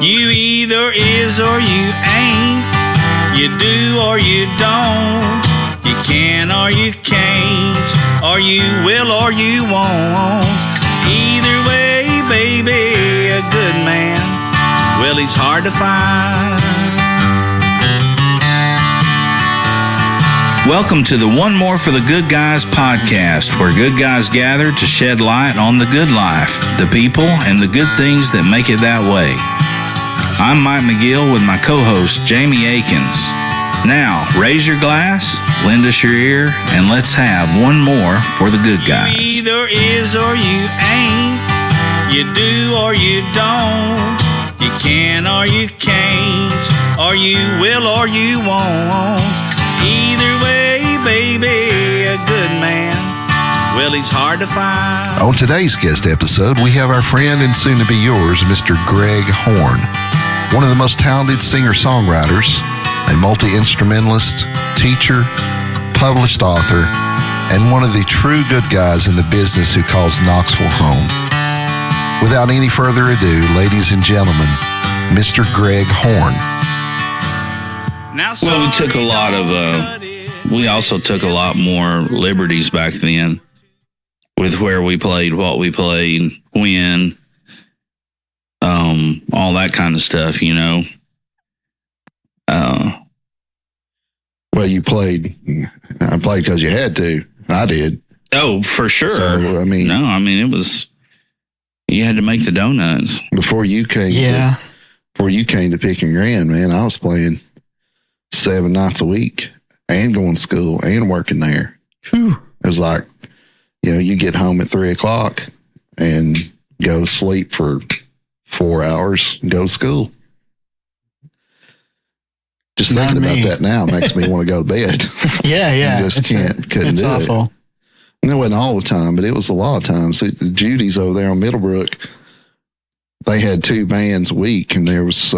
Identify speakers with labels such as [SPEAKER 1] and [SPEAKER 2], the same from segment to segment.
[SPEAKER 1] You either is or you ain't. You do or you don't. You can or you can't. Or you will or you won't. Either way, baby, a good man, well, he's hard to find. Welcome to the One More for the Good Guys podcast, where good guys gather to shed light on the good life, the people, and the good things that make it that way. I'm Mike McGill with my co-host, Jamie Akins. Now, raise your glass, lend us your ear, and let's have one more for the good guys. You either is or you ain't. You do or you don't. You can or you can't. Or you will or you won't. Either way, baby, a good man, well, he's hard to find.
[SPEAKER 2] On today's guest episode, we have our friend and soon-to-be yours, Mr. Greg Horne, one of the most talented singer-songwriters, a multi-instrumentalist, teacher, published author, and one of the true good guys in the business who calls Knoxville home. Without any further ado, ladies and gentlemen, Mr. Greg Horne.
[SPEAKER 1] Well, we took a lot of, we also took a lot more liberties back then with where we played, what we played, when, all that kind of stuff, you know.
[SPEAKER 2] Well, you played, I played because you had to. I did.
[SPEAKER 1] Oh, for sure.
[SPEAKER 2] So, I mean.
[SPEAKER 1] No, I mean, it was, you had to make the donuts.
[SPEAKER 2] Before you came to Pick and Grand, man, I was playing 7 nights a week and going to school and working there.
[SPEAKER 3] Whew.
[SPEAKER 2] It was like, you know, you get home at 3:00 and go to sleep for 4 hours and go to school. Just thinking about that now makes me want to go to bed.
[SPEAKER 3] Yeah.
[SPEAKER 2] Just couldn't
[SPEAKER 3] do awful.
[SPEAKER 2] it. And it wasn't all the time, but it was a lot of times. Judy's over there on Middlebrook, they had 2 bands a week, and there was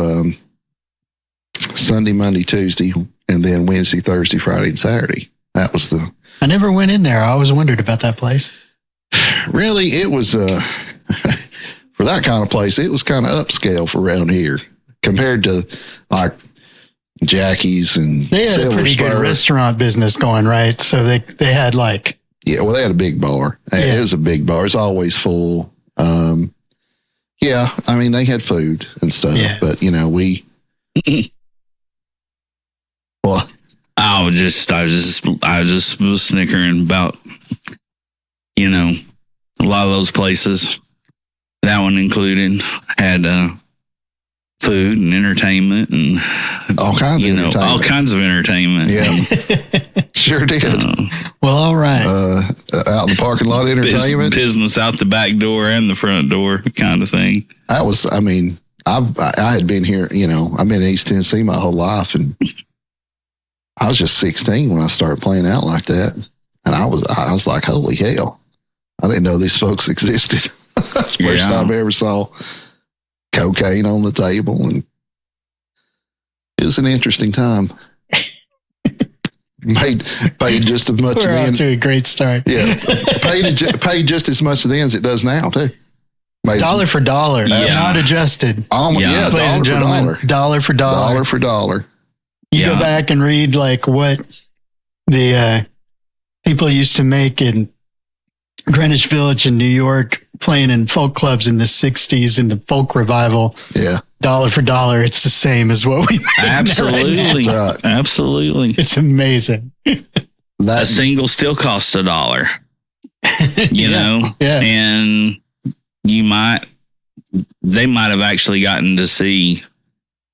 [SPEAKER 2] Sunday, Monday, Tuesday, and then Wednesday, Thursday, Friday, and Saturday. That was the...
[SPEAKER 3] I never went in there. I always wondered about that place.
[SPEAKER 2] Really, it was, for that kind of place, it was kind of upscale for around here compared to like Jackie's and
[SPEAKER 3] they had a pretty good restaurant business going, right? So they had like...
[SPEAKER 2] Yeah, well, they had a big bar. It was a big bar. It's always full. Yeah, I mean, they had food and stuff, but, you know, we... Well,
[SPEAKER 1] I was just snickering about, you know, a lot of those places, that one included, had food and entertainment and
[SPEAKER 2] all kinds of entertainment.
[SPEAKER 1] All kinds of entertainment.
[SPEAKER 2] Yeah, sure did.
[SPEAKER 3] Well, all right.
[SPEAKER 2] Out in the parking lot entertainment,
[SPEAKER 1] business out the back door and the front door, kind of thing.
[SPEAKER 2] That was, I mean, I had been here, you know, I've been in East Tennessee my whole life, and I was just 16 when I started playing out like that. And I was like, holy hell. I didn't know these folks existed. That's the first time I ever saw cocaine on the table. And it was an interesting time. Paid just as much
[SPEAKER 3] We're
[SPEAKER 2] then.
[SPEAKER 3] off to a great start.
[SPEAKER 2] Yeah. Paid just as much then as it does now, too.
[SPEAKER 3] Dollar for dollar. Not adjusted.
[SPEAKER 2] Ladies and gentlemen,
[SPEAKER 3] dollar for dollar.
[SPEAKER 2] Dollar for dollar.
[SPEAKER 3] You go back and read like what the people used to make in Greenwich Village in New York, playing in folk clubs in the 60s in the folk revival.
[SPEAKER 2] Yeah.
[SPEAKER 3] Dollar for dollar, it's the same as what we make.
[SPEAKER 1] Absolutely.
[SPEAKER 2] Right.
[SPEAKER 1] Absolutely.
[SPEAKER 3] It's amazing.
[SPEAKER 1] A single still costs $1. You know?
[SPEAKER 3] Yeah.
[SPEAKER 1] And they might have actually gotten to see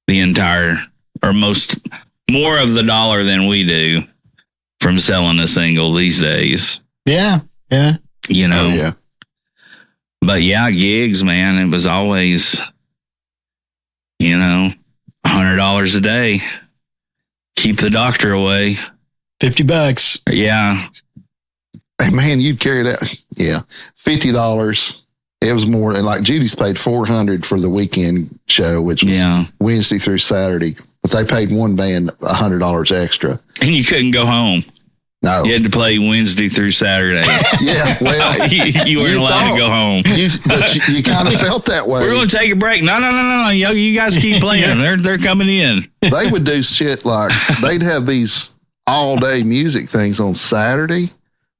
[SPEAKER 1] the entire or more of the dollar than we do from selling a single these days.
[SPEAKER 3] Yeah.
[SPEAKER 1] You know?
[SPEAKER 2] Oh, yeah.
[SPEAKER 1] But yeah, gigs, man, it was always, you know, $100 a day. Keep the doctor away.
[SPEAKER 3] $50.
[SPEAKER 1] Yeah.
[SPEAKER 2] Hey, man, you'd carry that. Yeah. $50. It was more, and like Judy's paid $400 for the weekend show, which was Wednesday through Saturday. But they paid one band $100 extra.
[SPEAKER 1] And you couldn't go home.
[SPEAKER 2] No.
[SPEAKER 1] You had to play Wednesday through Saturday.
[SPEAKER 2] Yeah, well,
[SPEAKER 1] you weren't allowed to go home.
[SPEAKER 2] But you kind of felt that way.
[SPEAKER 1] We're going to take a break. No. You guys keep playing. They're coming in.
[SPEAKER 2] They would do shit like they'd have these all-day music things on Saturday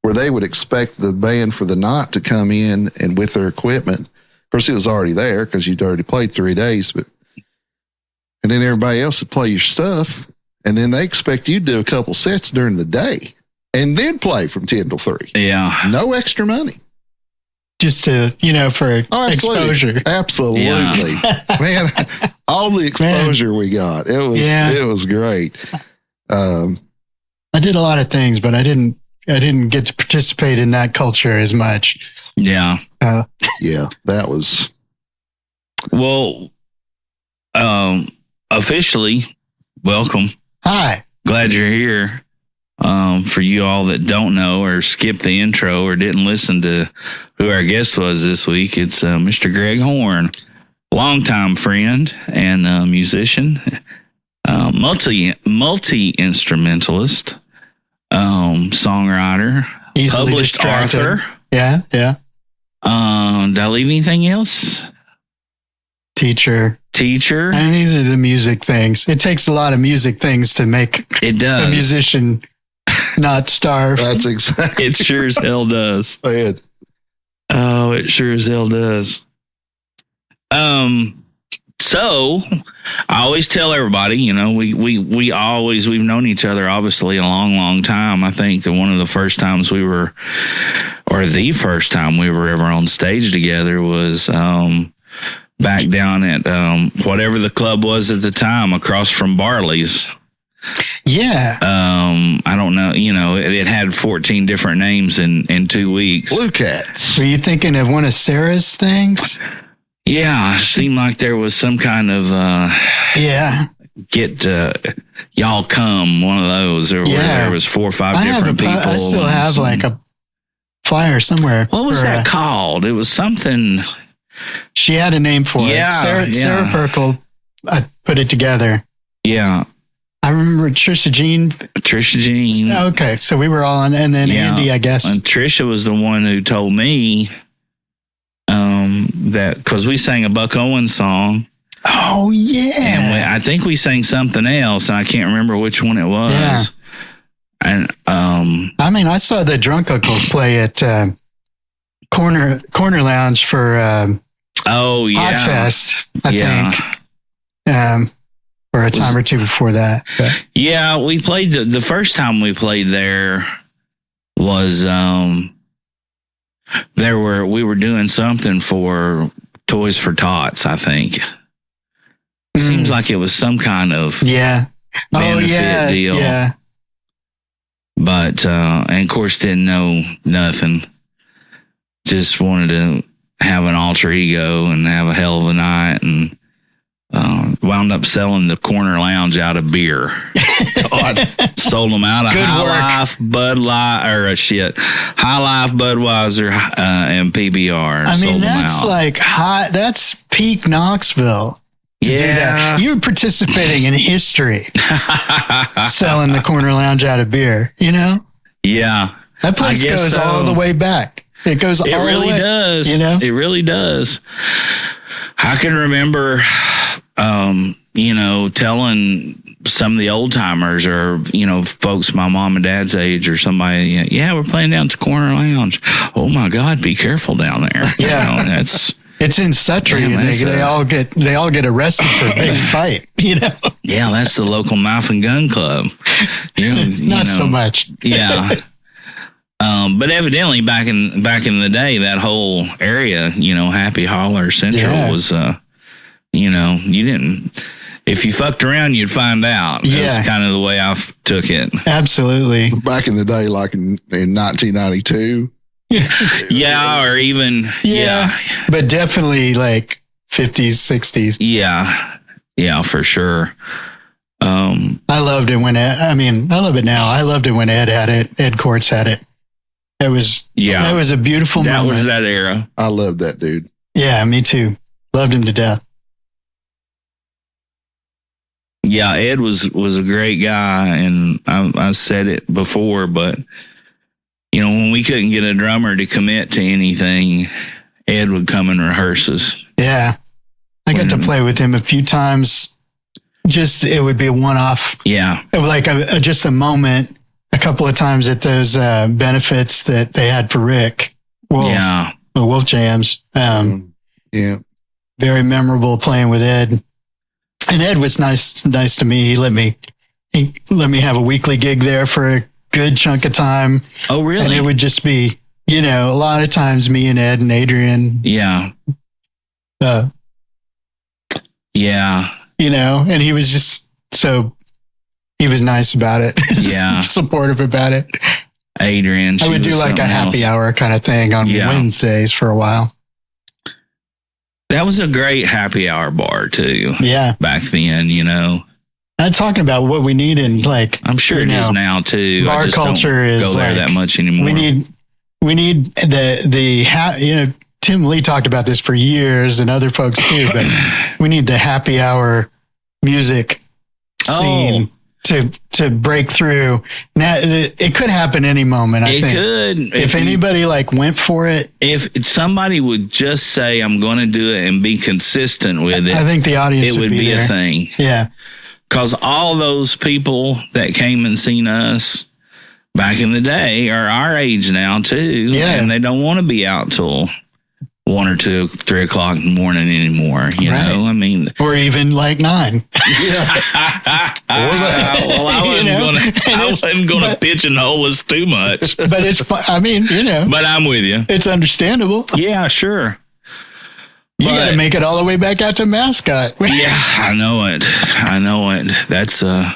[SPEAKER 2] where they would expect the band for the night to come in and with their equipment. Of course, it was already there because you'd already played 3 days, and then everybody else would play your stuff, and then they expect you to do a couple sets during the day and then play from 10 till 3.
[SPEAKER 1] Yeah.
[SPEAKER 2] No extra money.
[SPEAKER 3] Just to, for exposure.
[SPEAKER 2] Absolutely.
[SPEAKER 1] Yeah.
[SPEAKER 2] Man, all the exposure we got. It was great.
[SPEAKER 3] I did a lot of things, but I didn't get to participate in that culture as much.
[SPEAKER 1] Yeah.
[SPEAKER 2] Yeah, that was.
[SPEAKER 1] Well, officially, welcome.
[SPEAKER 3] Hi.
[SPEAKER 1] Glad you're here. For you all that don't know or skipped the intro or didn't listen to who our guest was this week, it's Mr. Greg Horne, longtime friend and musician, multi-instrumentalist, songwriter,
[SPEAKER 3] Easily
[SPEAKER 1] published
[SPEAKER 3] distracted.
[SPEAKER 1] author.
[SPEAKER 3] Yeah.
[SPEAKER 1] Did I leave anything else?
[SPEAKER 3] Teacher. And these are the music things. It takes a lot of music things to make
[SPEAKER 1] a
[SPEAKER 3] musician not starve.
[SPEAKER 2] That's exactly.
[SPEAKER 1] It sure as hell does.
[SPEAKER 2] Go ahead.
[SPEAKER 1] Oh, it sure as hell does. So I always tell everybody, we've known each other obviously a long, long time. I think that one of the first times the first time we were ever on stage together was back down at whatever the club was at the time, across from Barley's.
[SPEAKER 3] Yeah.
[SPEAKER 1] I don't know. It had 14 different names in 2 weeks.
[SPEAKER 2] Blue Cats.
[SPEAKER 3] Were you thinking of one of Sarah's things?
[SPEAKER 1] Yeah, it seemed like there was some kind of get y'all come, one of those, or where there was 4 or 5 different people.
[SPEAKER 3] I still have like a flyer somewhere.
[SPEAKER 1] What was that called? It was something.
[SPEAKER 3] She had a name for it. Sarah Perkle, I put it together.
[SPEAKER 1] Yeah.
[SPEAKER 3] I remember Trisha Jean. Okay, so we were all on, and then Andy, I guess.
[SPEAKER 1] And Trisha was the one who told me that, because we sang a Buck Owens song.
[SPEAKER 3] Oh, yeah.
[SPEAKER 1] And I think we sang something else, and I can't remember which one it was.
[SPEAKER 3] Yeah.
[SPEAKER 1] And
[SPEAKER 3] I saw the Drunk Uncles play at Corner Lounge for Podfest, I think. Or a time or two before that. But.
[SPEAKER 1] Yeah, we played the first time we played there was we were doing something for Toys for Tots, I think. Seems like it was some kind of benefit deal.
[SPEAKER 3] Yeah.
[SPEAKER 1] But and of course didn't know nothing. Just wanted to have an alter ego and have a hell of a night, and wound up selling the Corner Lounge out of beer. Sold them out of High Life, Bud Light, High Life, Budweiser, and PBR.
[SPEAKER 3] That's that's peak Knoxville. To do that. You're participating in history. Selling the Corner Lounge out of beer, Yeah. That place goes all the way back. It goes all the way. It really does.
[SPEAKER 1] It really does. I can remember, telling some of the old timers or, folks my mom and dad's age or somebody, we're playing down at the Corner Lounge. Oh my God, be careful down there.
[SPEAKER 3] Yeah. It's in Sutry. They all get arrested for a big fight,
[SPEAKER 1] Yeah, that's the local knife and gun club.
[SPEAKER 3] Not so much.
[SPEAKER 1] Yeah. But evidently back in the day, that whole area, Happy Holler Central was, you didn't, if you fucked around, you'd find out. That's kind of the way I took it.
[SPEAKER 3] Absolutely.
[SPEAKER 2] Back in the day, like in 1992.
[SPEAKER 1] Or even,
[SPEAKER 3] but definitely like 50s, 60s.
[SPEAKER 1] Yeah, for sure.
[SPEAKER 3] I loved it when I love it now. I loved it when Ed had it. Ed Courts had it. That was a beautiful moment.
[SPEAKER 1] That was that era.
[SPEAKER 2] I loved that dude.
[SPEAKER 3] Yeah, me too. Loved him to death.
[SPEAKER 1] Yeah, Ed was a great guy, and I said it before, but when we couldn't get a drummer to commit to anything, Ed would come and rehearse us.
[SPEAKER 3] Yeah, I got to play with him a few times. Just it would be a one-off.
[SPEAKER 1] Yeah,
[SPEAKER 3] it was like just a moment. A couple of times at those benefits that they had for Rick Wolf.
[SPEAKER 1] Yeah,
[SPEAKER 3] the Wolf Jams.
[SPEAKER 2] Yeah,
[SPEAKER 3] very memorable playing with Ed. And Ed was nice to me. He let me have a weekly gig there for a good chunk of time.
[SPEAKER 1] Oh, really?
[SPEAKER 3] And it would just be, a lot of times me and Ed and Adrian.
[SPEAKER 1] Yeah.
[SPEAKER 3] Yeah. And he was just he was nice about it.
[SPEAKER 1] Yeah.
[SPEAKER 3] Supportive about it.
[SPEAKER 1] Adrian.
[SPEAKER 3] I would do like a happy hour kind of thing on Wednesdays for a while.
[SPEAKER 1] That was a great happy hour bar too.
[SPEAKER 3] Yeah.
[SPEAKER 1] Back then,
[SPEAKER 3] I'm talking about what we need in
[SPEAKER 1] I'm sure it is now too.
[SPEAKER 3] Bar culture is
[SPEAKER 1] go there that much anymore.
[SPEAKER 3] We need Tim Lee talked about this for years and other folks too, but we need the happy hour music scene to break through. Now it could happen any moment. I think
[SPEAKER 1] it could.
[SPEAKER 3] If anybody went for it.
[SPEAKER 1] If somebody would just say, I'm going to do it and be consistent with it.
[SPEAKER 3] I think the audience
[SPEAKER 1] would be
[SPEAKER 3] there.
[SPEAKER 1] A thing.
[SPEAKER 3] Yeah.
[SPEAKER 1] Because all those people that came and seen us back in the day are our age now too.
[SPEAKER 3] Yeah.
[SPEAKER 1] And they don't want to be out till 1 or 2, 3 o'clock in the morning anymore. You know, I mean,
[SPEAKER 3] or even 9.
[SPEAKER 1] Yeah. Well, I wasn't going to pigeonhole us too much.
[SPEAKER 3] But it's fun. I mean,
[SPEAKER 1] But I'm with you.
[SPEAKER 3] It's understandable.
[SPEAKER 1] Yeah, sure.
[SPEAKER 3] You got to make it all the way back out to Mascot.
[SPEAKER 1] Yeah, I know it. That's a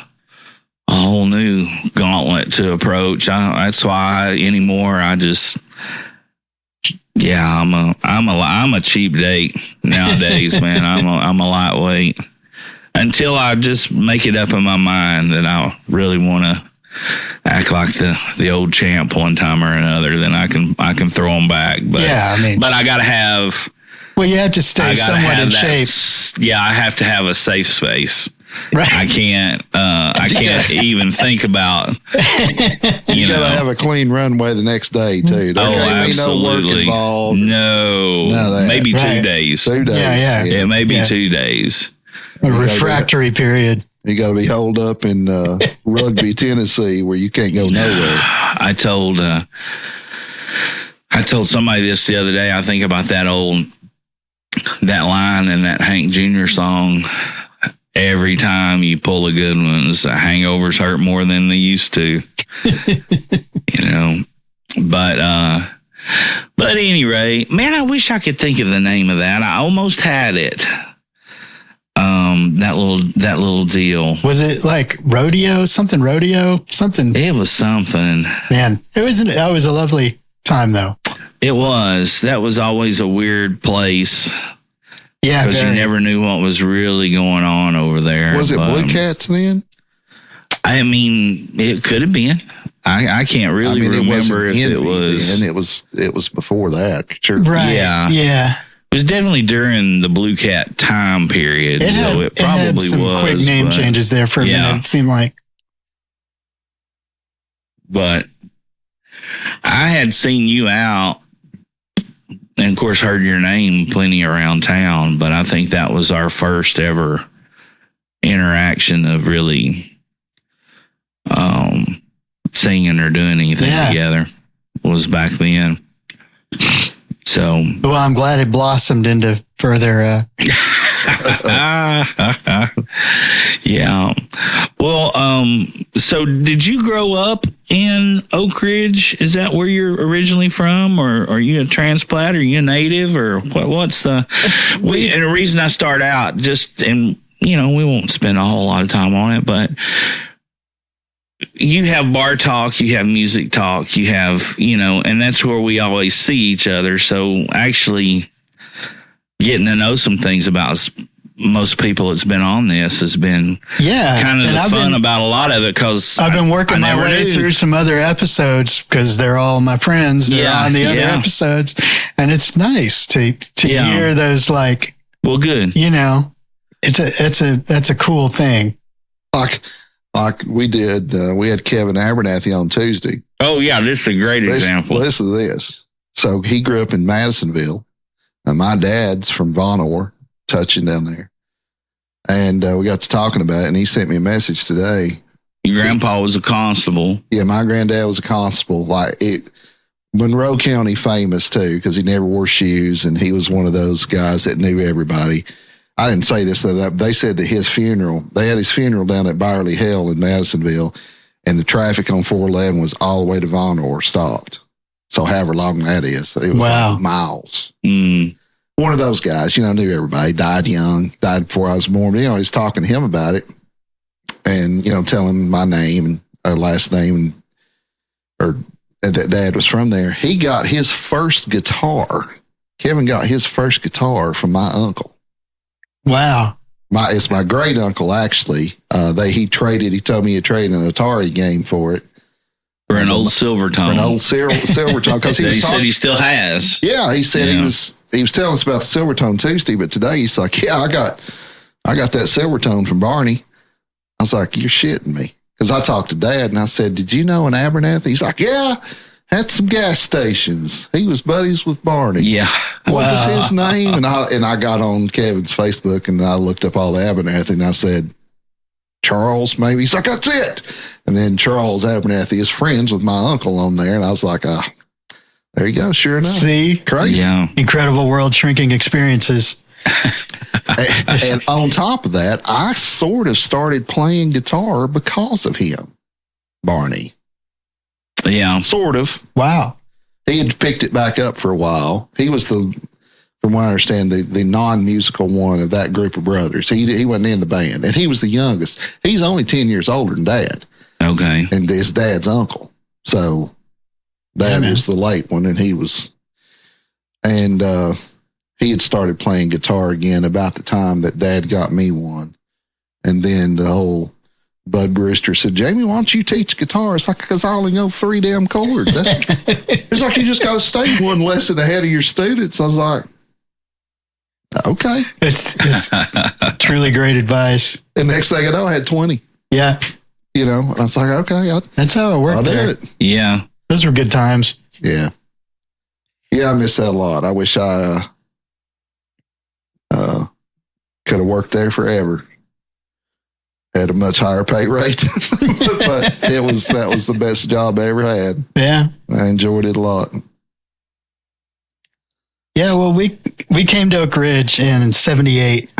[SPEAKER 1] whole new gauntlet to approach. That's why anymore I just. Yeah, I'm a cheap date nowadays, man. I'm a lightweight until I just make it up in my mind that I really want to act like the old champ one time or another. Then I can throw them back. But
[SPEAKER 3] yeah,
[SPEAKER 1] but I got to have.
[SPEAKER 3] Well, you have to stay somewhat in shape.
[SPEAKER 1] Yeah, I have to have a safe space.
[SPEAKER 3] Right.
[SPEAKER 1] I can't even think about. You
[SPEAKER 2] gotta have a clean runway the next day too. There can't be no work involved.
[SPEAKER 1] No, maybe 2 days.
[SPEAKER 2] 2 days.
[SPEAKER 3] Yeah.
[SPEAKER 1] It may be 2 days.
[SPEAKER 3] A refractory period.
[SPEAKER 2] You got to be holed up in Rugby, Tennessee, where you can't go nowhere.
[SPEAKER 1] I told somebody this the other day. I think about that line in that Hank Jr. song. Every time you pull a good one, hangovers hurt more than they used to. But at any rate, man, I wish I could think of the name of that. I almost had it. That little deal.
[SPEAKER 3] Was it like rodeo? Something rodeo? Something.
[SPEAKER 1] It was something.
[SPEAKER 3] Man, that was a lovely time though.
[SPEAKER 1] It was. That was always a weird place.
[SPEAKER 3] Yeah,
[SPEAKER 1] because you never knew what was really going on over there.
[SPEAKER 2] Was it Blue Cats then?
[SPEAKER 1] I mean, it could have been. I can't really remember if it was.
[SPEAKER 2] And it was before that. Sure.
[SPEAKER 3] Right.
[SPEAKER 1] Yeah.
[SPEAKER 3] Yeah.
[SPEAKER 1] It was definitely during the Blue Cat time period, so it probably
[SPEAKER 3] had some
[SPEAKER 1] was.
[SPEAKER 3] Quick name changes there for a minute. It seemed like.
[SPEAKER 1] But I had seen you out. And of course, heard your name plenty around town, but I think that was our first ever interaction of really singing or doing anything together. Was back then. So,
[SPEAKER 3] well, I'm glad it blossomed into further.
[SPEAKER 1] Yeah. Well, so did you grow up in Oak Ridge? Is that where you're originally from, or are you a transplant? Are you a native, or what's the? And the reason I start out we won't spend a whole lot of time on it, but you have bar talk, you have music talk, you have and that's where we always see each other. So actually, getting to know some things about most people that's been on this has been kind of the fun about a lot of it, because
[SPEAKER 3] I've been working my way through some other episodes because they're all my friends. They're on the other episodes, and it's nice to hear those. Well,
[SPEAKER 1] good.
[SPEAKER 3] That's a cool thing.
[SPEAKER 2] Like we did, we had Kevin Abernathy on Tuesday.
[SPEAKER 1] Oh, yeah, this is a great example.
[SPEAKER 2] Listen to this. So he grew up in Madisonville. And my dad's from Von Orr, touching down there. And we got to talking about it, and he sent me a message today.
[SPEAKER 1] Your grandpa was a constable.
[SPEAKER 2] Yeah, my granddad was a constable. Monroe County famous, too, because he never wore shoes, and he was one of those guys that knew everybody. I didn't say this, though. They said that they had his funeral down at Byerly Hill in Madisonville, and the traffic on 411 was all the way to Von Orr stopped. So however long that is, it was like miles.
[SPEAKER 1] Mm.
[SPEAKER 2] One of those guys, knew everybody, died young, died before I was born. I was talking to him about it and, telling him my name and our last name and that dad was from there. He got his first guitar. Kevin got his first guitar from my uncle.
[SPEAKER 3] Wow.
[SPEAKER 2] It's my great uncle, actually. He told me he traded an Atari game for it.
[SPEAKER 1] For an old Silvertone.
[SPEAKER 2] For an old Silvertone. Because
[SPEAKER 1] he said he still has.
[SPEAKER 2] Yeah, he said he was telling us about the Silvertone Tuesday, but today he's like, yeah, I got that Silvertone from Barney. I was like, you're shitting me. Because I talked to Dad and I said, did you know an Abernathy? He's like, yeah, had some gas stations. He was buddies with Barney.
[SPEAKER 1] Yeah.
[SPEAKER 2] What was his name? And I got on Kevin's Facebook and I looked up all the Abernathy and I said, Charles, maybe. He's like, that's it. And then Charles Abernathy is friends with my uncle on there. And I was like, there you go. Sure enough.
[SPEAKER 3] See?
[SPEAKER 2] Crazy.
[SPEAKER 1] Yeah.
[SPEAKER 3] Incredible world shrinking experiences.
[SPEAKER 2] And on top of that, I sort of started playing guitar because of him, Barney.
[SPEAKER 1] Yeah.
[SPEAKER 2] Sort of.
[SPEAKER 3] Wow.
[SPEAKER 2] He had picked it back up for a while. He was from what I understand, the non-musical one of that group of brothers. He wasn't in the band, and he was the youngest. He's only 10 years older than Dad.
[SPEAKER 1] Okay.
[SPEAKER 2] And his dad's uncle. So Dad was the late one, and he had started playing guitar again about the time that Dad got me one. And then the whole Bud Brewster said, Jamie, why don't you teach guitar? It's like, because I only know 3 damn chords. It's like you just got to stay one lesson ahead of your students. I was like, okay.
[SPEAKER 3] It's truly great advice.
[SPEAKER 2] And next thing I know, I had 20.
[SPEAKER 3] Yeah.
[SPEAKER 2] And I was like, okay.
[SPEAKER 3] That's how it worked.
[SPEAKER 2] I'll do it.
[SPEAKER 1] Yeah.
[SPEAKER 3] Those were good times.
[SPEAKER 2] Yeah. Yeah, I miss that a lot. I wish I could have worked there forever. Had a much higher pay rate. But that was the best job I ever had.
[SPEAKER 3] Yeah.
[SPEAKER 2] I enjoyed it a lot.
[SPEAKER 3] Yeah, well, we came to Oak Ridge in 78.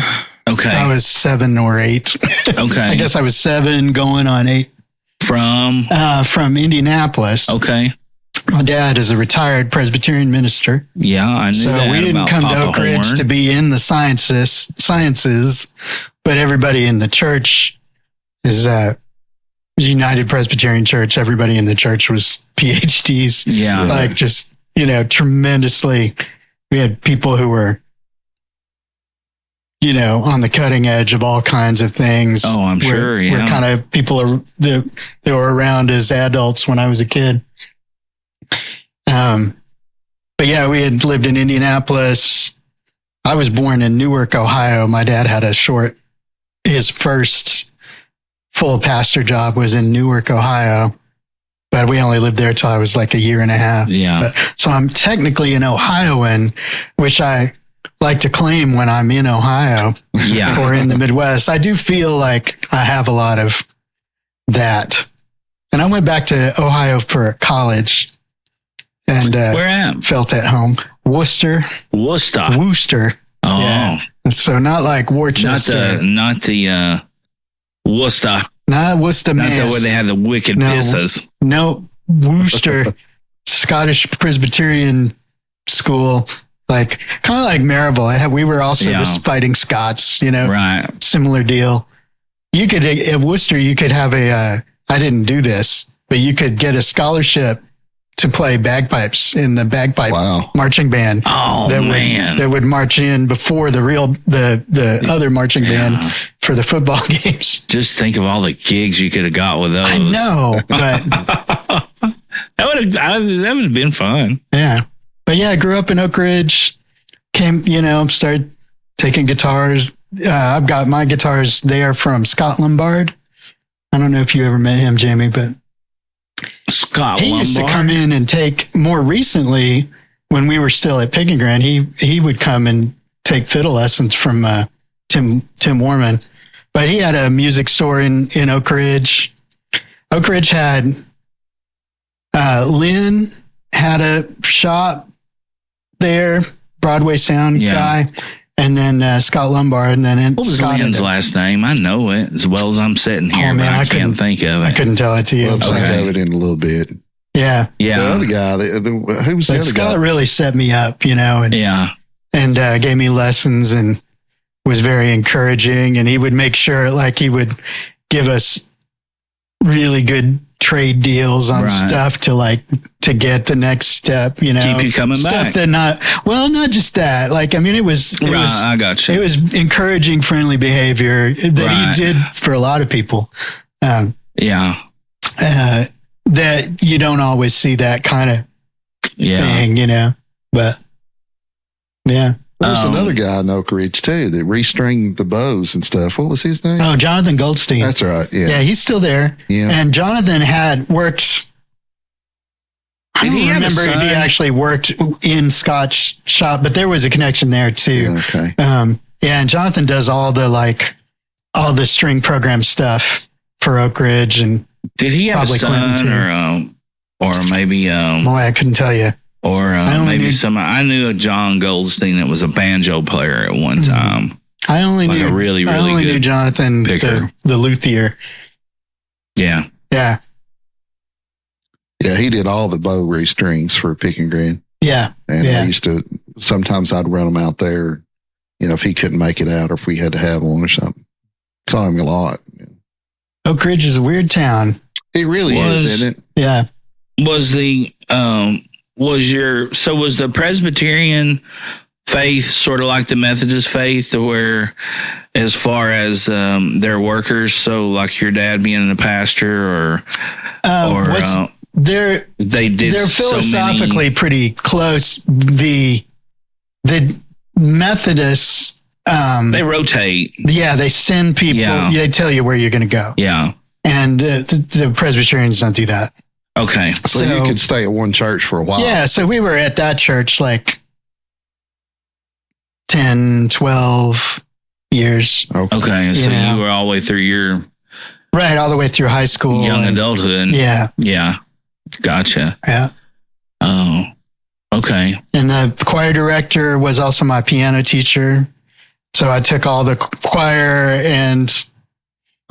[SPEAKER 1] Okay.
[SPEAKER 3] I was 7 or 8.
[SPEAKER 1] Okay.
[SPEAKER 3] I guess I was 7 going on 8. From Indianapolis.
[SPEAKER 1] Okay.
[SPEAKER 3] My dad is a retired Presbyterian minister.
[SPEAKER 1] Yeah, I knew that.
[SPEAKER 3] So we didn't come to Oak Ridge
[SPEAKER 1] Horne.
[SPEAKER 3] to be in the sciences, but everybody in the church is United Presbyterian Church. Everybody in the church was PhDs.
[SPEAKER 1] Yeah.
[SPEAKER 3] Like just, tremendously. We had people who were, on the cutting edge of all kinds of things.
[SPEAKER 1] Oh, I'm sure. Yeah.
[SPEAKER 3] We're kind of people that were around as adults when I was a kid. But yeah, we had lived in Indianapolis. I was born in Newark, Ohio. My dad had his first full pastor job was in Newark, Ohio. But we only lived there till I was like a year and a half.
[SPEAKER 1] Yeah.
[SPEAKER 3] So I'm technically an Ohioan, which I like to claim when I'm in Ohio or in the Midwest. I do feel like I have a lot of that. And I went back to Ohio for college and
[SPEAKER 1] where at?
[SPEAKER 3] Felt at home. Worcester.
[SPEAKER 1] Oh.
[SPEAKER 3] Yeah. So not like Worcester.
[SPEAKER 1] Not the Worcester.
[SPEAKER 3] Not Worcester,
[SPEAKER 1] Not where they have the wicked pisses.
[SPEAKER 3] No, Worcester, Scottish Presbyterian school, like kind of like Maryville. We were also the Fighting Scots,
[SPEAKER 1] right?
[SPEAKER 3] Similar deal. You could at Worcester, you could have I didn't do this, but you could get a scholarship to play bagpipes in the bagpipe marching band.
[SPEAKER 1] Oh, man.
[SPEAKER 3] That would march in before the other marching band for the football games.
[SPEAKER 1] Just think of all the gigs you could have got with those.
[SPEAKER 3] I know, but
[SPEAKER 1] that would have been fun.
[SPEAKER 3] Yeah. But yeah, I grew up in Oak Ridge, started taking guitars. I've got my guitars there from Scott Lombard, I don't know if you ever met him, Jamie, but
[SPEAKER 1] Scott
[SPEAKER 3] he used to come in and take, more recently, when we were still at Pig and Grand, he would come and take fiddle lessons from Tim Warman. But he had a music store in Oak Ridge. Oak Ridge had, Lynn had a shop there, Broadway sound guy. And then Scott Lombard, and then
[SPEAKER 1] what was
[SPEAKER 3] Scott
[SPEAKER 1] Lynn's last name? I know it as well as I'm sitting here, but I can't think of it.
[SPEAKER 3] I couldn't tell it to you.
[SPEAKER 2] We'll think of it in a little bit.
[SPEAKER 3] Yeah.
[SPEAKER 2] The other guy, who was the other
[SPEAKER 3] Scott
[SPEAKER 2] guy?
[SPEAKER 3] really set me up, and gave me lessons and was very encouraging. And he would make sure, like, he would give us really good trade deals on stuff to get the next step,
[SPEAKER 1] keep you coming
[SPEAKER 3] stuff
[SPEAKER 1] back.
[SPEAKER 3] Not just that. Like, I mean, it was
[SPEAKER 1] I got you.
[SPEAKER 3] It was encouraging, friendly behavior that he did for a lot of people. That you don't always see that kind of thing, but yeah.
[SPEAKER 2] There was another guy in Oak Ridge too that restringed the bows and stuff. What was his name?
[SPEAKER 3] Oh, Jonathan Goldstein.
[SPEAKER 2] That's right. Yeah.
[SPEAKER 3] Yeah, he's still there.
[SPEAKER 2] Yeah.
[SPEAKER 3] And Jonathan had worked. I don't remember if he actually worked in Scott's shop, but there was a connection there too.
[SPEAKER 2] Yeah, okay.
[SPEAKER 3] And Jonathan does all the string program stuff for Oak Ridge, and
[SPEAKER 1] did he have a son or maybe
[SPEAKER 3] boy, I couldn't tell you.
[SPEAKER 1] Or maybe I knew a John Goldstein that was a banjo player at one time.
[SPEAKER 3] I only knew
[SPEAKER 1] a really
[SPEAKER 3] knew Jonathan, the luthier.
[SPEAKER 1] Yeah.
[SPEAKER 3] Yeah.
[SPEAKER 2] Yeah, he did all the bow restrings for Pick and Grin.
[SPEAKER 3] Yeah.
[SPEAKER 2] And I used to, sometimes I'd run them out there, if he couldn't make it out or if we had to have one or something. Saw him a lot.
[SPEAKER 3] Oak Ridge is a weird town.
[SPEAKER 2] It really is, isn't it?
[SPEAKER 3] Yeah.
[SPEAKER 1] Was the Presbyterian faith sort of like the Methodist faith, to where, as far as their workers, so like your dad being the pastor,
[SPEAKER 3] they're philosophically pretty close. The Methodists,
[SPEAKER 1] they rotate.
[SPEAKER 3] Yeah, they send people. Yeah. They tell you where you're going to go.
[SPEAKER 1] Yeah,
[SPEAKER 3] and the Presbyterians don't do that.
[SPEAKER 1] Okay.
[SPEAKER 2] So you could stay at one church for a while.
[SPEAKER 3] Yeah. So we were at that church like 10, 12 years.
[SPEAKER 1] Okay. So you were all the way through
[SPEAKER 3] all the way through high school.
[SPEAKER 1] Young adulthood.
[SPEAKER 3] Yeah.
[SPEAKER 1] Yeah. Gotcha.
[SPEAKER 3] Yeah.
[SPEAKER 1] Oh, okay.
[SPEAKER 3] And the choir director was also my piano teacher. So I took all the choir and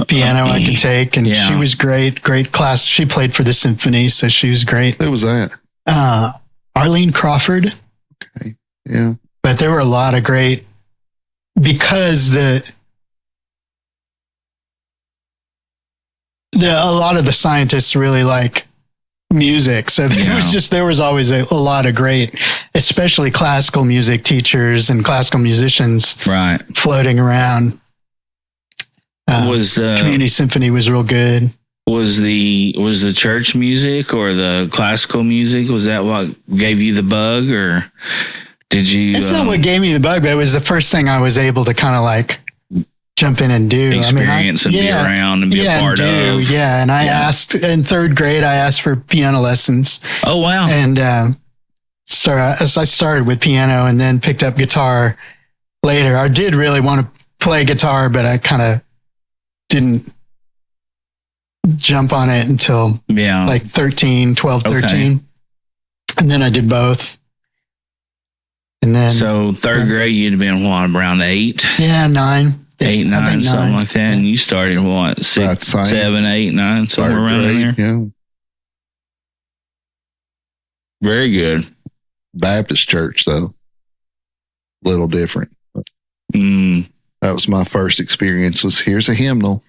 [SPEAKER 3] piano I could take, and she was great class. She played for the symphony, so she was great.
[SPEAKER 2] Who was that?
[SPEAKER 3] Arlene Crawford.
[SPEAKER 2] Okay, yeah.
[SPEAKER 3] But there were a lot of great, because a lot of the scientists really like music, so there was always a lot of great, especially classical music teachers and classical musicians, floating around.
[SPEAKER 1] Was the
[SPEAKER 3] community symphony was real good.
[SPEAKER 1] Was the church music or the classical music, was that what gave you the bug, or did you?
[SPEAKER 3] It's not what gave me the bug, but it was the first thing I was able to kind of like jump in and do.
[SPEAKER 1] Experience and be around and be a part of.
[SPEAKER 3] Yeah, and I asked in third grade. I asked for piano lessons.
[SPEAKER 1] Oh wow!
[SPEAKER 3] And so as I started with piano and then picked up guitar later. I did really want to play guitar, but I kind of didn't jump on it until like 13. And then I did both. And then
[SPEAKER 1] so third grade, you'd have been around 8?
[SPEAKER 3] Yeah, 9.
[SPEAKER 1] 8, 9, something like that. Yeah. And you started what, 6, 7, 8, 9, somewhere around there.
[SPEAKER 2] Yeah.
[SPEAKER 1] Very good.
[SPEAKER 2] Baptist church, though, a little different. That was my first experience. Was here's a hymnal.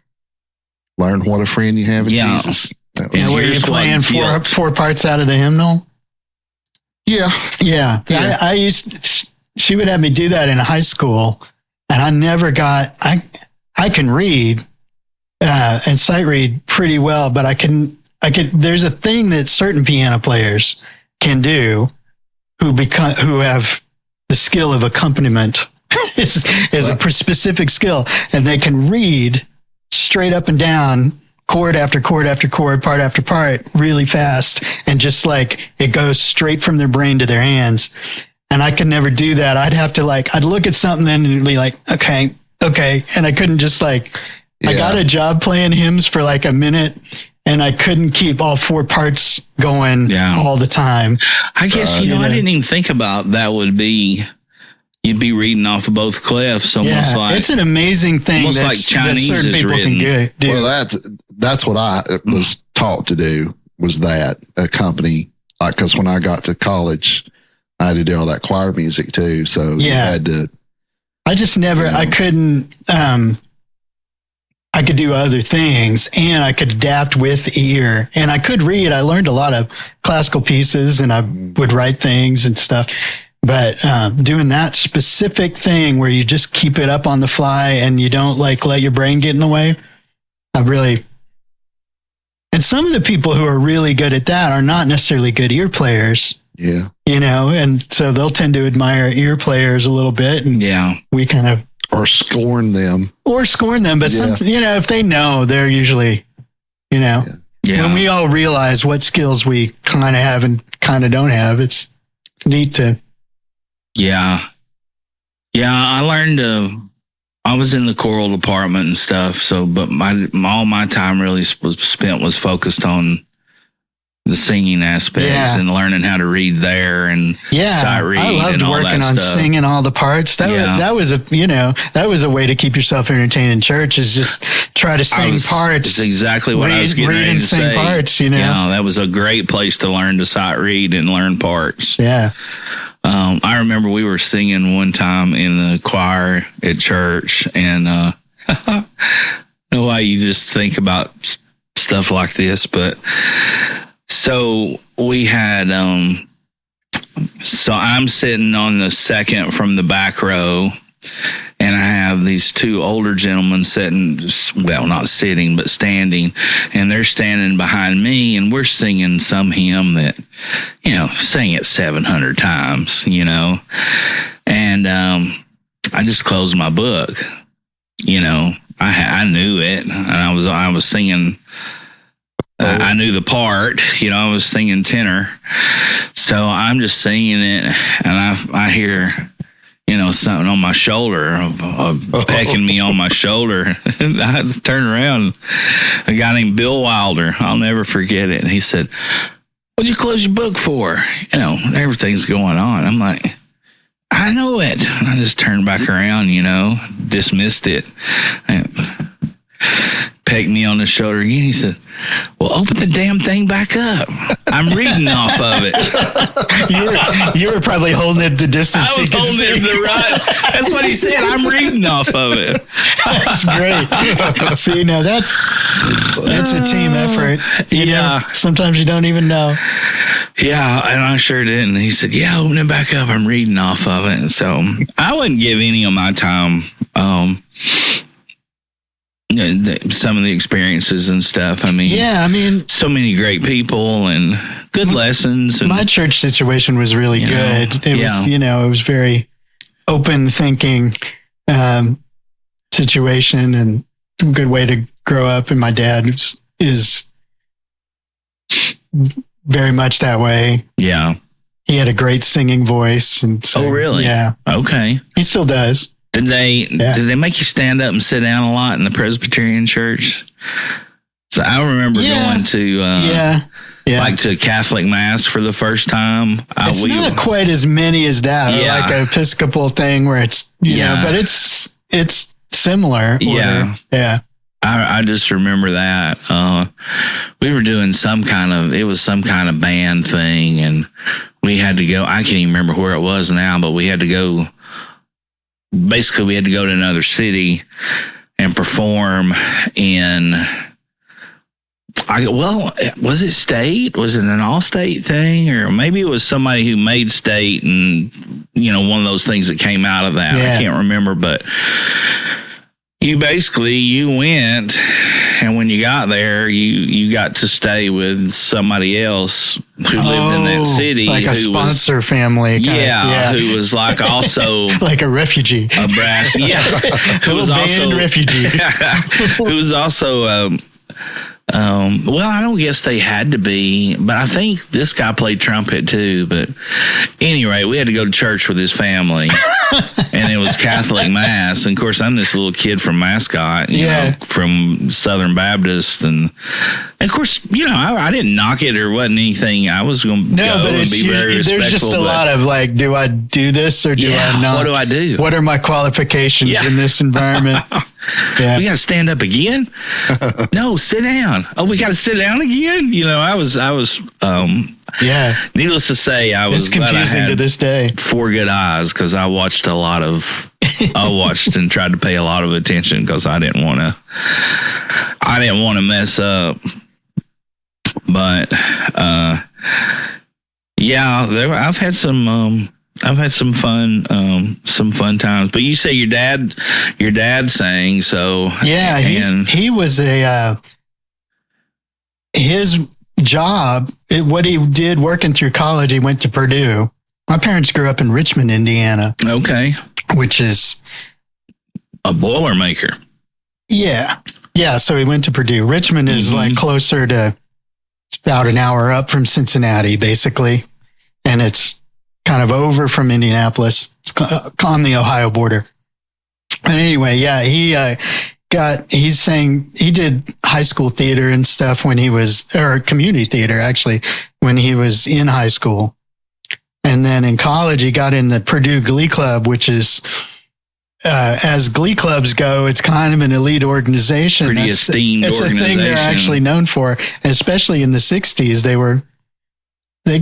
[SPEAKER 2] Learn what a friend you have in Jesus.
[SPEAKER 3] Were you playing four parts out of the hymnal?
[SPEAKER 2] Yeah.
[SPEAKER 3] I she would have me do that in high school, and I never got. I can read and sight read pretty well, but I could. There's a thing that certain piano players can do, who have the skill of accompaniment. is a specific skill, and they can read straight up and down chord after chord after chord, part after part, really fast, and just like it goes straight from their brain to their hands. And I could never do that. I'd have to I'd look at something and it'd be like, okay. And I couldn't just I got a job playing hymns for like a minute, and I couldn't keep all 4 parts going all the time.
[SPEAKER 1] I guess, I didn't even think about that you'd be reading off of both clefs, almost like
[SPEAKER 3] it's an amazing thing.
[SPEAKER 1] Almost like Chinese
[SPEAKER 3] that certain
[SPEAKER 1] is
[SPEAKER 3] people
[SPEAKER 1] written.
[SPEAKER 3] can do.
[SPEAKER 2] Well, that's what I was taught to do, was that accompany, because when I got to college, I had to do all that choir music too. So you had to.
[SPEAKER 3] I just never, I couldn't, I could do other things, and I could adapt with ear, and I could read. I learned a lot of classical pieces, and I would write things and stuff. But doing that specific thing where you just keep it up on the fly and you don't let your brain get in the way, and some of the people who are really good at that are not necessarily good ear players.
[SPEAKER 2] Yeah.
[SPEAKER 3] And so they'll tend to admire ear players a little bit. And we kind of.
[SPEAKER 2] Or scorn them.
[SPEAKER 3] But some, if they know, they're usually, when we all realize what skills we kind of have and kind of don't have, it's neat to.
[SPEAKER 1] Yeah. I learned I was in the choral department and stuff. So, but all my time really was focused on the singing aspects and learning how to read there and sight read.
[SPEAKER 3] I loved
[SPEAKER 1] and all
[SPEAKER 3] working
[SPEAKER 1] that
[SPEAKER 3] on
[SPEAKER 1] stuff.
[SPEAKER 3] singing all the parts. That was a way to keep yourself entertained in church, is just try to sing parts.
[SPEAKER 1] That's exactly what I was getting ready to say.
[SPEAKER 3] Parts,
[SPEAKER 1] Yeah, that was a great place to learn to sight read and learn parts.
[SPEAKER 3] Yeah.
[SPEAKER 1] I remember we were singing one time in the choir at church, and know why you just think about stuff like this, but so we had, so I'm sitting on the second from the back row, and I have these 2 older gentlemen sitting, well, not sitting, but standing, and they're standing behind me, and we're singing some hymn that, sang it 700 times, and I just closed my book, I knew it, and I was singing. I knew the part, I was singing tenor. So I'm just singing it, and I hear, something on my shoulder, pecking me on my shoulder. I turn around, a guy named Bill Wilder, I'll never forget it. And he said, "What'd you close your book for? Everything's going on." I'm like, "I know it." And I just turned back around, dismissed it. Pecked me on the shoulder again. He said, "Well, open the damn thing back up. I'm reading off of it."
[SPEAKER 3] You were probably holding it the distance.
[SPEAKER 1] I was holding it to the right. That's what he said. I'm reading off of it.
[SPEAKER 3] That's great. See, now that's a team effort. Sometimes you don't even know.
[SPEAKER 1] Yeah, and I sure didn't. He said, "Yeah, open it back up. I'm reading off of it." And so I wouldn't give any of my time. Some of the experiences and stuff. So many great people and good lessons. And
[SPEAKER 3] my church situation was really good. It was, it was very open thinking situation, and a good way to grow up. And my dad is very much that way.
[SPEAKER 1] Yeah.
[SPEAKER 3] He had a great singing voice. And so,
[SPEAKER 1] oh, really?
[SPEAKER 3] Yeah.
[SPEAKER 1] Okay.
[SPEAKER 3] He still does.
[SPEAKER 1] Did they make you stand up and sit down a lot in the Presbyterian church? So I remember going to like to Catholic Mass for the first time.
[SPEAKER 3] It's not quite as many as that, like an Episcopal thing where it's but it's similar.
[SPEAKER 1] Yeah. I just remember that we were doing some kind of band thing, and we had to go. I can't even remember where it was now, but we had to go. Basically, we had to go to another city and perform in. Was it state? Was it an all-state thing, or maybe it was somebody who made state, and one of those things that came out of that. I can't remember, but you went, and when you got there, you got to stay with somebody else who lived in that city,
[SPEAKER 3] like a sponsor family.
[SPEAKER 1] Who was like also
[SPEAKER 3] like a refugee,
[SPEAKER 1] a brass, who was also
[SPEAKER 3] refugee,
[SPEAKER 1] who was also Well, I don't guess they had to be, but I think this guy played trumpet too. But anyway, we had to go to church with his family, and it was Catholic Mass. And of course, I'm this little kid from Mascot, you know, from Southern Baptist. And of course, you know, I didn't knock it or wasn't anything. I was going to go and be very respectful. There's just a lot of like, do I do this or do I not? What do I do? What are my qualifications in this environment? Yeah. We got to stand up again? No, sit down. Oh, we got to sit down again? You know, I was needless to say, it's confusing to this day. 4 good eyes, because I watched and tried to pay a lot of attention because I didn't want to mess up. But, I've had some fun times. But you say your dad sang, so
[SPEAKER 3] yeah, he was his job, what he did working through college, he went to Purdue. My parents grew up in Richmond, Indiana.
[SPEAKER 1] Okay.
[SPEAKER 3] Which is
[SPEAKER 1] a Boilermaker.
[SPEAKER 3] Yeah. Yeah. So he went to Purdue. Richmond is like closer to, it's about an hour up from Cincinnati, basically. And it's kind of over from Indianapolis. It's on the Ohio border. And anyway, yeah, he did high school theater and stuff or community theater, actually, when he was in high school. And then in college, he got in the Purdue Glee Club, which is, as Glee clubs go, it's kind of an elite organization.
[SPEAKER 1] Pretty esteemed organization. It's a thing they're actually known for. And especially in the 60s, they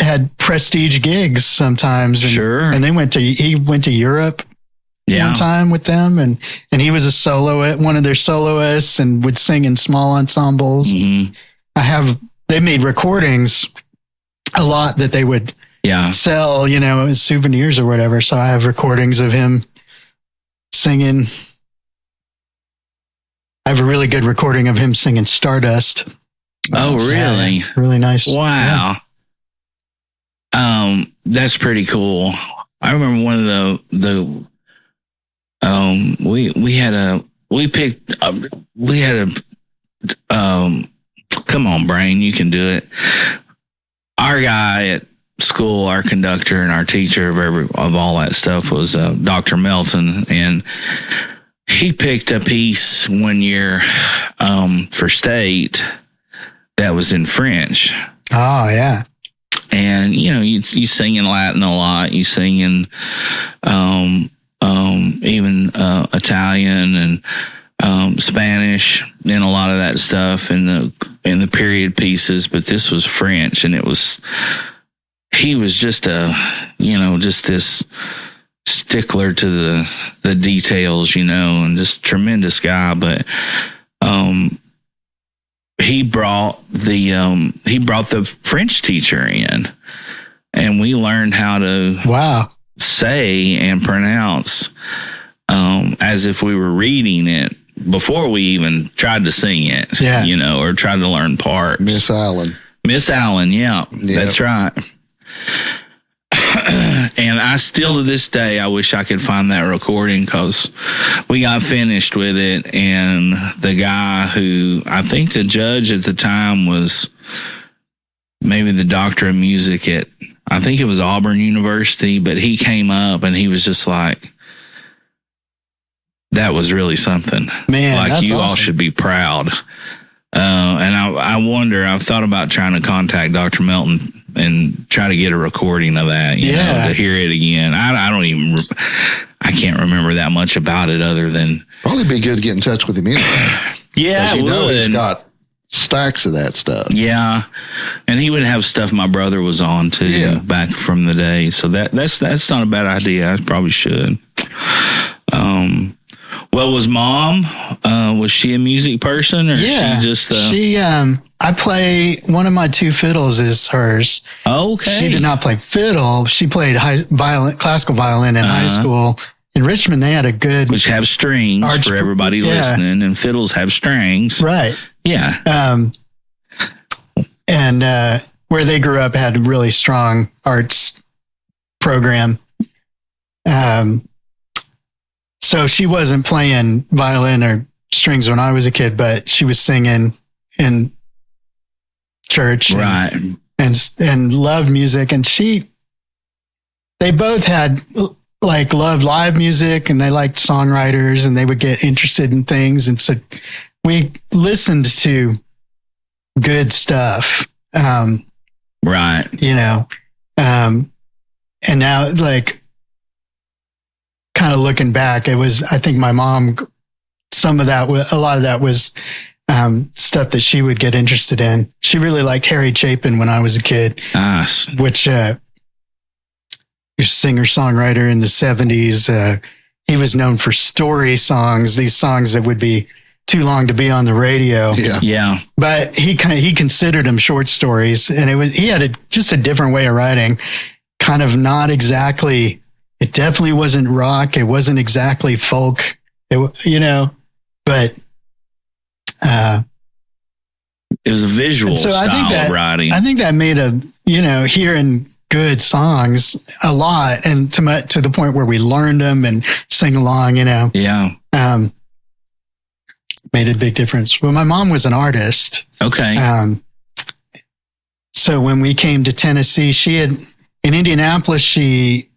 [SPEAKER 1] had prestige gigs sometimes. And he went to Europe one time with them, and he was a soloist, one of their soloists, and would sing in small ensembles. They made recordings a lot that they would sell, you know, as souvenirs or whatever. So I have recordings of him singing. I have a really good recording of him singing Stardust. Oh, really?
[SPEAKER 3] Really nice.
[SPEAKER 1] Wow. Yeah. That's pretty cool. I remember one of come on, brain, you can do it. Our guy at school, our conductor and our teacher of all that stuff was Dr. Melton, and he picked a piece one year for state that was in French.
[SPEAKER 3] Oh, yeah.
[SPEAKER 1] And, you know, you sing in Latin a lot. You sing in even Italian and Spanish and a lot of that stuff in the period pieces. But this was French, and he was just this stickler to the details, you know, and just tremendous guy. But he brought the French teacher in, and we learned how to say and pronounce as if we were reading it before we even tried to sing it, you know, or tried to learn parts.
[SPEAKER 2] Miss Allen,
[SPEAKER 1] that's right. And I still, to this day, I wish I could find that recording, because we got finished with it, and the guy who, I think the judge at the time was maybe the doctor of music at, I think it was Auburn University, but he came up and he was just like, that was really something.
[SPEAKER 3] Man,
[SPEAKER 1] like,
[SPEAKER 3] that's
[SPEAKER 1] you
[SPEAKER 3] awesome.
[SPEAKER 1] all should be proud. And I wonder, I've thought about trying to contact Dr. Melton and try to get a recording of that, you know, to hear it again. I can't remember that much about it other than.
[SPEAKER 2] Probably be good to get in touch with him anyway.
[SPEAKER 1] Yeah,
[SPEAKER 2] you know, he's got stacks of that stuff.
[SPEAKER 1] Yeah. And he would have stuff my brother was on too back from the day. So that's not a bad idea. I probably should. Well, was Mom, was she a music person, or she just?
[SPEAKER 3] I play, one of my 2 fiddles is hers.
[SPEAKER 1] Okay.
[SPEAKER 3] She did not play fiddle. She played classical violin in high school. In Richmond, they had a good,
[SPEAKER 1] which have strings for everybody listening, and fiddles have strings,
[SPEAKER 3] right?
[SPEAKER 1] Yeah.
[SPEAKER 3] And where they grew up had a really strong arts program. So she wasn't playing violin or strings when I was a kid, but she was singing in church,
[SPEAKER 1] right,
[SPEAKER 3] and loved music. And they both had loved live music, and they liked songwriters, and they would get interested in things. And so we listened to good stuff.
[SPEAKER 1] right.
[SPEAKER 3] And now, like, kind of looking back, I think my mom, a lot of that was stuff that she would get interested in. She really liked Harry Chapin when I was a kid,
[SPEAKER 1] Nice.
[SPEAKER 3] which, he was a singer-songwriter in the 70s. He was known for story songs, these songs that would be too long to be on the radio.
[SPEAKER 1] Yeah.
[SPEAKER 3] But he considered them short stories, and he had just a different way of writing. Kind of not exactly. It definitely wasn't rock. It wasn't exactly folk. But
[SPEAKER 1] It was a visual style of writing.
[SPEAKER 3] I think that made hearing good songs a lot, and to the point where we learned them and sing along.
[SPEAKER 1] Yeah.
[SPEAKER 3] Made a big difference. Well, my mom was an artist.
[SPEAKER 1] Okay.
[SPEAKER 3] So when we came to Tennessee, in Indianapolis, she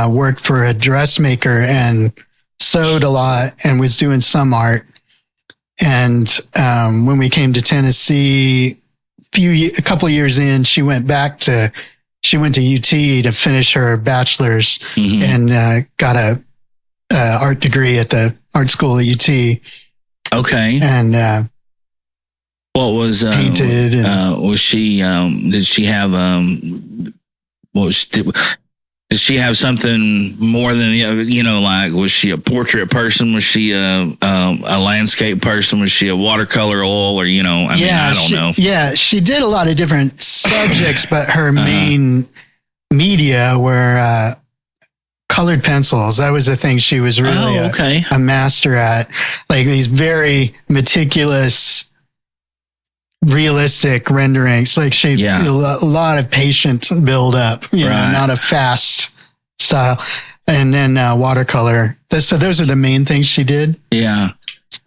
[SPEAKER 3] worked for a dressmaker and sewed a lot and was doing some art. And when we came to Tennessee, a couple of years in, she went to UT to finish her bachelor's,
[SPEAKER 1] Mm-hmm.
[SPEAKER 3] and got a art degree at the art school at UT.
[SPEAKER 1] Okay.
[SPEAKER 3] And
[SPEAKER 1] what was
[SPEAKER 3] painted?
[SPEAKER 1] Was she? Did she have did she have something more than like, was she a portrait person? Was she a landscape person? Was she a watercolor oil? Or I don't know.
[SPEAKER 3] Yeah, she did a lot of different subjects, but her main media were colored pencils. That was the thing she was really a master at. Like these very meticulous, realistic renderings. Like a lot of patient build up, not a fast style. And then watercolor. So those are the main things she did.
[SPEAKER 1] Yeah.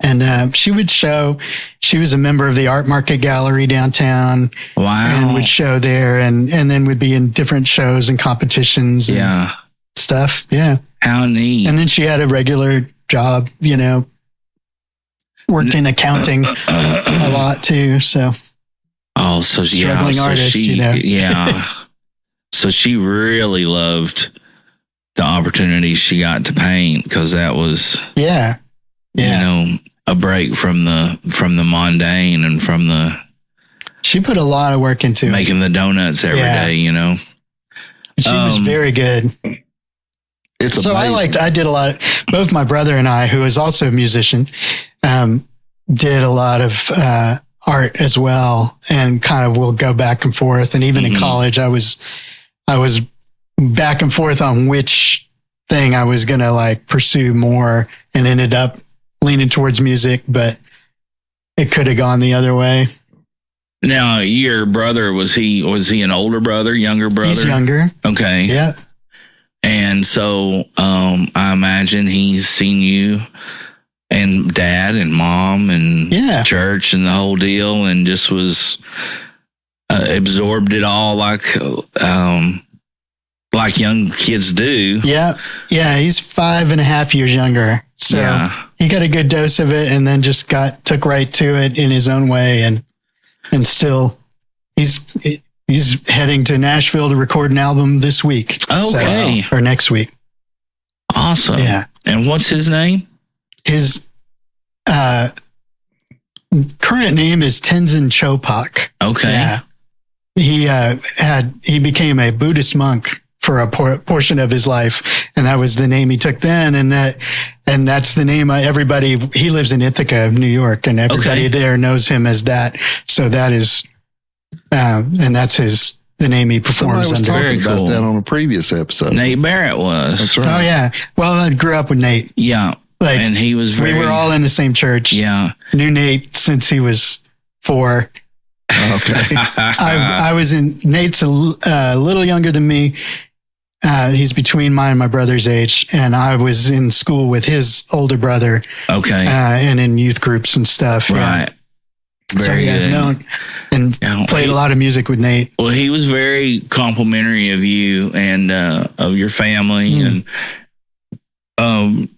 [SPEAKER 3] And she would show. She was a member of the Art Market Gallery downtown.
[SPEAKER 1] Wow.
[SPEAKER 3] And would show there, and then would be in different shows and competitions. And stuff. Yeah.
[SPEAKER 1] How neat.
[SPEAKER 3] And then she had a regular job, worked in accounting a lot too. So.
[SPEAKER 1] So
[SPEAKER 3] struggling artist,
[SPEAKER 1] Yeah. So she really loved the opportunities she got to paint, because that was a break from the mundane and from the.
[SPEAKER 3] She put a lot of work into
[SPEAKER 1] making the donuts every day.
[SPEAKER 3] She was very good.
[SPEAKER 2] It's
[SPEAKER 3] so
[SPEAKER 2] amazing.
[SPEAKER 3] I did a lot. Both my brother and I, who is also a musician, did a lot of art as well, and kind of will go back and forth. And even in college, I was back and forth on which thing I was going to pursue more, and ended up leaning towards music, but it could have gone the other way.
[SPEAKER 1] Now, your brother, was he an older brother, younger brother?
[SPEAKER 3] He's younger.
[SPEAKER 1] Okay.
[SPEAKER 3] Yeah.
[SPEAKER 1] And so I imagine he's seen you and dad and mom and church and the whole deal, and just was absorbed it all like young kids do. Yeah.
[SPEAKER 3] Yeah. He's 5.5 years younger. So he got a good dose of it, and then just took right to it in his own way. And still he's heading to Nashville to record an album this week.
[SPEAKER 1] Okay.
[SPEAKER 3] Or next week.
[SPEAKER 1] Awesome.
[SPEAKER 3] Yeah.
[SPEAKER 1] And what's his name?
[SPEAKER 3] His current name is Tenzin Chopak.
[SPEAKER 1] Okay.
[SPEAKER 3] Yeah. He became a Buddhist monk for a portion of his life, and that was the name he took then. And that's the name he lives in Ithaca, New York, and everybody there knows him as that. So that is, and that's the name he performs under.
[SPEAKER 2] Somebody was talking about that on a previous episode.
[SPEAKER 1] Nate Barrett was.
[SPEAKER 2] That's right.
[SPEAKER 3] Oh yeah. Well, I grew up with Nate.
[SPEAKER 1] Yeah. And he was
[SPEAKER 3] we were all in the same church.
[SPEAKER 1] Yeah.
[SPEAKER 3] Knew Nate since he was 4.
[SPEAKER 2] Okay.
[SPEAKER 3] I was Nate's a little younger than me. He's between mine and my brother's age, and I was in school with his older brother.
[SPEAKER 1] Okay.
[SPEAKER 3] And in youth groups and stuff.
[SPEAKER 1] Right. Very good.
[SPEAKER 3] I've known and played a lot of music with Nate.
[SPEAKER 1] Well, he was very complimentary of you and of your family, and of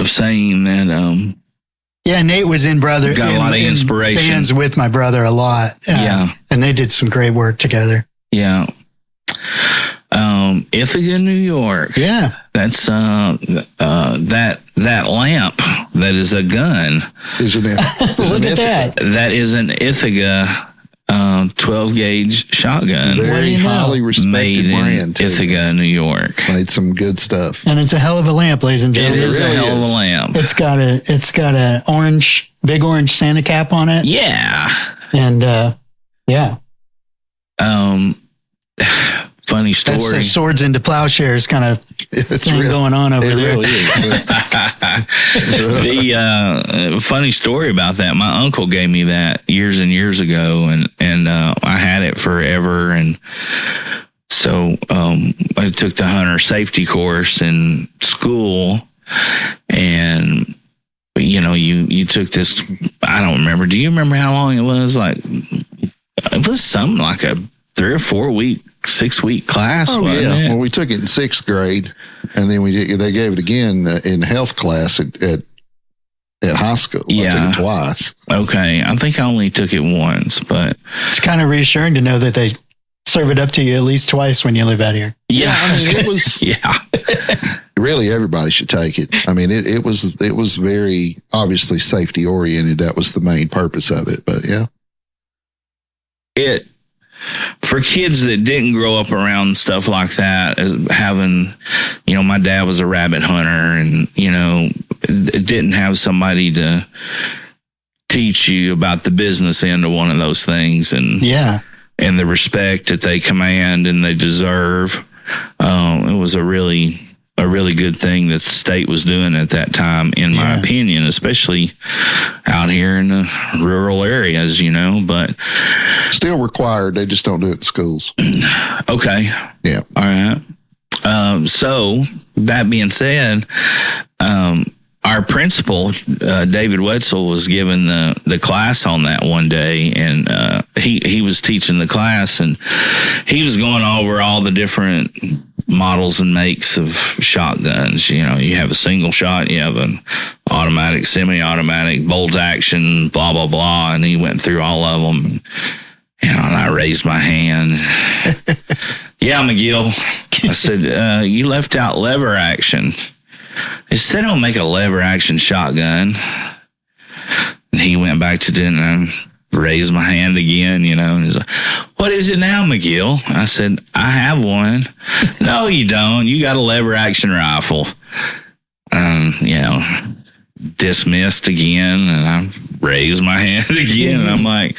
[SPEAKER 1] saying that.
[SPEAKER 3] Nate was in
[SPEAKER 1] got a lot of inspiration.
[SPEAKER 3] Bands with my brother a lot. And they did some great work together.
[SPEAKER 1] Yeah. Ithaca, New York.
[SPEAKER 3] Yeah.
[SPEAKER 1] That's that lamp that is a gun.
[SPEAKER 2] Isn't it?
[SPEAKER 3] Look at that.
[SPEAKER 1] That is an Ithaca 12 gauge shotgun.
[SPEAKER 2] Very highly respected
[SPEAKER 1] made
[SPEAKER 2] brand
[SPEAKER 1] in
[SPEAKER 2] too.
[SPEAKER 1] Ithaca, New York.
[SPEAKER 2] Made some good stuff.
[SPEAKER 3] And it's a hell of a lamp, ladies and
[SPEAKER 1] It
[SPEAKER 3] gentlemen.
[SPEAKER 1] is
[SPEAKER 2] really
[SPEAKER 1] a hell of
[SPEAKER 2] is.
[SPEAKER 1] a lamp.
[SPEAKER 3] It's got a big orange Santa cap on it.
[SPEAKER 1] Yeah.
[SPEAKER 3] And
[SPEAKER 1] Funny story.
[SPEAKER 3] that's the swords into plowshares kind of
[SPEAKER 2] It's
[SPEAKER 3] thing
[SPEAKER 2] real.
[SPEAKER 3] going on over
[SPEAKER 2] It
[SPEAKER 3] there.
[SPEAKER 2] really is.
[SPEAKER 1] The funny story about that, my uncle gave me that years and years ago, and I had it forever. And so I took the hunter safety course in school, and you took this, I don't remember. Do you remember how long it was? Like, it was something like a 3 or 4 week, 6 week class.
[SPEAKER 2] Oh
[SPEAKER 1] wasn't
[SPEAKER 2] yeah.
[SPEAKER 1] it?
[SPEAKER 2] Well, we took it in 6th grade, and then they gave it again in health class at high school. I took it twice.
[SPEAKER 1] Okay. I think I only took it once, but
[SPEAKER 3] It's kind of reassuring to know that they serve it up to you at least twice when you live out here.
[SPEAKER 1] yeah,
[SPEAKER 2] I mean, it was.
[SPEAKER 1] yeah.
[SPEAKER 2] Really, everybody should take it. I mean, it was very obviously safety oriented. That was the main purpose of it. But yeah,
[SPEAKER 1] It for kids that didn't grow up around stuff like that, as having, my dad was a rabbit hunter, and didn't have somebody to teach you about the business end of one of those things, and the respect that they command and they deserve. It was a really good thing that the state was doing at that time, in my opinion, especially out here in the rural areas, but
[SPEAKER 2] still required. They just don't do it in schools.
[SPEAKER 1] okay.
[SPEAKER 2] Yeah.
[SPEAKER 1] All right. So that being said, our principal, David Wetzel, was given the class on that one day, and he was teaching the class, and he was going over all the different models and makes of shotguns. You have a single shot, you have an automatic, semi-automatic, bolt action, blah, blah, blah, and he went through all of them. And I raised my hand. Yeah, McGill. I said, you left out lever action. They said, don't make a lever action shotgun. And he went back to doing it. Raised my hand again, and he's like, what is it now, McGill? I said, I have one. No, you don't. You got a lever action rifle. Dismissed again, and I raised my hand again, and I'm like,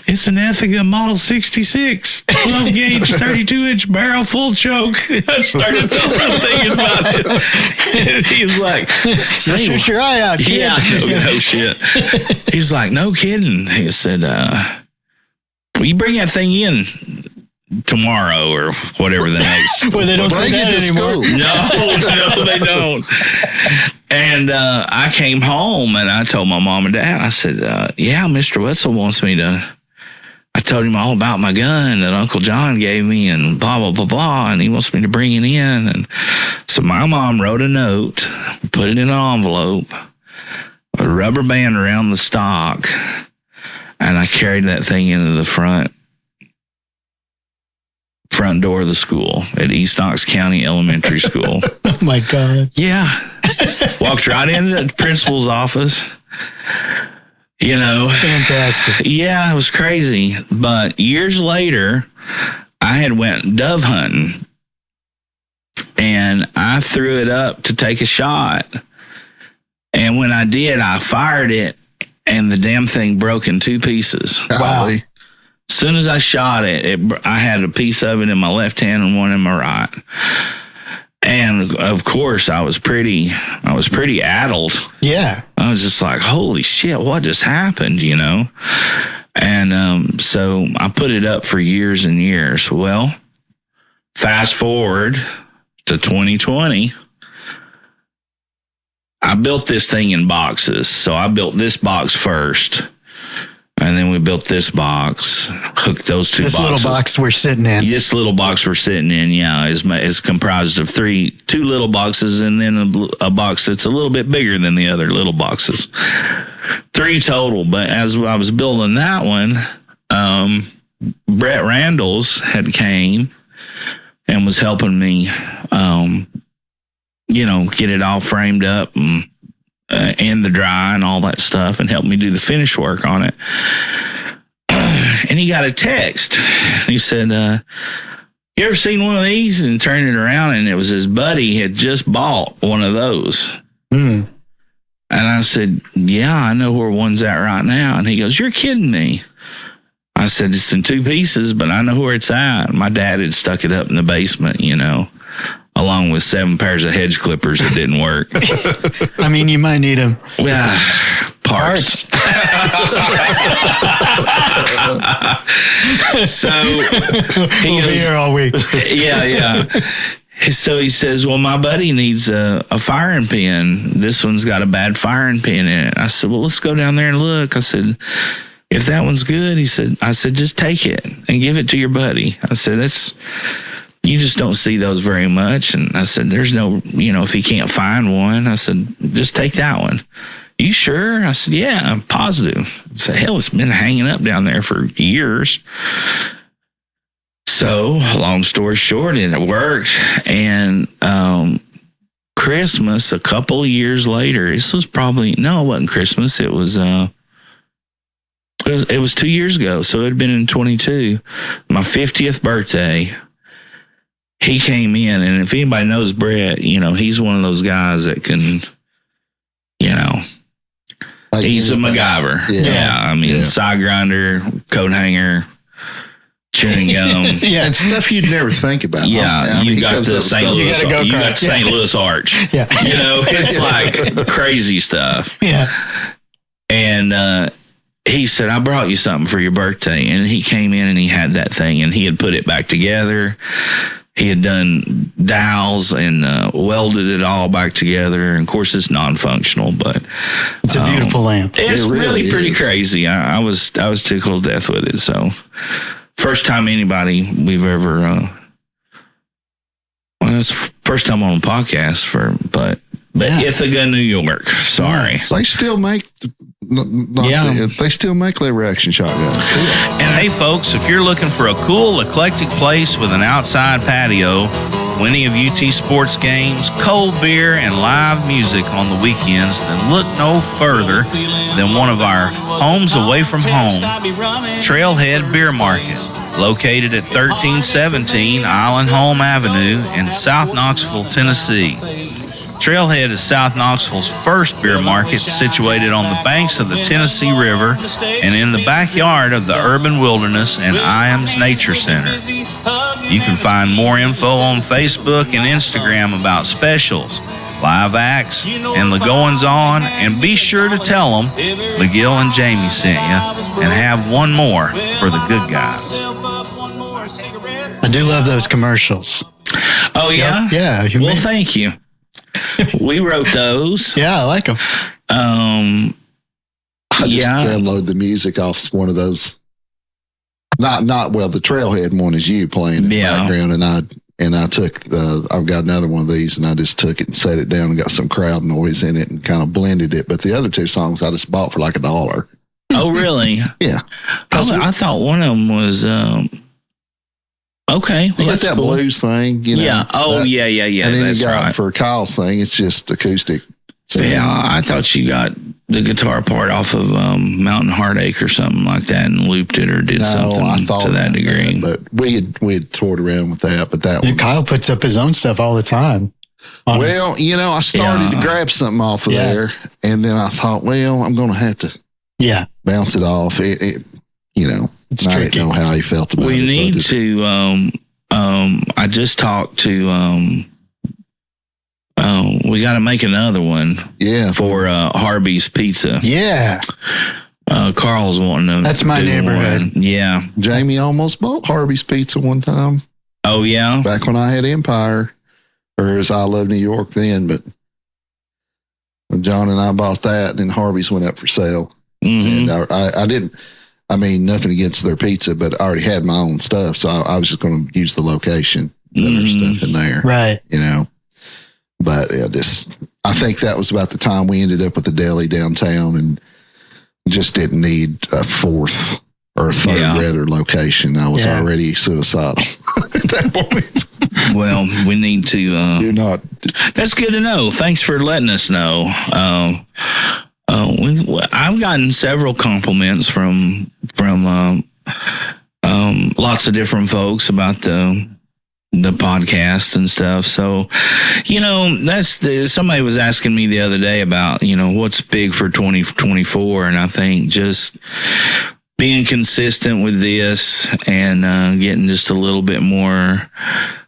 [SPEAKER 1] it's an Ithaca Model 66, 12 gauge, 32-inch barrel, full choke. I started thinking about it. And he's like,
[SPEAKER 3] So shoot your eye out, kid.
[SPEAKER 1] Yeah, no shit. He's like, no kidding. He said, will you bring that thing in tomorrow or whatever the next.
[SPEAKER 3] Well, they don't say that anymore.
[SPEAKER 1] No, they don't. And I came home and I told my mom and dad, I said, yeah, Mr. Wetzel wants me to, I told him all about my gun that Uncle John gave me and blah, blah, blah, blah. And he wants me to bring it in. And so my mom wrote a note, put it in an envelope, a rubber band around the stock. And I carried that thing into the front door of the school at East Knox County Elementary School.
[SPEAKER 3] Oh my God.
[SPEAKER 1] Yeah. Walked right into the principal's office. You know.
[SPEAKER 3] Fantastic.
[SPEAKER 1] Yeah, it was crazy. But years later, I had went dove hunting. And I threw it up to take a shot. And when I did, I fired it. And the damn thing broke in two pieces.
[SPEAKER 2] Wow.
[SPEAKER 1] As soon as I shot it, I had a piece of it in my left hand and one in my right. And of course, I was pretty addled.
[SPEAKER 3] Yeah.
[SPEAKER 1] I was just like, holy shit, what just happened, you know? And so I put it up for years and years. Well, fast forward to 2020. I built this thing in boxes. So I built this box first. And then we built this box, hooked those two boxes.
[SPEAKER 3] This little box we're sitting in.
[SPEAKER 1] This little box we're sitting in, is comprised of two little boxes and then a box that's a little bit bigger than the other little boxes. 3 total. But as I was building that one, Brett Randalls had came and was helping me, get it all framed up and the dry and all that stuff, and helped me do the finish work on it. And he got a text. He said, you ever seen one of these? And turned it around, and it was his buddy had just bought one of those. And I said, yeah, I know where one's at right now. And he goes, you're kidding me. I said, it's in 2 pieces, but I know where it's at. My dad had stuck it up in the basement, along with 7 pairs of hedge clippers that didn't work.
[SPEAKER 3] I mean, you might need them.
[SPEAKER 1] Well, parts. So
[SPEAKER 3] We'll be here all week.
[SPEAKER 1] Yeah. So he says, well, my buddy needs a firing pin. This one's got a bad firing pin in it. I said, well, let's go down there and look. I said, if that one's good, I said, just take it and give it to your buddy. I said, you just don't see those very much. And I said, there's no, if he can't find one, I said, just take that one. You sure? I said, yeah, I'm positive. I said, hell, it's been hanging up down there for years. So long story short, and it worked. And Christmas, a couple of years later, this was probably, no, it wasn't Christmas. It was 2 years ago. So it had been in 22, my 50th birthday. He came in, and if anybody knows Brett, he's one of those guys that can, he's a MacGyver. Yeah. I mean, side grinder, coat hanger, chewing gum.
[SPEAKER 2] And stuff you'd never think about.
[SPEAKER 1] Yeah. You got the St. Louis Arch.
[SPEAKER 3] Yeah.
[SPEAKER 1] It's like crazy stuff.
[SPEAKER 3] Yeah.
[SPEAKER 1] And, he said, I brought you something for your birthday. And he came in and he had that thing, and he had put it back together. He had done dowels and welded it all back together. And of course, it's non-functional, but
[SPEAKER 3] it's a beautiful lamp.
[SPEAKER 1] It's really pretty crazy. I was tickled to death with it. So, first time anybody we've ever, it's first time on a podcast but Ithaca, New York. Sorry,
[SPEAKER 2] they still make. They still make lever action shotguns.
[SPEAKER 1] And hey, folks, if you're looking for a cool, eclectic place with an outside patio, plenty of UT sports games, cold beer, and live music on the weekends, then look no further than one of our homes away from home, Trailhead Beer Market, located at 1317 Island Home Avenue in South Knoxville, Tennessee. Trailhead is South Knoxville's first beer market, situated on the banks of the Tennessee River and in the backyard of the Urban Wilderness and Iams Nature Center. You can find more info on Facebook and Instagram about specials, live acts, and the goings-on, and be sure to tell them McGill and Jamie sent you, and have one more for the good guys.
[SPEAKER 3] I do love those commercials.
[SPEAKER 1] Oh, yeah?
[SPEAKER 3] Yeah.
[SPEAKER 1] Well, thank you. We wrote those.
[SPEAKER 3] Yeah, I like them.
[SPEAKER 2] I just download the music off one of those. Not the Trailhead one is you playing in the background, and I took I've got another one of these, and I just took it and set it down and got some crowd noise in it and kind of blended it. But the other 2 songs I just bought for like $1.
[SPEAKER 1] Oh, really?
[SPEAKER 2] Yeah.
[SPEAKER 1] I thought one of them was. Okay, well,
[SPEAKER 2] that's that cool blues thing,
[SPEAKER 1] Yeah. Oh, yeah.
[SPEAKER 2] And then
[SPEAKER 1] that's
[SPEAKER 2] you got
[SPEAKER 1] right.
[SPEAKER 2] For Kyle's thing, it's just acoustic.
[SPEAKER 1] So, yeah, I thought you got the guitar part off of Mountain Heartache or something like that and looped it or did something to that degree.
[SPEAKER 2] But we had toured around with that. But that one,
[SPEAKER 3] Kyle puts up his own stuff all the time.
[SPEAKER 2] Well, I started to grab something off of there, and then I thought, well, I'm going to have to bounce it off.
[SPEAKER 3] It's
[SPEAKER 2] I
[SPEAKER 3] tricky.
[SPEAKER 2] didn't know how he felt about it.
[SPEAKER 1] We need to. I just talked to. We got to make another one.
[SPEAKER 2] Yeah.
[SPEAKER 1] For Harvey's Pizza.
[SPEAKER 3] Yeah.
[SPEAKER 1] Carl's wanting to.
[SPEAKER 3] That's my neighborhood.
[SPEAKER 1] One. Yeah.
[SPEAKER 2] Jamie almost bought Harvey's Pizza one time.
[SPEAKER 1] Oh yeah.
[SPEAKER 2] Back when I had Empire, or as I Love New York then, but John and I bought that, and then Harvey's went up for sale.
[SPEAKER 1] Mm-hmm.
[SPEAKER 2] And I didn't. I mean, nothing against their pizza, but I already had my own stuff. So I was just going to use the location, other stuff in there.
[SPEAKER 3] Right.
[SPEAKER 2] You know, but yeah, I think that was about the time we ended up with the deli downtown and just didn't need a fourth or a third rather location. I was already suicidal at that point.
[SPEAKER 1] Well, we need to.
[SPEAKER 2] You're not.
[SPEAKER 1] That's good to know. Thanks for letting us know. I've gotten several compliments from lots of different folks about the podcast and stuff. So, you know, somebody was asking me the other day about, you know, what's big for 2024. And I think just being consistent with this and getting just a little bit more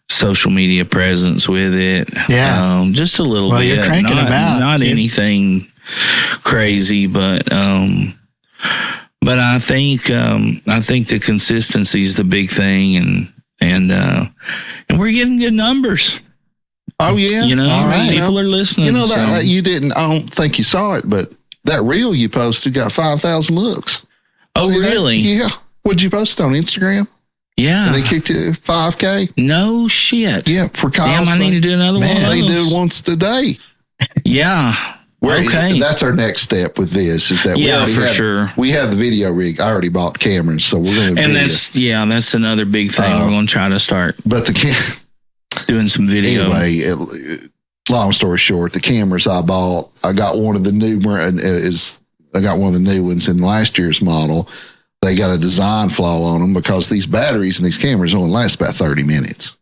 [SPEAKER 1] social media presence with it.
[SPEAKER 3] Yeah.
[SPEAKER 1] Just a little bit.
[SPEAKER 3] You're cranking them out.
[SPEAKER 1] Not anything crazy, but I think the consistency is the big thing, and we're getting good numbers.
[SPEAKER 2] Oh yeah,
[SPEAKER 1] you know,
[SPEAKER 2] right.
[SPEAKER 1] People are listening.
[SPEAKER 2] You know that you didn't. I don't think you saw it, but that reel you posted got 5,000 looks.
[SPEAKER 1] Oh,
[SPEAKER 2] see
[SPEAKER 1] really?
[SPEAKER 2] That? Yeah. What'd you post on Instagram?
[SPEAKER 1] Yeah.
[SPEAKER 2] And they kicked it 5K.
[SPEAKER 1] No shit.
[SPEAKER 2] Yeah. For Kyle.
[SPEAKER 1] Damn, I need to do another one.
[SPEAKER 2] They do it once a day.
[SPEAKER 1] Yeah. Okay.
[SPEAKER 2] That's our next step with this is that
[SPEAKER 1] sure.
[SPEAKER 2] We have the video rig. I already bought cameras, so we're going to
[SPEAKER 1] that's another big thing. We're going to try to start.
[SPEAKER 2] But
[SPEAKER 1] doing some video.
[SPEAKER 2] Anyway, long story short, the cameras I bought, I got one of the new ones in last year's model. They got a design flaw on them because these batteries and these cameras only last about 30 minutes.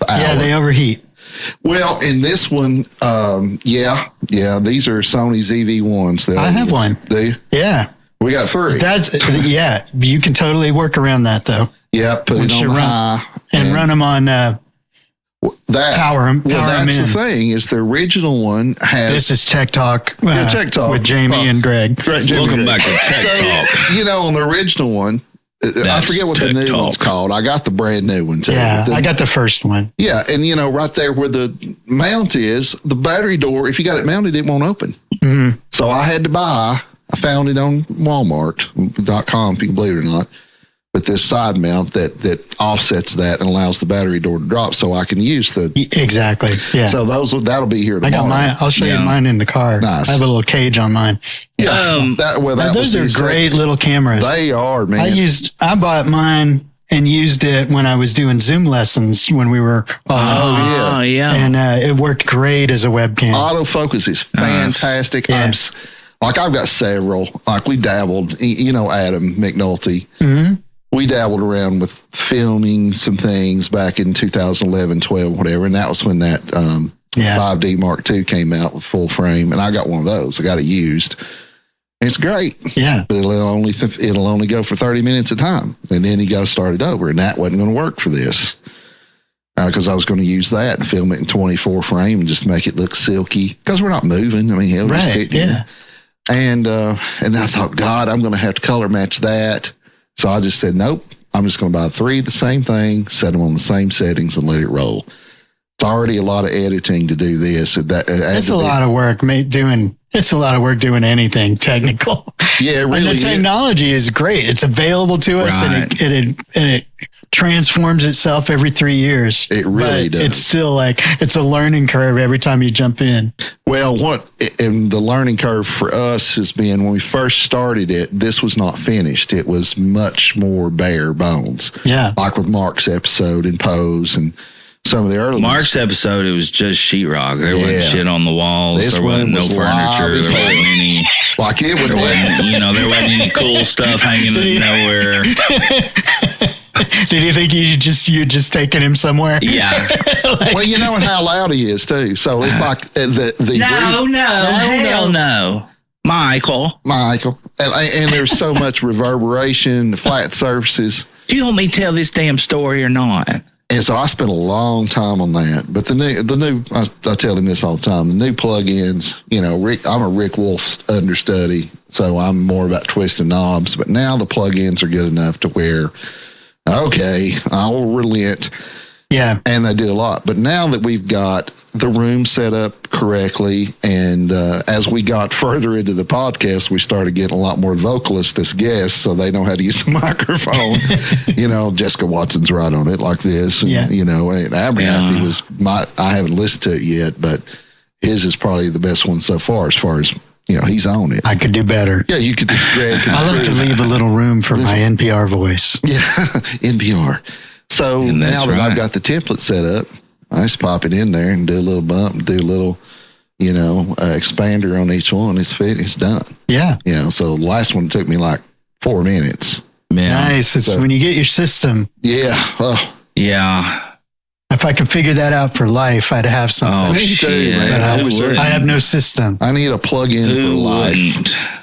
[SPEAKER 3] Yeah, they overheat.
[SPEAKER 2] Well, in this one, these are Sony ZV-1s.
[SPEAKER 3] I have one.
[SPEAKER 2] Do you?
[SPEAKER 3] Yeah.
[SPEAKER 2] We got 3.
[SPEAKER 3] You can totally work around that though.
[SPEAKER 2] Yeah, put it on high.
[SPEAKER 3] And run them on power them
[SPEAKER 2] that's
[SPEAKER 3] in.
[SPEAKER 2] the thing is the original one has.
[SPEAKER 3] This is Tech Talk.
[SPEAKER 2] Tech Talk
[SPEAKER 3] with Jamie and Greg.
[SPEAKER 1] Welcome back to Tech Talk.
[SPEAKER 2] You know, on the original one, I forget what the new one's called. I got the brand new one too.
[SPEAKER 3] Yeah, I got the first one.
[SPEAKER 2] Yeah, and you know, right there where the mount is, the battery door, if you got it mounted, it won't open.
[SPEAKER 3] Mm-hmm.
[SPEAKER 2] So I had to buy. I found it on Walmart.com, if you can believe it or not. But this side mount that offsets that and allows the battery door to drop, so I can use the
[SPEAKER 3] exactly. Yeah.
[SPEAKER 2] So that'll be here tomorrow.
[SPEAKER 3] I got mine. I'll show you mine in the car.
[SPEAKER 2] Nice.
[SPEAKER 3] I have a little cage on mine.
[SPEAKER 2] Yeah.
[SPEAKER 3] Those are great little cameras.
[SPEAKER 2] They are, man.
[SPEAKER 3] I bought mine and used it when I was doing Zoom lessons when we were.
[SPEAKER 1] Yeah.
[SPEAKER 3] And it worked great as a webcam.
[SPEAKER 2] Autofocus is fantastic.
[SPEAKER 3] Yeah.
[SPEAKER 2] I've got several. Like we dabbled. You know, Adam McNulty.
[SPEAKER 3] Mm-hmm.
[SPEAKER 2] We dabbled around with filming some things back in 2011, 12, whatever. And that was when that 5D Mark II came out with full frame. And I got one of those. I got it used. It's great.
[SPEAKER 3] Yeah.
[SPEAKER 2] But it'll only go for 30 minutes a time. And then you got to start it over. And that wasn't going to work for this. Because I was going to use that and film it in 24 frame and just make it look silky. Because we're not moving. I mean, he'll just sit here. And I thought, God, I'm going to have to color match that. So I just said, nope, I'm just going to buy 3 the same thing, set them on the same settings, and let it roll. It's already a lot of editing to do this.
[SPEAKER 3] It's a lot of work doing anything technical.
[SPEAKER 2] Yeah, it really.
[SPEAKER 3] And the technology is great. It's available to us, and it transforms itself every 3 years.
[SPEAKER 2] It really does.
[SPEAKER 3] It's still it's a learning curve every time you jump in.
[SPEAKER 2] Well, and the learning curve for us has been when we first started it, this was not finished. It was much more bare bones.
[SPEAKER 3] Yeah.
[SPEAKER 2] Like with Mark's episode and Pose and some of the early
[SPEAKER 1] Mark's episode, it was just sheetrock. There wasn't shit on the walls. There wasn't no furniture. There wasn't any.
[SPEAKER 2] Like it would
[SPEAKER 1] there wasn't any cool stuff hanging nowhere.
[SPEAKER 3] Did you think you'd just taken him somewhere?
[SPEAKER 1] Yeah.
[SPEAKER 2] Well, you know how loud he is too. So it's like
[SPEAKER 1] No, Michael.
[SPEAKER 2] And there's so much reverberation, flat surfaces.
[SPEAKER 1] Do you want me to tell this damn story or not?
[SPEAKER 2] And so I spent a long time on that. But the new, I tell him this all the time, the new plugins, you know, I'm a Rick Wolf's understudy, so I'm more about twisting knobs. But now the plugins are good enough to where, okay, I'll relent.
[SPEAKER 3] Yeah.
[SPEAKER 2] And they do a lot. But now that we've got the room set up correctly, and as we got further into the podcast, we started getting a lot more vocalists as guests, so they know how to use the microphone. Jessica Watson's right on it like this. And, and Abernathy was I haven't listened to it yet, but his is probably the best one so far as he's on it.
[SPEAKER 3] I could do better.
[SPEAKER 2] Yeah, you could.
[SPEAKER 3] I like to leave a little room for my NPR voice.
[SPEAKER 2] Yeah, NPR. So now that I've got the template set up, I just pop it in there and do a little bump, do a little, expander on each one. It's done.
[SPEAKER 3] Yeah.
[SPEAKER 2] So the last one took me like 4 minutes.
[SPEAKER 1] Man.
[SPEAKER 3] Nice. It's when you get your system.
[SPEAKER 2] Yeah. Oh.
[SPEAKER 1] Yeah.
[SPEAKER 3] If I could figure that out for life, I'd have something.
[SPEAKER 1] Oh, shit.
[SPEAKER 3] But I have no system.
[SPEAKER 2] I need a plug-in for life.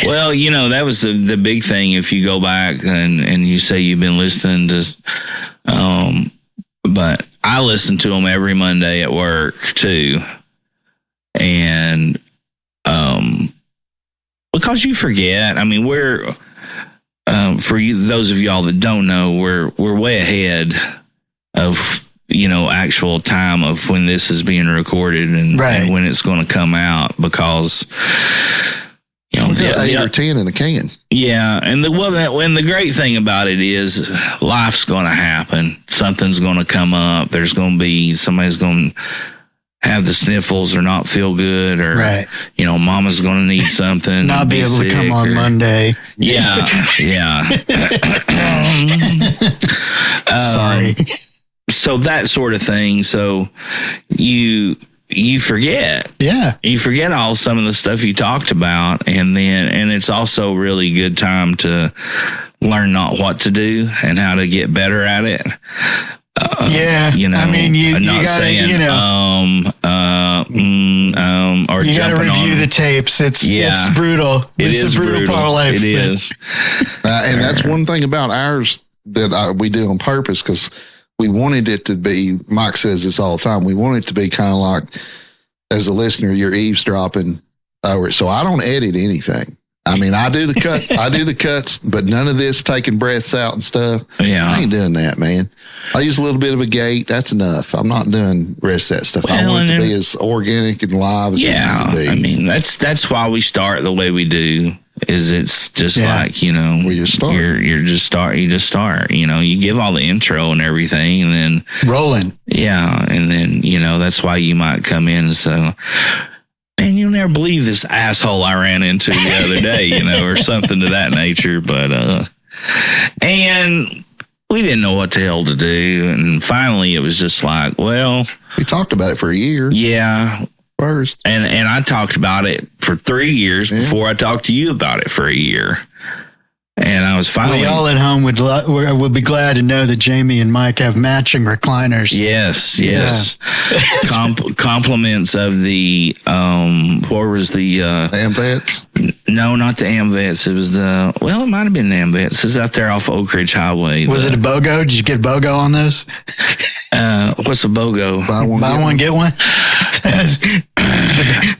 [SPEAKER 1] Well, that was the big thing. If you go back and you say you've been listening to, but I listen to them every Monday at work too. And, because you forget, I mean, we're, for you, those of y'all that don't know, we're way ahead of, actual time of when this is being recorded and when it's going to come out, because,
[SPEAKER 2] 8 or 10 in a can.
[SPEAKER 1] Yeah. And the great thing about it is life's going to happen. Something's going to come up. There's going to be, somebody's going to have the sniffles or not feel good, or, mama's going to need something.
[SPEAKER 3] Not be able to come on Monday.
[SPEAKER 1] Yeah. Yeah.
[SPEAKER 3] Sorry.
[SPEAKER 1] So that sort of thing. So you forget.
[SPEAKER 3] Yeah.
[SPEAKER 1] You forget some of the stuff you talked about. And it's also really good time to learn not what to do and how to get better at it.
[SPEAKER 3] Yeah.
[SPEAKER 1] I mean, you gotta, saying, or
[SPEAKER 3] you gotta review the tapes. It's brutal. It's a brutal part of life.
[SPEAKER 1] It is.
[SPEAKER 2] And that's one thing about ours that we do on purpose, because we wanted it to be, Mike says this all the time, we want it to be kind of like, as a listener, you're eavesdropping over it. So I don't edit anything. I mean, I do the cuts, but none of this taking breaths out and stuff.
[SPEAKER 1] Yeah.
[SPEAKER 2] I ain't doing that, man. I use a little bit of a gate. That's enough. I'm not doing the rest of that stuff. I want it to be as organic and live as it can be.
[SPEAKER 1] I mean, that's why we start the way we do. Is it's just like,
[SPEAKER 2] we just start.
[SPEAKER 1] You just start, you give all the intro and everything, and then
[SPEAKER 3] rolling.
[SPEAKER 1] Yeah. And then, that's why you might come in and say, man, you'll never believe this asshole I ran into the other day, or something to that nature. But, and we didn't know what the hell to do. And finally it was just like, well,
[SPEAKER 2] we talked about it for a year.
[SPEAKER 1] Yeah.
[SPEAKER 2] First.
[SPEAKER 1] And I talked about it for 3 years before I talked to you about it for a year. And I was finally...
[SPEAKER 3] Well, y'all at home would be glad to know that Jamie and Mike have matching recliners.
[SPEAKER 1] Yes. Compliments of the... what was the...
[SPEAKER 2] AmVets?
[SPEAKER 1] No, not the AmVets. It was the... Well, it might have been the AmVets. It's out there off Oak Ridge Highway.
[SPEAKER 3] Was it a BOGO? Did you get a BOGO on those?
[SPEAKER 1] What's a BOGO?
[SPEAKER 3] Buy one, get one?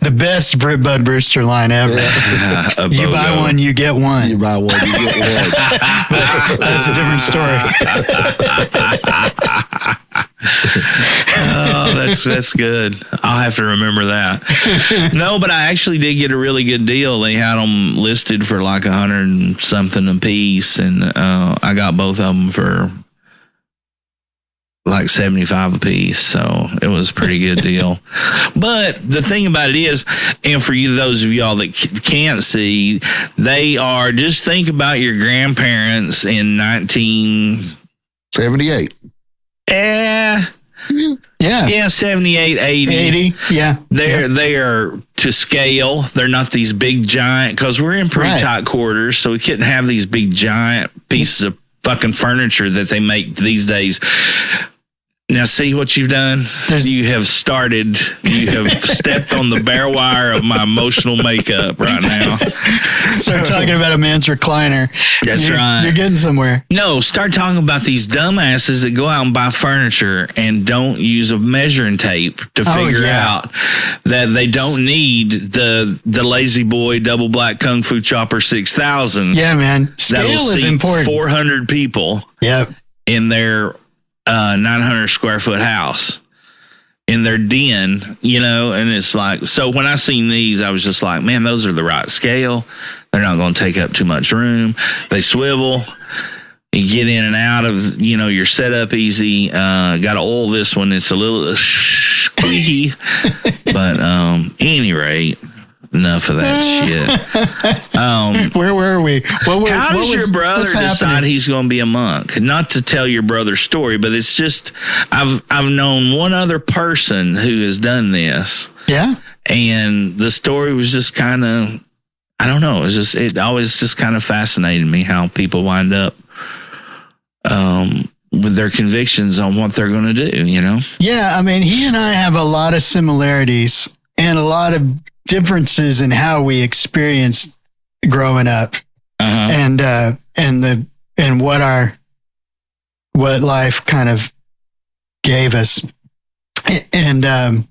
[SPEAKER 3] The best Bud Brewster line ever. You buy one, you get one.
[SPEAKER 2] You buy one, you get one.
[SPEAKER 3] That's a different story.
[SPEAKER 1] Oh, that's good. I'll have to remember that. No, but I actually did get a really good deal. They had them listed for like $100 something a piece, and I got both of them for like $75 a piece, so it was a pretty good deal. But the thing about it is, and for you, those of y'all that can't see, they are, just think about your grandparents in
[SPEAKER 2] 1978.
[SPEAKER 3] Yeah,
[SPEAKER 1] 78, 80.
[SPEAKER 3] Yeah.
[SPEAKER 1] They are to scale. They're not these big giant, because we're in pretty tight quarters, so we couldn't have these big giant pieces of fucking furniture that they make these days. Now, see what you've done? You have stepped on the bare wire of my emotional makeup right now.
[SPEAKER 3] Start talking about a man's recliner.
[SPEAKER 1] That's right.
[SPEAKER 3] You're getting somewhere.
[SPEAKER 1] No, start talking about these dumbasses that go out and buy furniture and don't use a measuring tape to figure out that they don't need the Lazy Boy Double Black Kung Fu Chopper 6000.
[SPEAKER 3] Yeah, man. Scale is important.
[SPEAKER 1] 400 people
[SPEAKER 3] Yep.
[SPEAKER 1] in their 900 square foot house in their den, and it's like, so when I seen these, I was just like, man, those are the right scale. They're not going to take up too much room. They swivel. You get in and out of, your setup easy. Got to oil this one. It's a little squeaky. But any rate, enough of that shit.
[SPEAKER 3] Where were we?
[SPEAKER 1] How does your brother decide he's going to be a monk? Not to tell your brother's story, but it's just, I've known one other person who has done this.
[SPEAKER 3] Yeah.
[SPEAKER 1] And the story was just kind of, I don't know. It always just kind of fascinated me how people wind up with their convictions on what they're going to do,
[SPEAKER 3] Yeah, I mean, he and I have a lot of similarities and a lot of differences in how we experienced growing up, and what life kind of gave us. And I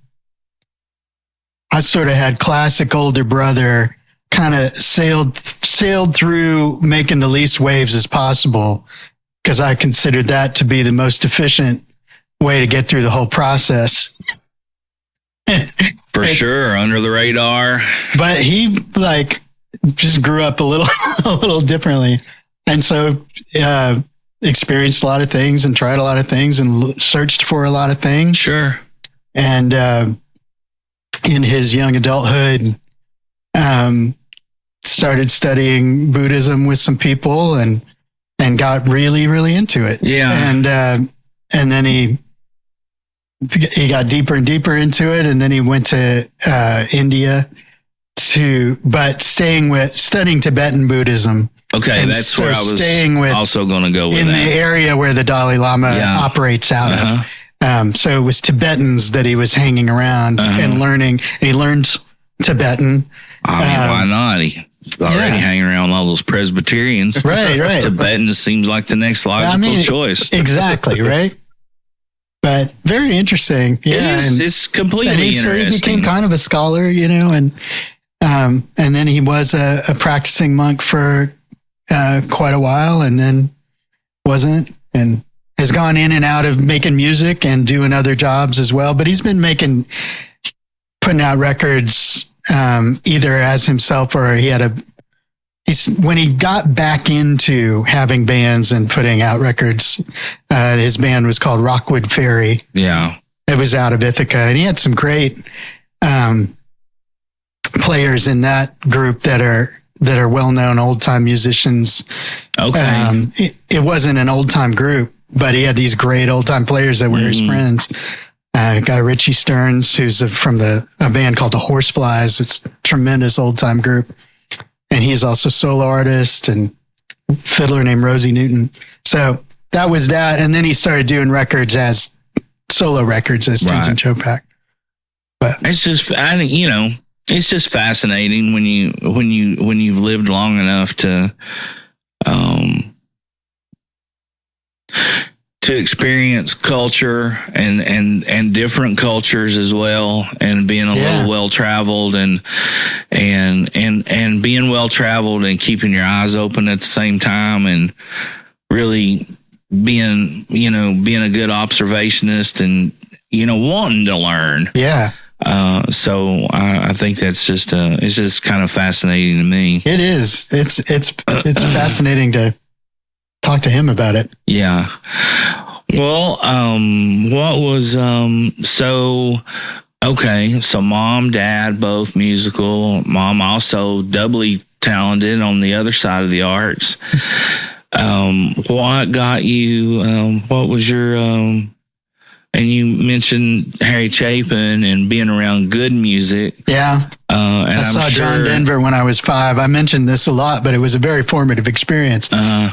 [SPEAKER 3] sort of had classic older brother, kind of sailed through making the least waves as possible, because I considered that to be the most efficient way to get through the whole process.
[SPEAKER 1] For sure, under the radar.
[SPEAKER 3] But he just grew up a little differently, and so experienced a lot of things and tried a lot of things and searched for a lot of things.
[SPEAKER 1] Sure.
[SPEAKER 3] And in his young adulthood, started studying Buddhism with some people and got really, really into it. Yeah. And then he got deeper and deeper into it. And then he went to India but studying Tibetan Buddhism.
[SPEAKER 1] Okay. And that's where I was also going to go with
[SPEAKER 3] in the area where the Dalai Lama operates out of. So it was Tibetans that he was hanging around and learning. And he learned Tibetan.
[SPEAKER 1] I mean, why not? He's already hanging around with all those Presbyterians.
[SPEAKER 3] Right.
[SPEAKER 1] Tibetan seems like the next logical choice.
[SPEAKER 3] Exactly, right? But very interesting. Yeah.
[SPEAKER 1] It's completely interesting.
[SPEAKER 3] He became kind of a scholar, and then he was a practicing monk for quite a while, and then wasn't, and has gone in and out of making music and doing other jobs as well. But he's been putting out records either as himself, or when he got back into having bands and putting out records, his band was called Rockwood Fairy.
[SPEAKER 1] Yeah.
[SPEAKER 3] It was out of Ithaca, and he had some great players in that group that are well-known old-time musicians.
[SPEAKER 1] Okay.
[SPEAKER 3] It wasn't an old-time group, but he had these great old-time players that were his friends. Guy Richie Stearns, who's from a band called the Horseflies. It's a tremendous old-time group. And he's also a solo artist, and fiddler named Rosie Newton. So that was that. And then he started doing records as solo records as Tenzin Chopak. But
[SPEAKER 1] it's just, it's just fascinating when you've lived long enough to experience culture and different cultures as well, and being a little well-traveled and being well-traveled and keeping your eyes open at the same time, and really being a good observationist and, wanting to learn.
[SPEAKER 3] Yeah.
[SPEAKER 1] So I think that's just, it's just kind of fascinating to me.
[SPEAKER 3] It is. It's fascinating to talk to him about it.
[SPEAKER 1] Yeah. Well, what was, so mom, dad, both musical. Mom also doubly talented on the other side of the arts. What got you, what was your, and you mentioned Harry Chapin and being around good music.
[SPEAKER 3] Yeah. And I saw John Denver when I was 5. I mentioned this a lot, but it was a very formative experience.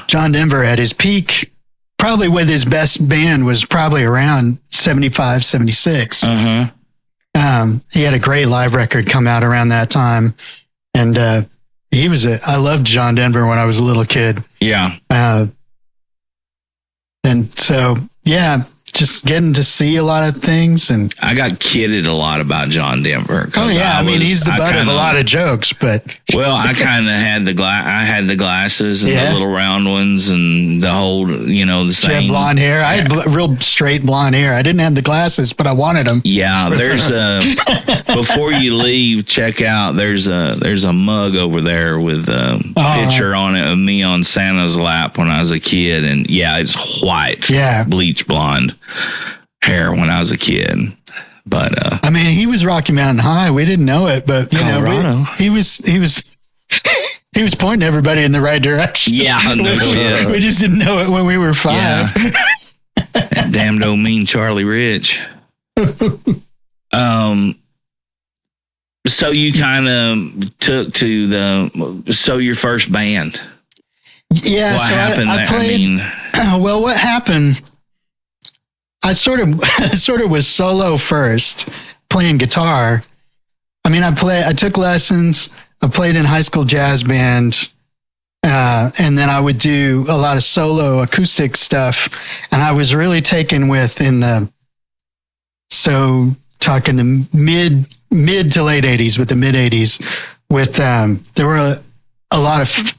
[SPEAKER 3] John Denver at his peak, probably with his best band, was probably around 75, 76. He had a great live record come out around that time. And I loved John Denver when I was a little kid.
[SPEAKER 1] Yeah.
[SPEAKER 3] And so, just getting to see a lot of things. And
[SPEAKER 1] I got kidded a lot about John Denver.
[SPEAKER 3] Oh yeah, I mean he's the butt of a lot of jokes, but
[SPEAKER 1] I kind of had I had the glasses and the little round ones and the whole, the same.
[SPEAKER 3] You had blonde hair. I had real straight blonde hair. I didn't have the glasses, but I wanted them.
[SPEAKER 1] Yeah, there's a before you leave, check out. There's a mug over there with a picture on it of me on Santa's lap when I was a kid, and it's white, bleach blonde hair when I was a kid. But
[SPEAKER 3] I mean, he was Rocky Mountain High. We didn't know it, but he was he was pointing everybody in the right direction. Yeah, no shit. We just didn't know it when we were 5. Yeah.
[SPEAKER 1] That damned old mean Charlie Rich. So you kind of took to your first band.
[SPEAKER 3] Yeah.
[SPEAKER 1] What happened
[SPEAKER 3] I played, well, what happened? I sort of was solo first, playing guitar. I mean, I took lessons. I played in high school jazz band, and then I would do a lot of solo acoustic stuff. And I was really taken with talking the mid to late 80s, with the mid 80s, with there were a lot of.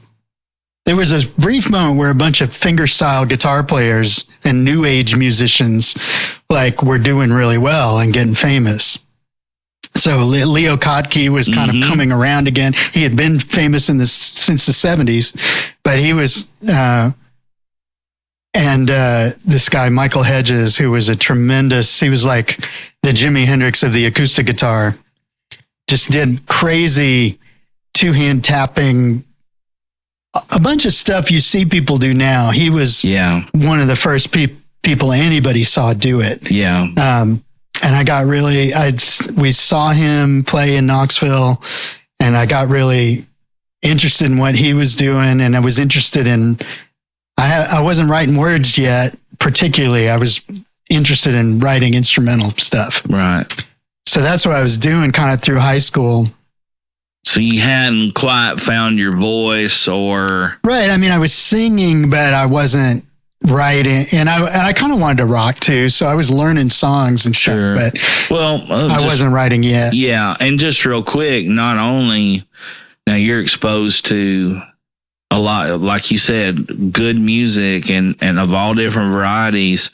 [SPEAKER 3] There was a brief moment where a bunch of fingerstyle guitar players and new age musicians were doing really well and getting famous. So Leo Kottke was kind of coming around again. He had been famous since the 70s, but he was, this guy, Michael Hedges, who was he was like the Jimi Hendrix of the acoustic guitar, just did crazy 2-hand tapping, a bunch of stuff you see people do now. He was one of the first people anybody saw do it. Yeah. And I got we saw him play in Knoxville, and I got really interested in what he was doing. And I was interested in, I wasn't writing words yet, particularly. I was interested in writing instrumental stuff. Right. So that's what I was doing kind of through high school.
[SPEAKER 1] So you hadn't quite found your voice, or?
[SPEAKER 3] Right. I mean, I was singing, but I wasn't writing, and I kind of wanted to rock too. So I was learning songs and stuff, but I wasn't writing yet.
[SPEAKER 1] Yeah. And just real quick, not only now you're exposed to a lot, like you said, good music and of all different varieties.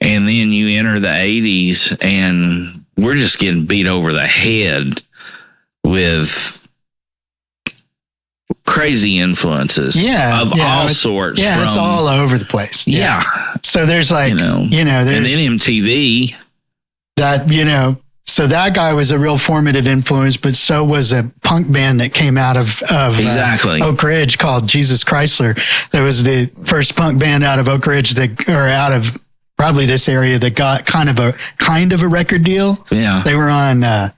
[SPEAKER 1] And then you enter the 80s and we're just getting beat over the head with crazy influences of all sorts.
[SPEAKER 3] Yeah, it's all over the place.
[SPEAKER 1] Yeah.
[SPEAKER 3] So there's there's
[SPEAKER 1] and then MTV.
[SPEAKER 3] That, so that guy was a real formative influence, but so was a punk band that came out of Oak Ridge called Jesus Chrysler. That was the first punk band out of Oak Ridge out of probably this area that got kind of a record deal. Yeah. They were on,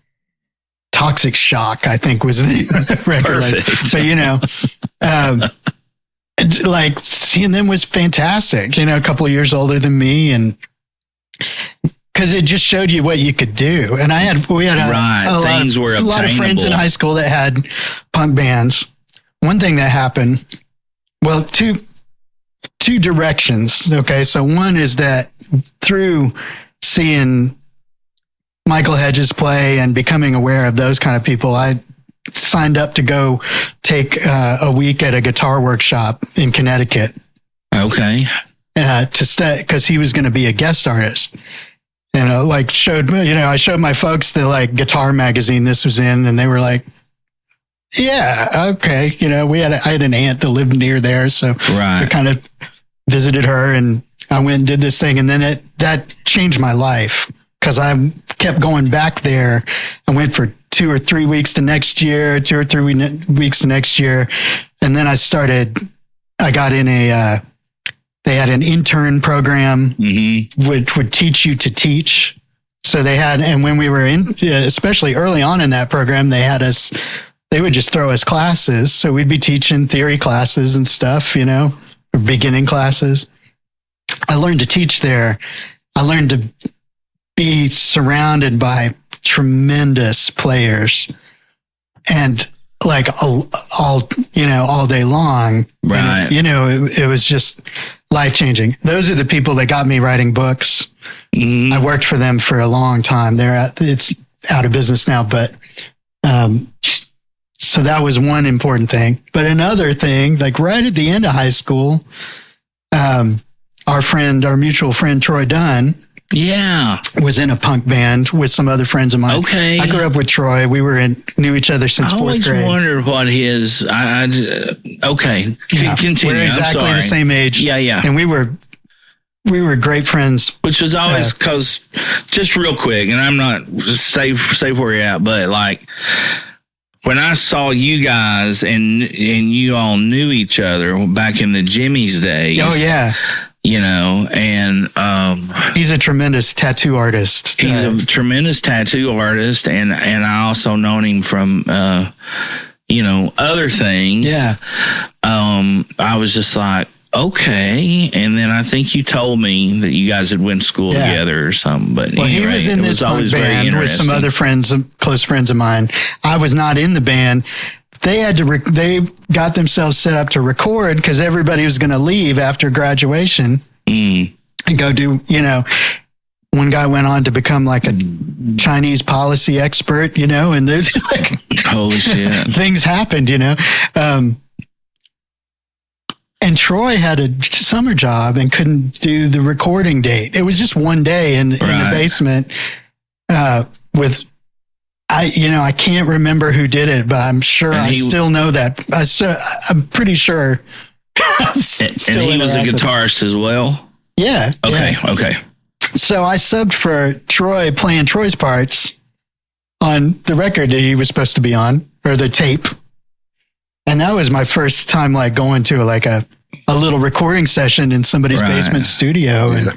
[SPEAKER 3] Toxic Shock, I think, was the record. But, seeing them was fantastic, a couple of years older than me. And because it just showed you what you could do. And we had a lot of friends in high school that had punk bands. One thing that happened, well, two directions. Okay. So one is that through seeing Michael Hedges play and becoming aware of those kind of people, I signed up to go take a week at a guitar workshop in Connecticut. Okay. Because he was going to be a guest artist. And I showed my folks the guitar magazine this was in, and they were like, yeah, okay. I had an aunt that lived near there. So I kind of visited her, and I went and did this thing. And then that changed my life, because I kept going back there. I went for 2 or 3 weeks to next year, 2 or 3 weeks to next year. And then I got in they had an intern program, which would teach you to teach. So and when we were especially early on in that program, they would just throw us classes. So we'd be teaching theory classes and stuff, beginning classes. I learned to teach there. I learned to be surrounded by tremendous players, and all day long. Right. And, it was just life-changing. Those are the people that got me writing books.
[SPEAKER 1] Mm-hmm.
[SPEAKER 3] I worked for them for a long time. It's out of business now, but so that was one important thing. But another thing, like right at the end of high school, our mutual friend Troy Dunn, was in a punk band with some other friends of mine.
[SPEAKER 1] Okay.
[SPEAKER 3] I grew up with Troy. We knew each other since fourth grade.
[SPEAKER 1] I always wondered what his. Okay, continue.
[SPEAKER 3] We're exactly the same age.
[SPEAKER 1] Yeah.
[SPEAKER 3] And we were great friends.
[SPEAKER 1] Which was always because, just real quick, and I'm not save where you're at, but like when I saw you guys and you all knew each other back in the Jimmy's days.
[SPEAKER 3] Oh yeah.
[SPEAKER 1] You know, and
[SPEAKER 3] he's a tremendous tattoo artist.
[SPEAKER 1] He's a tremendous tattoo artist, and I also known him from other things.
[SPEAKER 3] Yeah.
[SPEAKER 1] I was just like, okay, and then I think you told me that you guys had went to school together or something. But
[SPEAKER 3] he was in this punk band with some other friends, close friends of mine. I was not in the band. They had to. They got themselves set up to record because everybody was going to leave after graduation and go do. One guy went on to become like a Chinese policy expert. And there's like
[SPEAKER 1] holy shit,
[SPEAKER 3] things happened. And Troy had a summer job and couldn't do the recording date. It was just one day in the basement with. I can't remember who did it, but I'm sure I still know that. I'm pretty sure.
[SPEAKER 1] And he was a guitarist as well?
[SPEAKER 3] Yeah.
[SPEAKER 1] Okay.
[SPEAKER 3] So I subbed for Troy, playing Troy's parts on the record that he was supposed to be on, or the tape. And that was my first time like going to like a little recording session in somebody's basement studio. And,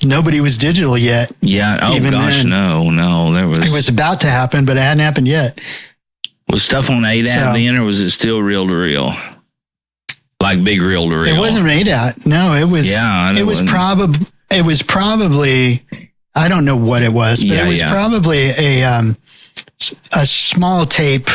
[SPEAKER 3] nobody was digital yet.
[SPEAKER 1] Yeah. Oh gosh, then. No.
[SPEAKER 3] It was about to happen, but it hadn't happened yet.
[SPEAKER 1] Was stuff on ADAT then, or was it still reel to reel? Like big reel to reel?
[SPEAKER 3] It wasn't ADAT. No, it was. Yeah, it was probably. I don't know what it was, but it was probably a small tape.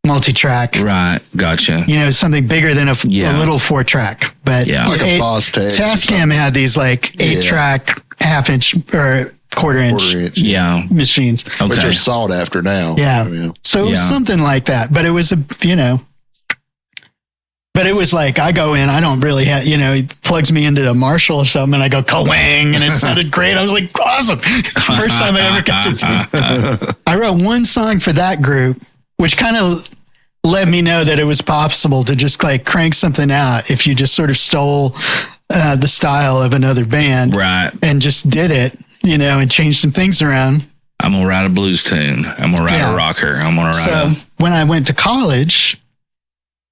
[SPEAKER 3] Multi-track.
[SPEAKER 1] Right. Gotcha.
[SPEAKER 3] Something bigger than a little 4-track. But
[SPEAKER 2] like a Fostex.
[SPEAKER 3] Tascam had these like 8-track, half-inch or quarter-inch machines.
[SPEAKER 2] Okay. Which are sought after now.
[SPEAKER 3] Yeah. So it was something like that. But it was but it was like, I go in, I don't really have, he plugs me into a Marshall or something, and I go, ka-wang, and it sounded great. I was like, awesome. First time I ever got to do that. I wrote one song for that group, which kind of let me know that it was possible to just like crank something out if you just sort of stole the style of another band.
[SPEAKER 1] Right.
[SPEAKER 3] And just did it, and changed some things around.
[SPEAKER 1] I'm going to write a blues tune. I'm going to write a rocker. I'm going to write
[SPEAKER 3] when I went to college,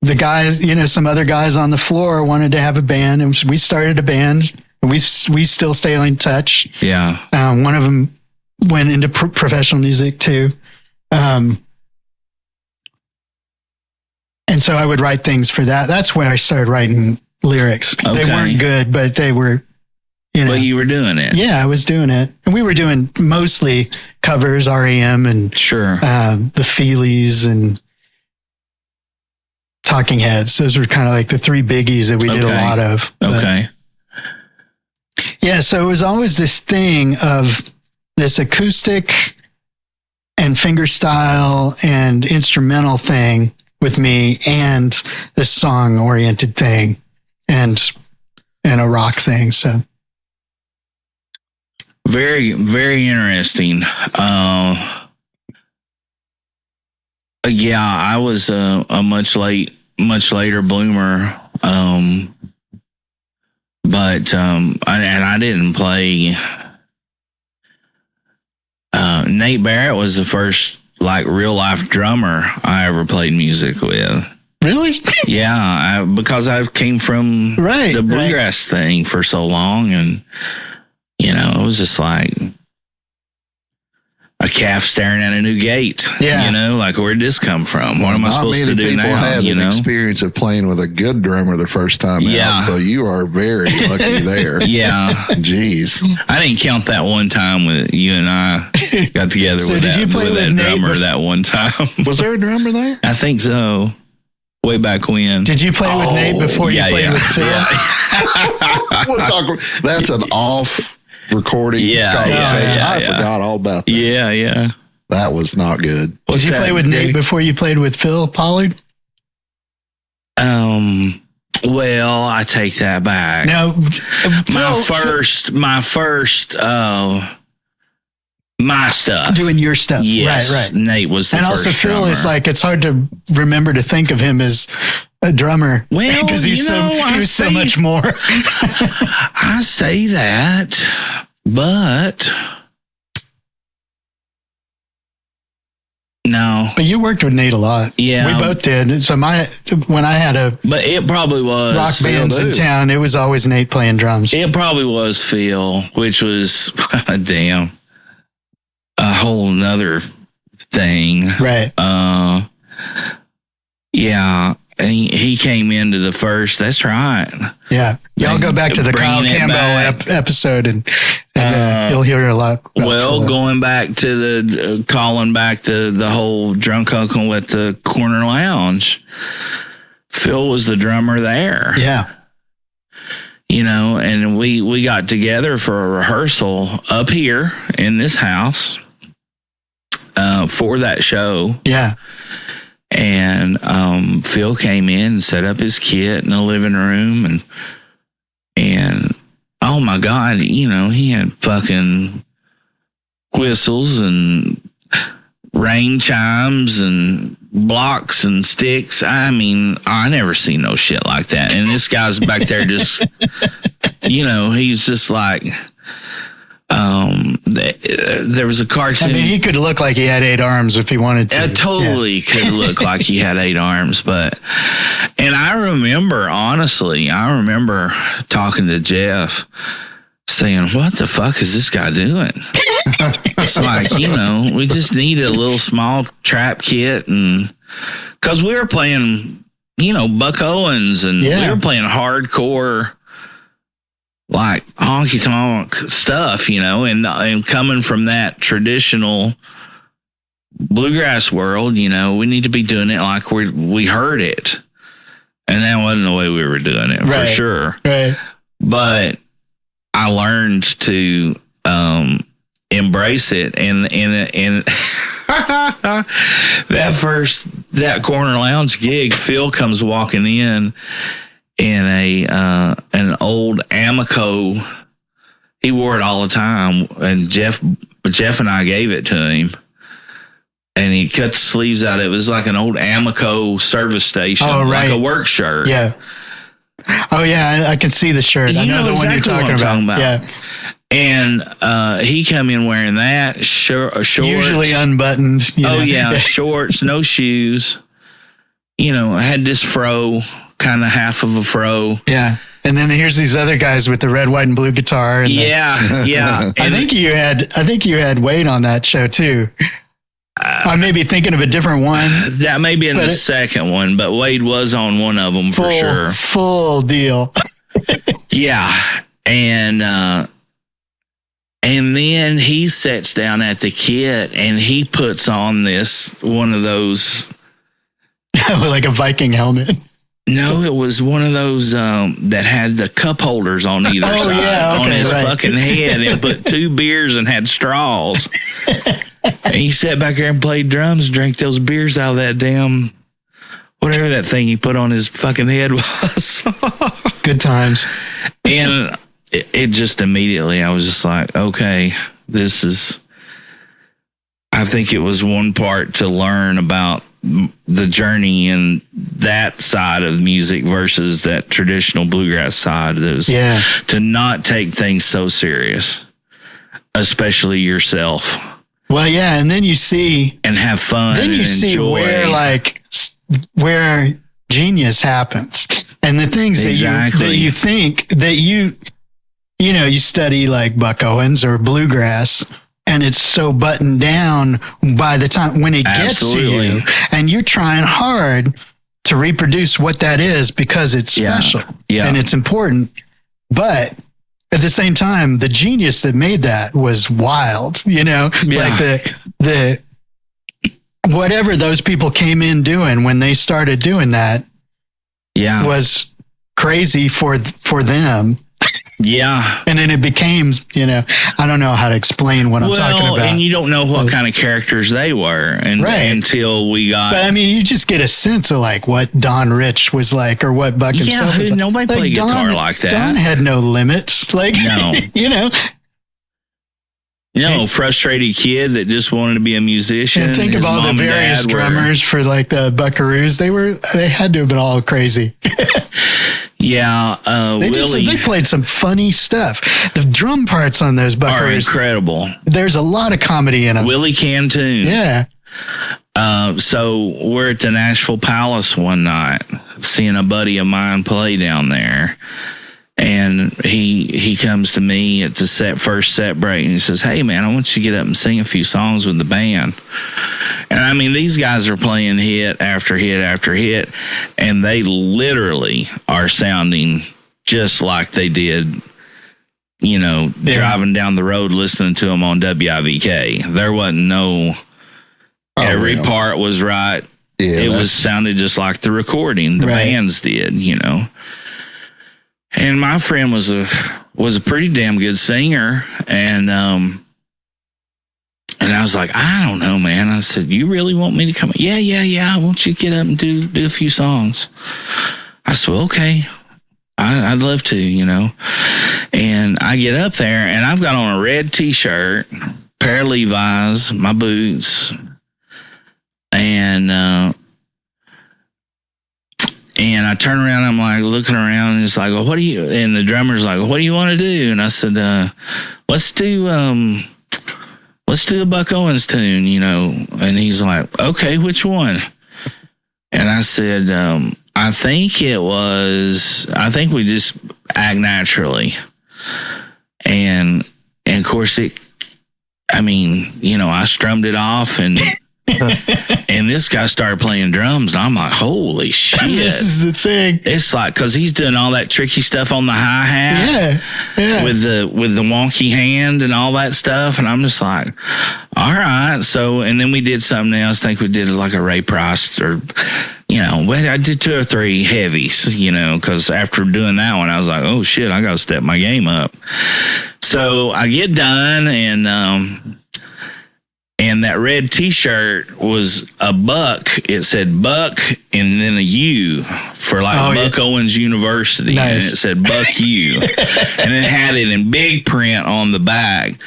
[SPEAKER 3] the guys, some other guys on the floor wanted to have a band, and we started a band. We still stay in touch.
[SPEAKER 1] Yeah.
[SPEAKER 3] One of them went into professional music too. And so I would write things for that. That's where I started writing lyrics. Okay. They weren't good, but they were,
[SPEAKER 1] But you were doing it.
[SPEAKER 3] Yeah, I was doing it. And we were doing mostly covers, REM and the Feelies and Talking Heads. Those were kind of like the three biggies that we did a lot of.
[SPEAKER 1] Okay.
[SPEAKER 3] Yeah, so it was always this thing of this acoustic and fingerstyle and instrumental thing with me, and this song-oriented thing, and a rock thing. So
[SPEAKER 1] very, very interesting. I was a much later bloomer, but I didn't play. Nate Barrett was the first like real life drummer I ever played music with.
[SPEAKER 3] Really?
[SPEAKER 1] Yeah, because I came from the bluegrass thing for so long, and it was just like a calf staring at a new gate. Yeah, like where'd this come from? What am I supposed to do now?
[SPEAKER 2] Have an experience of playing with a good drummer the first time out, so you are very lucky there.
[SPEAKER 1] Yeah,
[SPEAKER 2] jeez,
[SPEAKER 1] I didn't count that one time with you and I got together.
[SPEAKER 3] So
[SPEAKER 1] with
[SPEAKER 3] did
[SPEAKER 1] that,
[SPEAKER 3] you play with
[SPEAKER 1] that
[SPEAKER 3] Nate
[SPEAKER 1] drummer that one time?
[SPEAKER 2] Was there a drummer there?
[SPEAKER 1] I think so. way back when.
[SPEAKER 3] Did you play with Nate before you played with Phil?
[SPEAKER 2] Yeah. We'll talk. That's an off recording conversation. I forgot all about that.
[SPEAKER 1] Yeah.
[SPEAKER 2] That was not good.
[SPEAKER 3] Did you play with Nate before you played with Phil Pollard?
[SPEAKER 1] Well, I take that back.
[SPEAKER 3] No,
[SPEAKER 1] my stuff.
[SPEAKER 3] Doing your stuff.
[SPEAKER 1] Yes,
[SPEAKER 3] right.
[SPEAKER 1] Nate was the
[SPEAKER 3] and
[SPEAKER 1] first
[SPEAKER 3] also Phil
[SPEAKER 1] drummer.
[SPEAKER 3] is like, it's hard to remember to think of him as a drummer.
[SPEAKER 1] Well,
[SPEAKER 3] because he was so much more.
[SPEAKER 1] I say that, but no.
[SPEAKER 3] But you worked with Nate a lot.
[SPEAKER 1] Yeah.
[SPEAKER 3] We both did. So when I had
[SPEAKER 1] but it probably was
[SPEAKER 3] rock bands in town, it was always Nate playing drums.
[SPEAKER 1] It probably was Phil, which was damn a whole nother thing.
[SPEAKER 3] Right.
[SPEAKER 1] Yeah. He came into the first. That's right.
[SPEAKER 3] Yeah. Y'all go back to the Kyle Campbell episode and you'll hear a lot about Phil.
[SPEAKER 1] Going back to the calling back to the whole drunk uncle at the corner lounge. Phil was the drummer there.
[SPEAKER 3] Yeah.
[SPEAKER 1] You know, and we got together for a rehearsal up here in this house for that show.
[SPEAKER 3] Yeah.
[SPEAKER 1] And Phil came in and set up his kit in the living room and oh my God, you know, he had fucking whistles and rain chimes and blocks and sticks. I mean, I never seen no shit like that. And this guy's back there just, you know, he's just like, there was a cartoon.
[SPEAKER 3] I mean, he could look like he had 8 arms if he wanted to.
[SPEAKER 1] It totally could look like he had 8 arms, and I remember talking to Jeff saying, what the fuck is this guy doing? It's like, you know, we just need a little small trap kit, and because we were playing, you know, Buck Owens, and we were playing hardcore, like honky tonk stuff, you know, and coming from that traditional bluegrass world, you know, we need to be doing it like we heard it, and that wasn't the way we were doing it for sure.
[SPEAKER 3] Right. But
[SPEAKER 1] I learned to embrace it, and that corner lounge gig, Phil comes walking in an old Amico. He wore it all the time, and Jeff and I gave it to him, and he cut the sleeves out. It was like an old Amico service station, like a work shirt.
[SPEAKER 3] Yeah. Oh yeah, I can see the shirt. I know the one you're talking about. Yeah.
[SPEAKER 1] And he come in wearing that shorts,
[SPEAKER 3] usually unbuttoned.
[SPEAKER 1] Shorts, no shoes. You know, I had this fro, kind of half of a fro.
[SPEAKER 3] Yeah. And then here's these other guys with the red, white, and blue guitar. And
[SPEAKER 1] yeah.
[SPEAKER 3] I think you had Wade on that show too. I may be thinking of a different one.
[SPEAKER 1] That may be in the second one, but Wade was on one of them for sure.
[SPEAKER 3] Full deal.
[SPEAKER 1] Yeah. And then he sits down at the kit and he puts on one of those.
[SPEAKER 3] Like a Viking helmet.
[SPEAKER 1] No, it was one of those that had the cup holders on either side on his fucking head, and put 2 beers and had straws. And he sat back there and played drums and drank those beers out of that damn, whatever that thing he put on his fucking head was.
[SPEAKER 3] Good times.
[SPEAKER 1] And it just immediately, I was just like, okay, I think it was one part to learn about the journey and that side of music versus that traditional bluegrass side. To not take things so serious, especially yourself.
[SPEAKER 3] Well, yeah, and then you see
[SPEAKER 1] and have fun.
[SPEAKER 3] Then you see where genius happens, and the things that you think that you study like Buck Owens or bluegrass. And it's so buttoned down by the time when it gets to you, and you're trying hard to reproduce what that is because it's special and it's important. But at the same time, the genius that made that was wild, like the whatever those people came in doing when they started doing that, was crazy for them.
[SPEAKER 1] Yeah.
[SPEAKER 3] And then it became, I don't know how to explain what I'm talking about.
[SPEAKER 1] And you don't know what kind of characters they were until we got.
[SPEAKER 3] But I mean, you just get a sense of like what Don Rich was like or what Buck himself was like.
[SPEAKER 1] Nobody played guitar like that.
[SPEAKER 3] Don had no limits. Like,
[SPEAKER 1] frustrated kid that just wanted to be a musician.
[SPEAKER 3] And think of all the various drummers for like the Buckaroos. They had to have been all crazy.
[SPEAKER 1] Yeah,
[SPEAKER 3] they played some funny stuff. The drum parts on those Buckaroos
[SPEAKER 1] are incredible.
[SPEAKER 3] There's a lot of comedy in them.
[SPEAKER 1] Willie can tune.
[SPEAKER 3] Yeah.
[SPEAKER 1] So we're at the Nashville Palace one night, seeing a buddy of mine play down there, and he comes to me at the first set break and he says, "Hey man, I want you to get up and sing a few songs with the band." And I mean, these guys are playing hit after hit after hit, and they literally are sounding just like they did, driving down the road listening to them on WIVK. There wasn't every part was right. Yeah, it sounded just like the recording the bands did, And my friend was a pretty damn good singer, and I was like, I don't know, man. I said, you really want me to come? Yeah. I want you to get up and do a few songs. I said, well, okay. I'd love to, And I get up there, and I've got on a red T-shirt, pair of Levi's, my boots, and I turn around, I'm like looking around, and it's like, well, and the drummer's like, what do you want to do? And I said, let's do a Buck Owens tune, and he's like, okay, which one? And I said, I think we just Act Naturally. And of course I strummed it off, and and this guy started playing drums, and I'm like, holy shit.
[SPEAKER 3] This is the thing.
[SPEAKER 1] It's like, because he's doing all that tricky stuff on the hi-hat.
[SPEAKER 3] Yeah.
[SPEAKER 1] With the wonky hand and all that stuff. And I'm just like, all right. So, and then we did something else. I think we did like a Ray Price or, I did 2 or 3 heavies, because after doing that one, I was like, oh shit, I got to step my game up. So I get done, and that red T-shirt was a Buck. It said Buck and then a U for Buck Owens University.
[SPEAKER 3] Nice.
[SPEAKER 1] And it said Buck U. And it had it in big print on the back.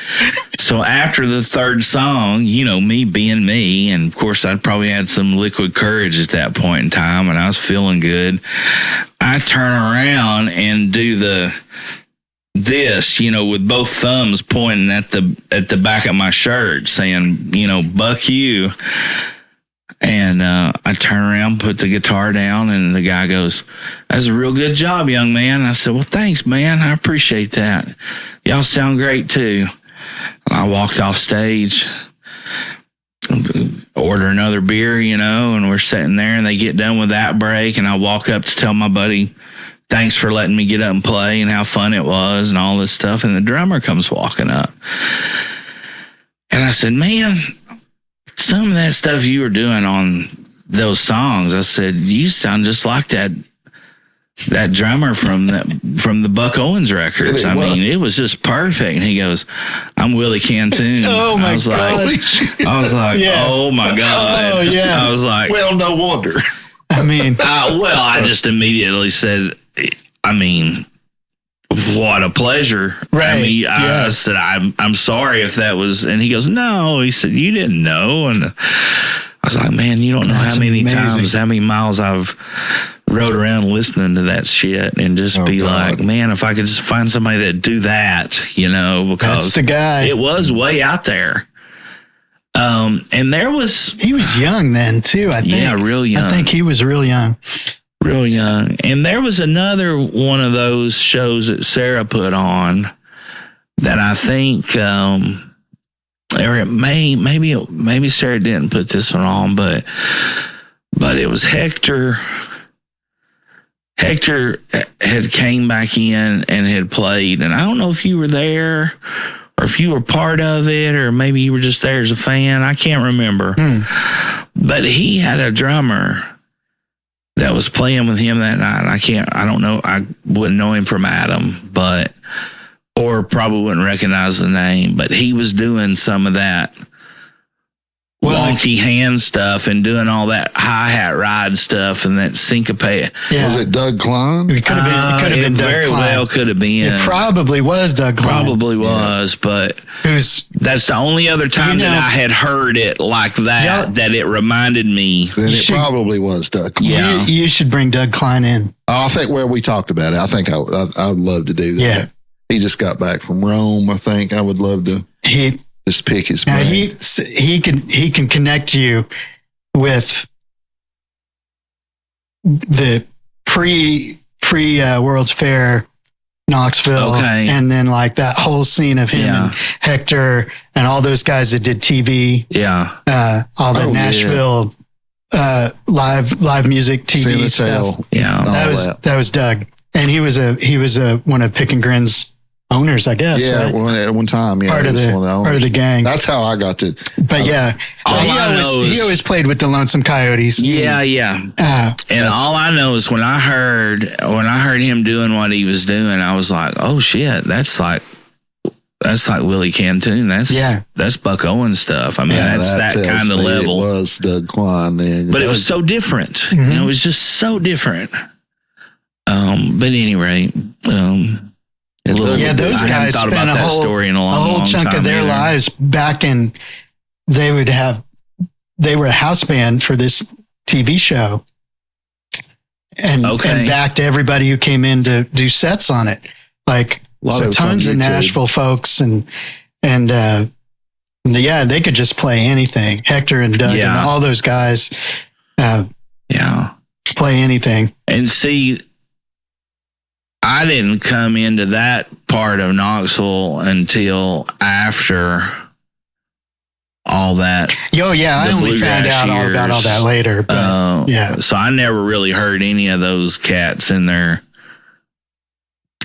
[SPEAKER 1] So after the third song, me being me, and of course I'd probably had some liquid courage at that point in time, and I was feeling good. I turn around and do this, with both thumbs pointing at the back of my shirt saying, Buck you. And I turn around, put the guitar down, and the guy goes, that's a real good job, young man. And I said, well, thanks, man. I appreciate that. Y'all sound great too. And I walked off stage, order another beer, and we're sitting there, and they get done with that break, and I walk up to tell my buddy, thanks for letting me get up and play and how fun it was and all this stuff. And the drummer comes walking up. And I said, man, some of that stuff you were doing on those songs, I said, you sound just like that drummer from the Buck Owens records. I mean, it was just perfect. And he goes, I'm Willie Cantoon.
[SPEAKER 3] Oh my God.
[SPEAKER 1] I was like, oh my God.
[SPEAKER 3] Oh yeah.
[SPEAKER 1] I was like,
[SPEAKER 2] well, no wonder.
[SPEAKER 3] I mean,
[SPEAKER 1] I just immediately said, what a pleasure.
[SPEAKER 3] Right.
[SPEAKER 1] I said, I'm sorry if that was, and he goes, no, he said, you didn't know. And I was like, man, you don't know how many miles I've rode around listening to that shit and just like, man, if I could just find somebody that'd do that, because
[SPEAKER 3] that's the guy.
[SPEAKER 1] It was way out there. And he
[SPEAKER 3] was young then too, I think.
[SPEAKER 1] Yeah, real young.
[SPEAKER 3] I think he was real young.
[SPEAKER 1] Real young. And there was another one of those shows that Sarah put on that I think, or maybe Sarah didn't put this one on, but it was Hector. Hector had came back in and had played, and I don't know if you were there or if you were part of it, or maybe you were just there as a fan. I can't remember. But he had a drummer that was playing with him that night. I don't know. I wouldn't know him from Adam, or probably wouldn't recognize the name, but he was doing some of that wonky hand stuff and doing all that hi-hat ride stuff and that syncopate.
[SPEAKER 2] Yeah. Was it Doug Klein?
[SPEAKER 3] It could have been Doug
[SPEAKER 1] very
[SPEAKER 3] Klein.
[SPEAKER 1] Well could have been.
[SPEAKER 3] It probably was Doug Klein.
[SPEAKER 1] Probably was, but that's the only other time that I had heard it like that, that it reminded me.
[SPEAKER 2] Then it probably was Doug Klein.
[SPEAKER 1] Yeah.
[SPEAKER 3] You should bring Doug Klein in.
[SPEAKER 2] I think, we talked about it. I think I'd love to do that.
[SPEAKER 3] Yeah.
[SPEAKER 2] He just got back from Rome. I think I would love to just pick his brain.
[SPEAKER 3] He can connect you with the pre World's Fair Knoxville, and then like that whole scene of him and Hector and all those guys that did TV, all the Nashville live music TV stuff.
[SPEAKER 1] Yeah,
[SPEAKER 3] that was Doug, and he was one of Pick and Grin's owners, I guess.
[SPEAKER 2] Yeah,
[SPEAKER 3] right?
[SPEAKER 2] At one time,
[SPEAKER 3] part of the gang.
[SPEAKER 2] That's how I got to.
[SPEAKER 3] But he always played with the Lonesome Coyotes.
[SPEAKER 1] Yeah. And all I know is when I heard him doing what he was doing, I was like, oh shit, that's like Willie Cantoon. That's Buck Owens stuff. I mean, that's that kind of level.
[SPEAKER 2] It was Doug Klein,
[SPEAKER 1] but it was so different.
[SPEAKER 3] Mm-hmm.
[SPEAKER 1] It was just so different. But at any rate,
[SPEAKER 3] those guys spent a whole chunk of their lives back in. They were a house band for this TV show, and backed everybody who came in to do sets on it. Like tons of Nashville folks, and they could just play anything. Hector and Doug and all those guys, play anything.
[SPEAKER 1] And see, I didn't come into that part of Knoxville until after all that.
[SPEAKER 3] Oh, yeah. I only found out all about all that later. But,
[SPEAKER 1] So I never really heard any of those cats in their.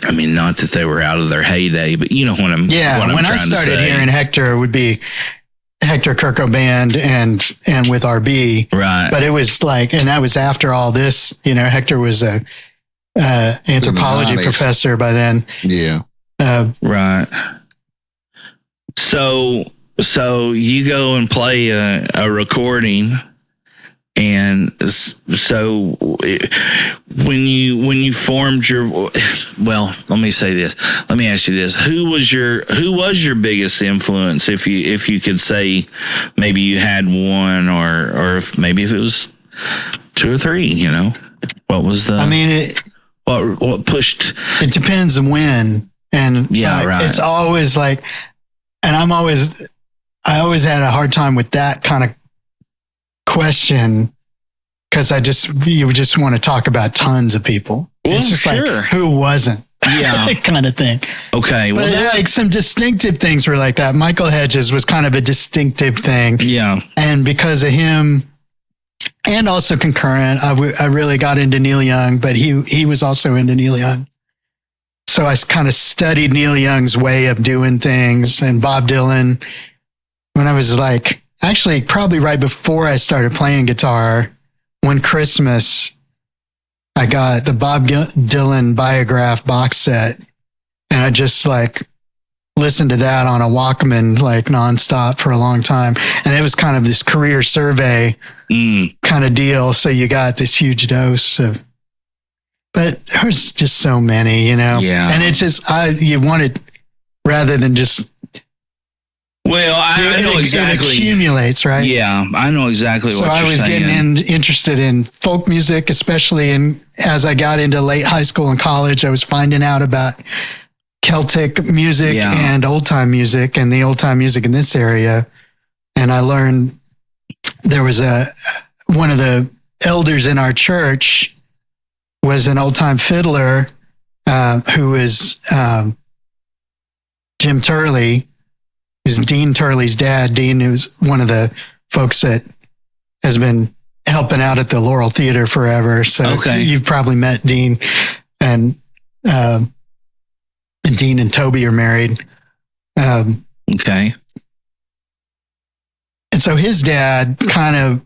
[SPEAKER 1] I mean, not that they were out of their heyday, but you know what I'm. Yeah,
[SPEAKER 3] when I started hearing Hector, it would be Hector Kirko Band and with RB.
[SPEAKER 1] Right.
[SPEAKER 3] But it was like, and that was after all this. You know, Hector was a anthropology professor by then.
[SPEAKER 2] Yeah.
[SPEAKER 1] Right. So you go and play a recording, and so when you formed your, well, let me say this. Let me ask you this: who was your biggest influence? If you could say, maybe you had one, or if it was two or three. You know, what was the? I mean, what pushed?
[SPEAKER 3] It depends on when, and
[SPEAKER 1] right.
[SPEAKER 3] It's always like, and I always had a hard time with that kind of question, because you just want to talk about tons of people.
[SPEAKER 1] Well,
[SPEAKER 3] it's just like, who wasn't?
[SPEAKER 1] Yeah.
[SPEAKER 3] kind of thing.
[SPEAKER 1] Okay.
[SPEAKER 3] But like some distinctive things were like that. Michael Hedges was kind of a distinctive thing.
[SPEAKER 1] Yeah.
[SPEAKER 3] And because of him, and also concurrent, I really got into Neil Young, but he was also into Neil Young. So I kind of studied Neil Young's way of doing things, and Bob Dylan when I was like, actually probably right before I started playing guitar. One Christmas, I got the Bob Dylan Biograph box set, and I just like listened to that on a Walkman like nonstop for a long time. And it was kind of this career survey kind of deal. So you got this huge dose of, but there's just so many, you know?
[SPEAKER 1] Yeah.
[SPEAKER 3] And it's just, you want it rather than just,
[SPEAKER 1] well, I know exactly.
[SPEAKER 3] It accumulates, right?
[SPEAKER 1] Yeah, I know exactly what you're saying. So I was
[SPEAKER 3] getting interested in folk music, especially as I got into late high school and college. I was finding out about Celtic music and old time music, and the old time music in this area. And I learned there was one of the elders in our church was an old time fiddler who was Jim Turley. Who's Dean Turley's dad. Dean is one of the folks that has been helping out at the Laurel Theater forever. So you've probably met Dean, and Dean and Toby are married.
[SPEAKER 1] Okay.
[SPEAKER 3] And so his dad kind of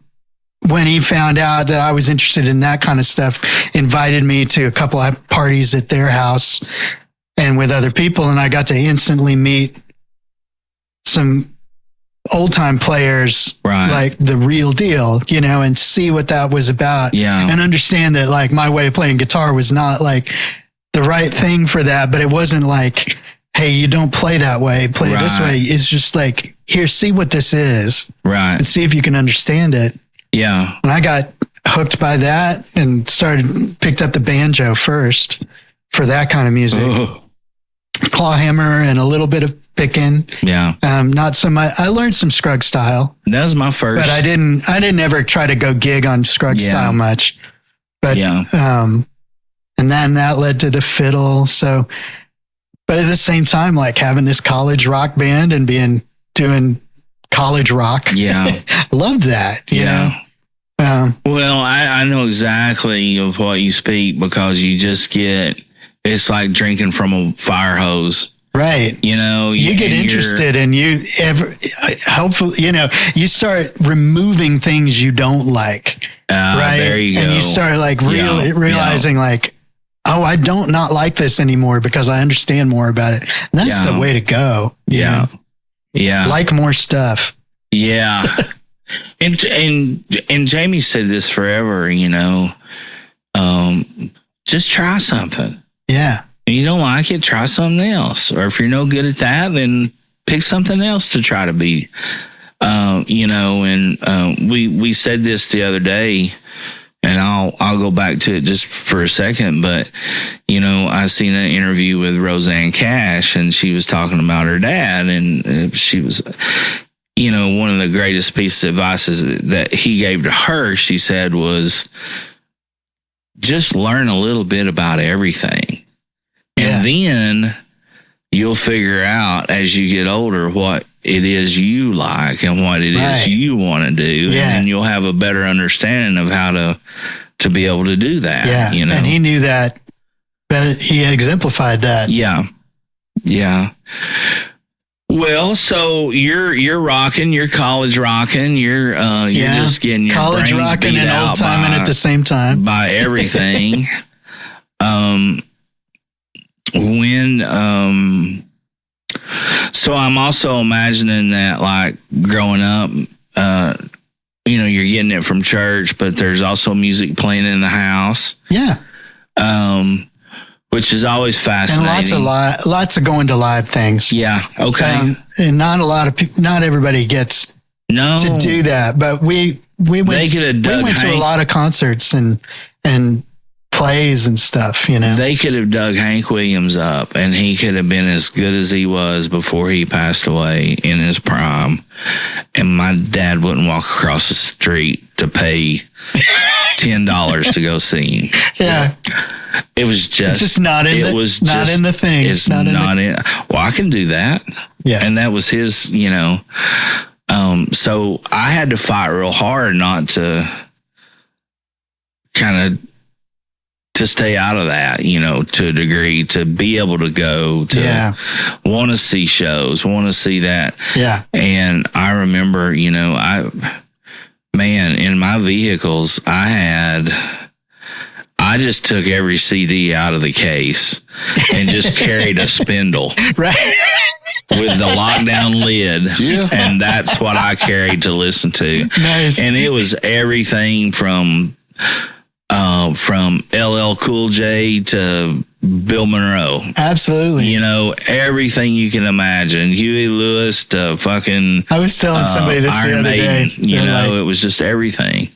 [SPEAKER 3] when he found out that I was interested in that kind of stuff, invited me to a couple of parties at their house and with other people. And I got to instantly meet some old time players, like the real deal, you know, and see what that was about.
[SPEAKER 1] Yeah.
[SPEAKER 3] And understand that like my way of playing guitar was not like the right thing for that, but it wasn't like, hey, you don't play that way, play it this way. It's just like, here, see what this is.
[SPEAKER 1] Right.
[SPEAKER 3] And see if you can understand it.
[SPEAKER 1] Yeah.
[SPEAKER 3] And I got hooked by that and picked up the banjo first for that kind of music. Clawhammer and a little bit of picking.
[SPEAKER 1] Yeah.
[SPEAKER 3] Not so much. I learned some Scruggs style.
[SPEAKER 1] That was my first.
[SPEAKER 3] But I didn't ever try to go gig on Scruggs style much. But, and then that led to the fiddle. So, but at the same time, like having this college rock band and doing college rock.
[SPEAKER 1] Yeah.
[SPEAKER 3] Loved that, you know?
[SPEAKER 1] Well, I know exactly of what you speak because you just it's like drinking from a fire hose.
[SPEAKER 3] Right.
[SPEAKER 1] You know,
[SPEAKER 3] you get interested and hopefully, you know, you start removing things you don't like. Right.
[SPEAKER 1] There you go.
[SPEAKER 3] And you start like realizing like, oh, I don't not like this anymore because I understand more about it. And that's the way to go.
[SPEAKER 1] Yeah.
[SPEAKER 3] Know?
[SPEAKER 1] Yeah.
[SPEAKER 3] Like more stuff.
[SPEAKER 1] Yeah. and Jamie said this forever, you know, just try something.
[SPEAKER 3] Yeah.
[SPEAKER 1] If you don't like it, try something else. Or if you're no good at that, then pick something else to try to be, you know, and we said this the other day, and I'll go back to it just for a second, but, you know, I seen an interview with Roseanne Cash, and she was talking about her dad, and she was, you know, one of the greatest pieces of advice that he gave to her, she said, was just learn a little bit about everything. And then you'll figure out as you get older what it is you like and what it is you want to do. And then you'll have a better understanding of how to be able to do that.
[SPEAKER 3] Yeah.
[SPEAKER 1] You know?
[SPEAKER 3] And he knew that, but he exemplified that.
[SPEAKER 1] Yeah. Yeah. Well, so you're rocking, you're college rocking, you're just getting your
[SPEAKER 3] college
[SPEAKER 1] brains
[SPEAKER 3] rocking
[SPEAKER 1] beat
[SPEAKER 3] and
[SPEAKER 1] out
[SPEAKER 3] old timing at the same time
[SPEAKER 1] by everything. So I'm also imagining that like growing up, you know, you're getting it from church, but there's also music playing in the house.
[SPEAKER 3] Yeah.
[SPEAKER 1] Which is always fascinating.
[SPEAKER 3] And lots of going to live things.
[SPEAKER 1] Yeah. Okay.
[SPEAKER 3] And not a lot of people, not everybody gets to do that, but we went to a lot of concerts and plays and stuff, you know.
[SPEAKER 1] They could have dug Hank Williams up and he could have been as good as he was before he passed away in his prime. And my dad wouldn't walk across the street to pay $10 to go see him.
[SPEAKER 3] Yeah.
[SPEAKER 1] It was just
[SPEAKER 3] not in the thing.
[SPEAKER 1] It's not in. Well, I can do that.
[SPEAKER 3] Yeah.
[SPEAKER 1] And that was his, you know. So I had to fight real hard not to kind of to stay out of that, you know, to a degree, to be able to go to want to see shows, want to see that.
[SPEAKER 3] Yeah.
[SPEAKER 1] And I remember, you know, in my vehicles, I just took every CD out of the case and just carried a spindle.
[SPEAKER 3] Right.
[SPEAKER 1] With the lockdown lid.
[SPEAKER 2] Yeah.
[SPEAKER 1] And that's what I carried to listen to.
[SPEAKER 3] Nice.
[SPEAKER 1] And it was everything from LL Cool J to Bill Monroe.
[SPEAKER 3] Absolutely.
[SPEAKER 1] You know, everything you can imagine. Huey Lewis to fucking
[SPEAKER 3] I was telling somebody this
[SPEAKER 1] Iron
[SPEAKER 3] the other
[SPEAKER 1] Maiden.
[SPEAKER 3] day.
[SPEAKER 1] You know, it was just everything.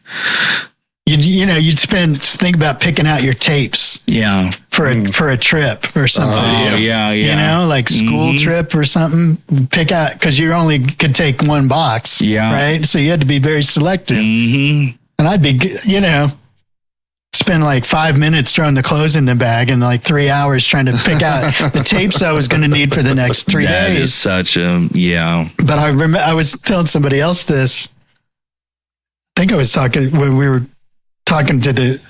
[SPEAKER 3] You'd think about picking out your tapes.
[SPEAKER 1] Yeah.
[SPEAKER 3] For a trip or something.
[SPEAKER 1] Yeah.
[SPEAKER 3] You know, like school trip or something. Pick out, because you only could take one box.
[SPEAKER 1] Yeah.
[SPEAKER 3] Right? So you had to be very selective.
[SPEAKER 1] Mm-hmm.
[SPEAKER 3] And I'd be, you know, spend like 5 minutes throwing the clothes in the bag and like 3 hours trying to pick out the tapes I was going to need for the next 3 days.
[SPEAKER 1] That is such a,
[SPEAKER 3] But I remember I was telling somebody else this. I think I was talking when we were talking to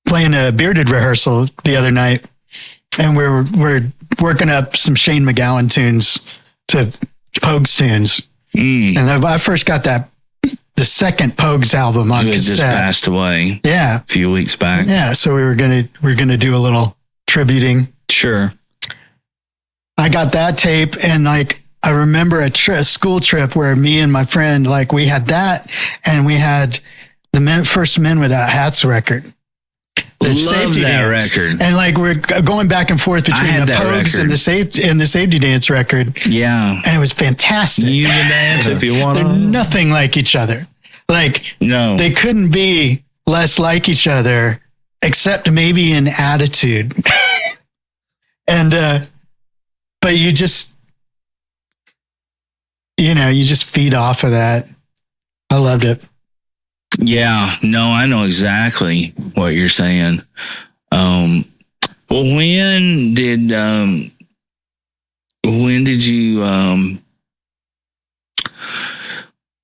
[SPEAKER 3] playing a Bearded rehearsal the other night, and we're working up some Shane MacGowan tunes to Pogues tunes. And I first got the the second Pogues album on
[SPEAKER 1] Who had
[SPEAKER 3] cassette.
[SPEAKER 1] just passed away.
[SPEAKER 3] Yeah.
[SPEAKER 1] A few weeks back.
[SPEAKER 3] Yeah. So we're gonna do a little tributing.
[SPEAKER 1] Sure.
[SPEAKER 3] I got that tape, and like I remember a school trip where me and my friend, like we had that, and we had the first Men Without Hats record.
[SPEAKER 1] Love that record.
[SPEAKER 3] And like we're going back and forth between the Pogues and the Safety Dance record.
[SPEAKER 1] Yeah.
[SPEAKER 3] And it was fantastic.
[SPEAKER 1] You can dance if you want to.
[SPEAKER 3] They're nothing like each other. Like,
[SPEAKER 1] no,
[SPEAKER 3] they couldn't be less like each other, except maybe in attitude. And, but you just feed off of that. I loved it.
[SPEAKER 1] Yeah, no, I know exactly what you're saying. Well, when did you,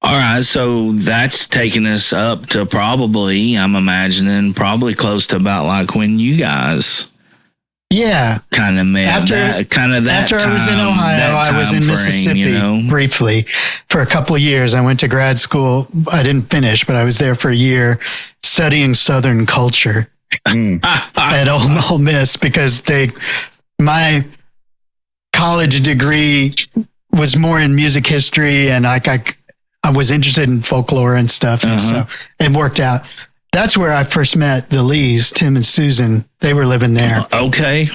[SPEAKER 1] all right, so that's taking us up to probably, I'm imagining, probably close to about like when you guys kind of met. After I was in Ohio, I was in Mississippi
[SPEAKER 3] briefly for a couple of years. I went to grad school. I didn't finish, but I was there for a year studying Southern culture at Ole Miss because my college degree was more in music history, and I was interested in folklore and stuff, and so it worked out. That's where I first met the Lees, Tim and Susan. They were living there.
[SPEAKER 1] Okay.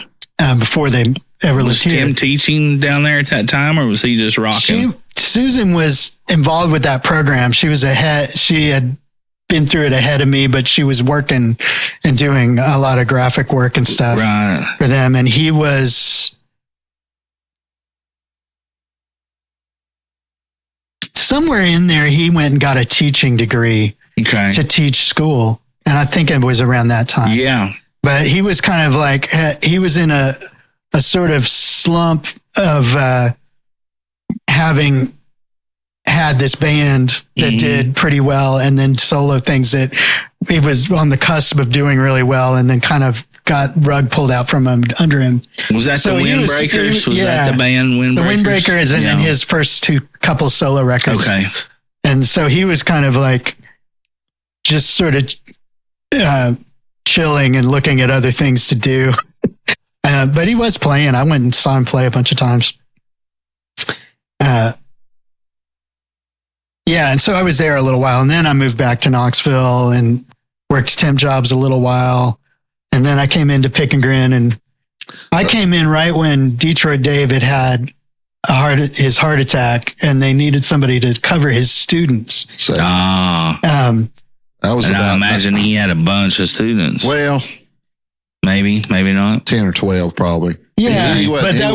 [SPEAKER 3] Before they ever lived here.
[SPEAKER 1] Was Tim teaching down there at that time, or was he just rocking?
[SPEAKER 3] Susan was involved with that program. She had been through it ahead of me, but she was working and doing a lot of graphic work and stuff for them. And he was somewhere in there. He went and got a teaching degree to teach school. And I think it was around that time.
[SPEAKER 1] Yeah.
[SPEAKER 3] But he was kind of like, he was in a sort of slump of having had this band that did pretty well, and then solo things that he was on the cusp of doing really well, and then kind of got rug pulled out from under him.
[SPEAKER 1] Was that the Windbreakers? Was that the band Windbreakers?
[SPEAKER 3] The Windbreakers, and then his first couple solo records.
[SPEAKER 1] Okay.
[SPEAKER 3] And so he was kind of like just sort of chilling and looking at other things to do. But he was playing. I went and saw him play a bunch of times. And so I was there a little while, and then I moved back to Knoxville and worked temp jobs a little while. And then I came into Pick and Grin, and I came in right when Detroit Dave had his heart attack, and they needed somebody to cover his students.
[SPEAKER 2] So, I
[SPEAKER 1] imagine he had a bunch of students.
[SPEAKER 2] Well,
[SPEAKER 1] maybe not
[SPEAKER 2] 10 or 12, probably.
[SPEAKER 3] Yeah, but that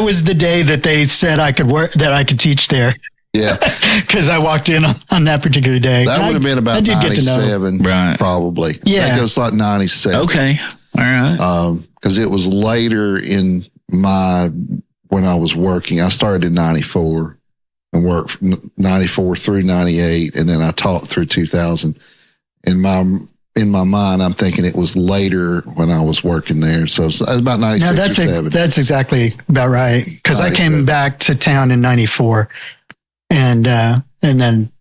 [SPEAKER 3] was the day that they said I could teach there.
[SPEAKER 2] Yeah,
[SPEAKER 3] because I walked in on that particular day.
[SPEAKER 2] That would have been about 97,
[SPEAKER 1] right?
[SPEAKER 2] Probably.
[SPEAKER 3] Yeah,
[SPEAKER 2] I think it was like 97.
[SPEAKER 1] Okay, all right.
[SPEAKER 2] Because it was later in when I was working. I started in 94 and worked from 94 through 98, and then I taught through 2000. In my mind, I'm thinking it was later when I was working there. So it was about 96 or 7.
[SPEAKER 3] That's exactly about right. Because I came back to town in 94. And then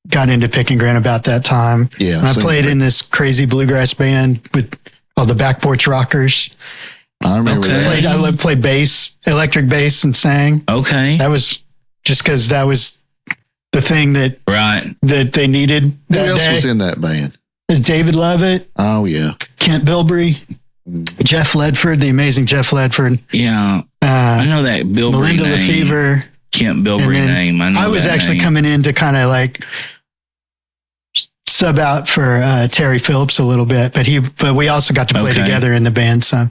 [SPEAKER 3] got into Pick and Grin about that time.
[SPEAKER 2] Yeah.
[SPEAKER 3] And I played in this crazy bluegrass band called the Back Porch Rockers.
[SPEAKER 2] I remember that.
[SPEAKER 3] I played bass, electric bass, and sang.
[SPEAKER 1] Okay.
[SPEAKER 3] That was just because that was the thing that they needed.
[SPEAKER 2] Who else was in that band?
[SPEAKER 3] David Lovett.
[SPEAKER 2] Oh, yeah.
[SPEAKER 3] Kent Bilbrey. Jeff Ledford, the amazing Jeff Ledford.
[SPEAKER 1] Yeah. I know that Bilbrey
[SPEAKER 3] Belinda
[SPEAKER 1] name.
[SPEAKER 3] Lefevre.
[SPEAKER 1] Kent Bilbrey name.
[SPEAKER 3] I was actually coming in to kind of like sub out for Terry Phillips a little bit, but we also got to play together in the band. So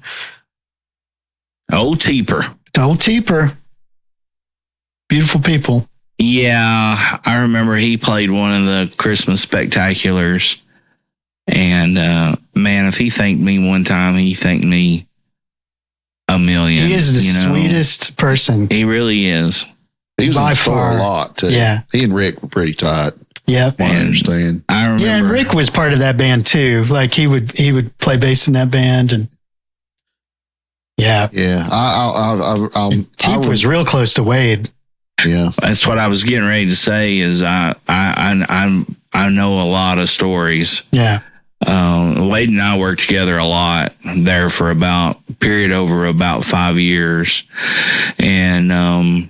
[SPEAKER 1] Old Teeper,
[SPEAKER 3] beautiful people.
[SPEAKER 1] Yeah, I remember he played one of the Christmas spectaculars, and man, if he thanked me one time, he thanked me a million.
[SPEAKER 3] He is the sweetest person.
[SPEAKER 1] He really is.
[SPEAKER 2] He was in the store a lot, too.
[SPEAKER 3] Yeah.
[SPEAKER 2] He and Rick were pretty tight.
[SPEAKER 3] Yep.
[SPEAKER 2] I understand.
[SPEAKER 1] I remember.
[SPEAKER 3] Yeah, and Rick was part of that band, too. Like, he would play bass in that band. And yeah.
[SPEAKER 2] Yeah.
[SPEAKER 3] Teep was real close to Wade.
[SPEAKER 2] Yeah.
[SPEAKER 1] That's what I was getting ready to say. Is I know a lot of stories.
[SPEAKER 3] Yeah.
[SPEAKER 1] Wade and I worked together a lot there for period over about 5 years. And,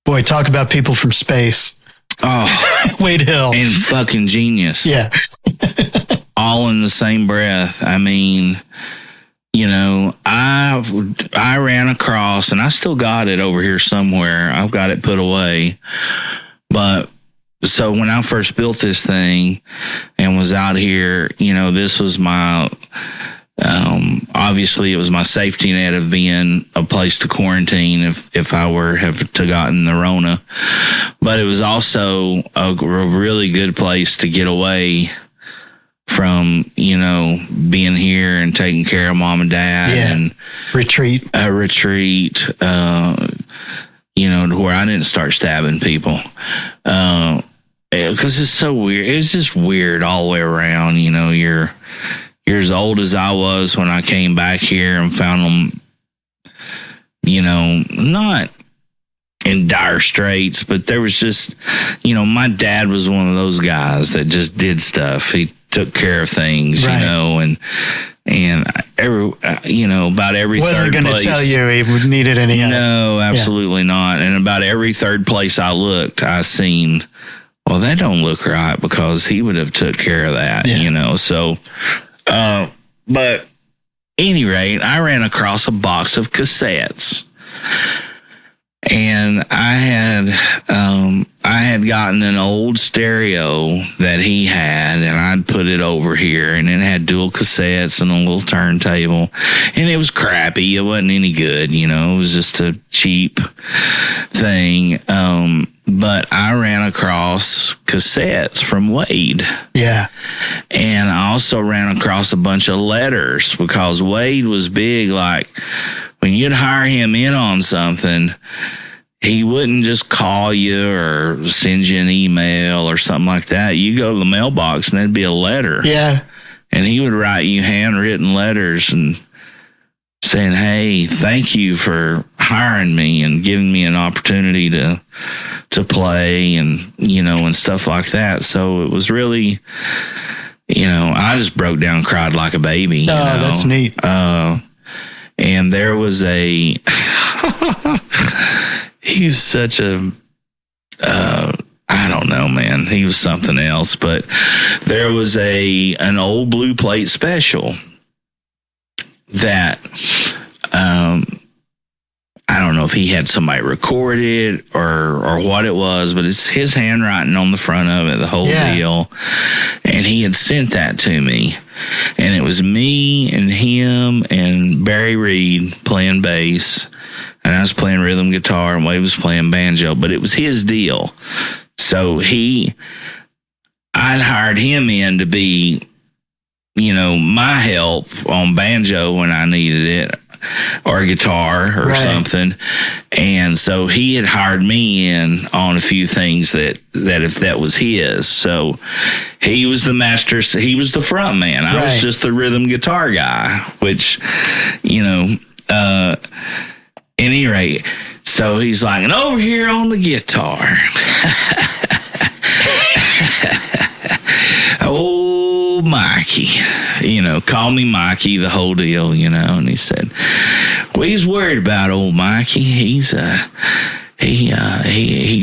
[SPEAKER 3] boy, talk about people from space.
[SPEAKER 1] Oh,
[SPEAKER 3] Wade Hill.
[SPEAKER 1] And fucking genius.
[SPEAKER 3] Yeah.
[SPEAKER 1] All in the same breath. I mean, I ran across, and I still got it over here somewhere. I've got it put away. But so when I first built this thing and was out here, this was my, obviously it was my safety net of being a place to quarantine if I have gotten the Rona. But it was also a really good place to get away from, being here and taking care of mom and dad.
[SPEAKER 3] Yeah.
[SPEAKER 1] And
[SPEAKER 3] retreat,
[SPEAKER 1] to where I didn't start stabbing people. Because it's so weird. It's just weird all the way around. You're as old as I was when I came back here and found them, not in dire straits, but there was just, my dad was one of those guys that just did stuff. He took care of things,
[SPEAKER 3] right.
[SPEAKER 1] And about every
[SPEAKER 3] wasn't
[SPEAKER 1] third place.
[SPEAKER 3] Wasn't going to tell you he needed any help.
[SPEAKER 1] No, absolutely not. And about every third place I looked, I seen, well, that don't look right, because he would have took care of that, So, but any rate, I ran across a box of cassettes. And I had gotten an old stereo that he had, and I'd put it over here, and it had dual cassettes and a little turntable, and it was crappy. It wasn't any good, it was just a cheap thing. But I ran across cassettes from Wade.
[SPEAKER 3] Yeah.
[SPEAKER 1] And I also ran across a bunch of letters, because Wade was big, like, when you'd hire him in on something, he wouldn't just call you or send you an email or something like that. You go to the mailbox and there'd be a letter.
[SPEAKER 3] Yeah.
[SPEAKER 1] And he would write you handwritten letters and saying, hey, thank you for hiring me and giving me an opportunity to play and, and stuff like that. So it was really, I just broke down and cried like a baby.
[SPEAKER 3] Oh, that's neat.
[SPEAKER 1] And there was he's such a, I don't know, man. He was something else. But there was an old blue plate special that, I don't know if he had somebody record it or what it was, but it's his handwriting on the front of it, the whole deal. And he had sent that to me. And it was me and him and Barry Reed playing bass. And I was playing rhythm guitar and Wade was playing banjo, but it was his deal. So I'd hired him in to be, my help on banjo when I needed it, or guitar or something. And so he had hired me in on a few things that if that was his. So he was the master, he was the front man. I was just the rhythm guitar guy, which, at any rate, so he's like, and over here on the guitar, old Mikey, call me Mikey, the whole deal, and he said, well, he's worried about old Mikey. He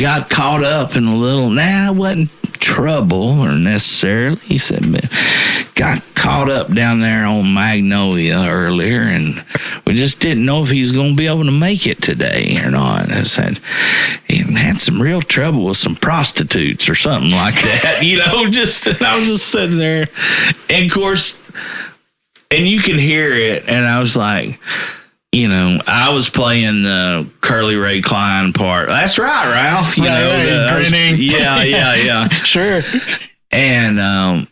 [SPEAKER 1] got caught up in a little, it wasn't trouble or necessarily. He said, but got caught up down there on Magnolia earlier, and we just didn't know if he's going to be able to make it today or not. I said, he had some real trouble with some prostitutes or something like that, and I was just sitting there, and of course, and you can hear it, and I was like, I was playing the Curly Ray Klein part. That's right, Ralph.
[SPEAKER 3] Grinning.
[SPEAKER 1] Yeah.
[SPEAKER 3] Sure.
[SPEAKER 1] And,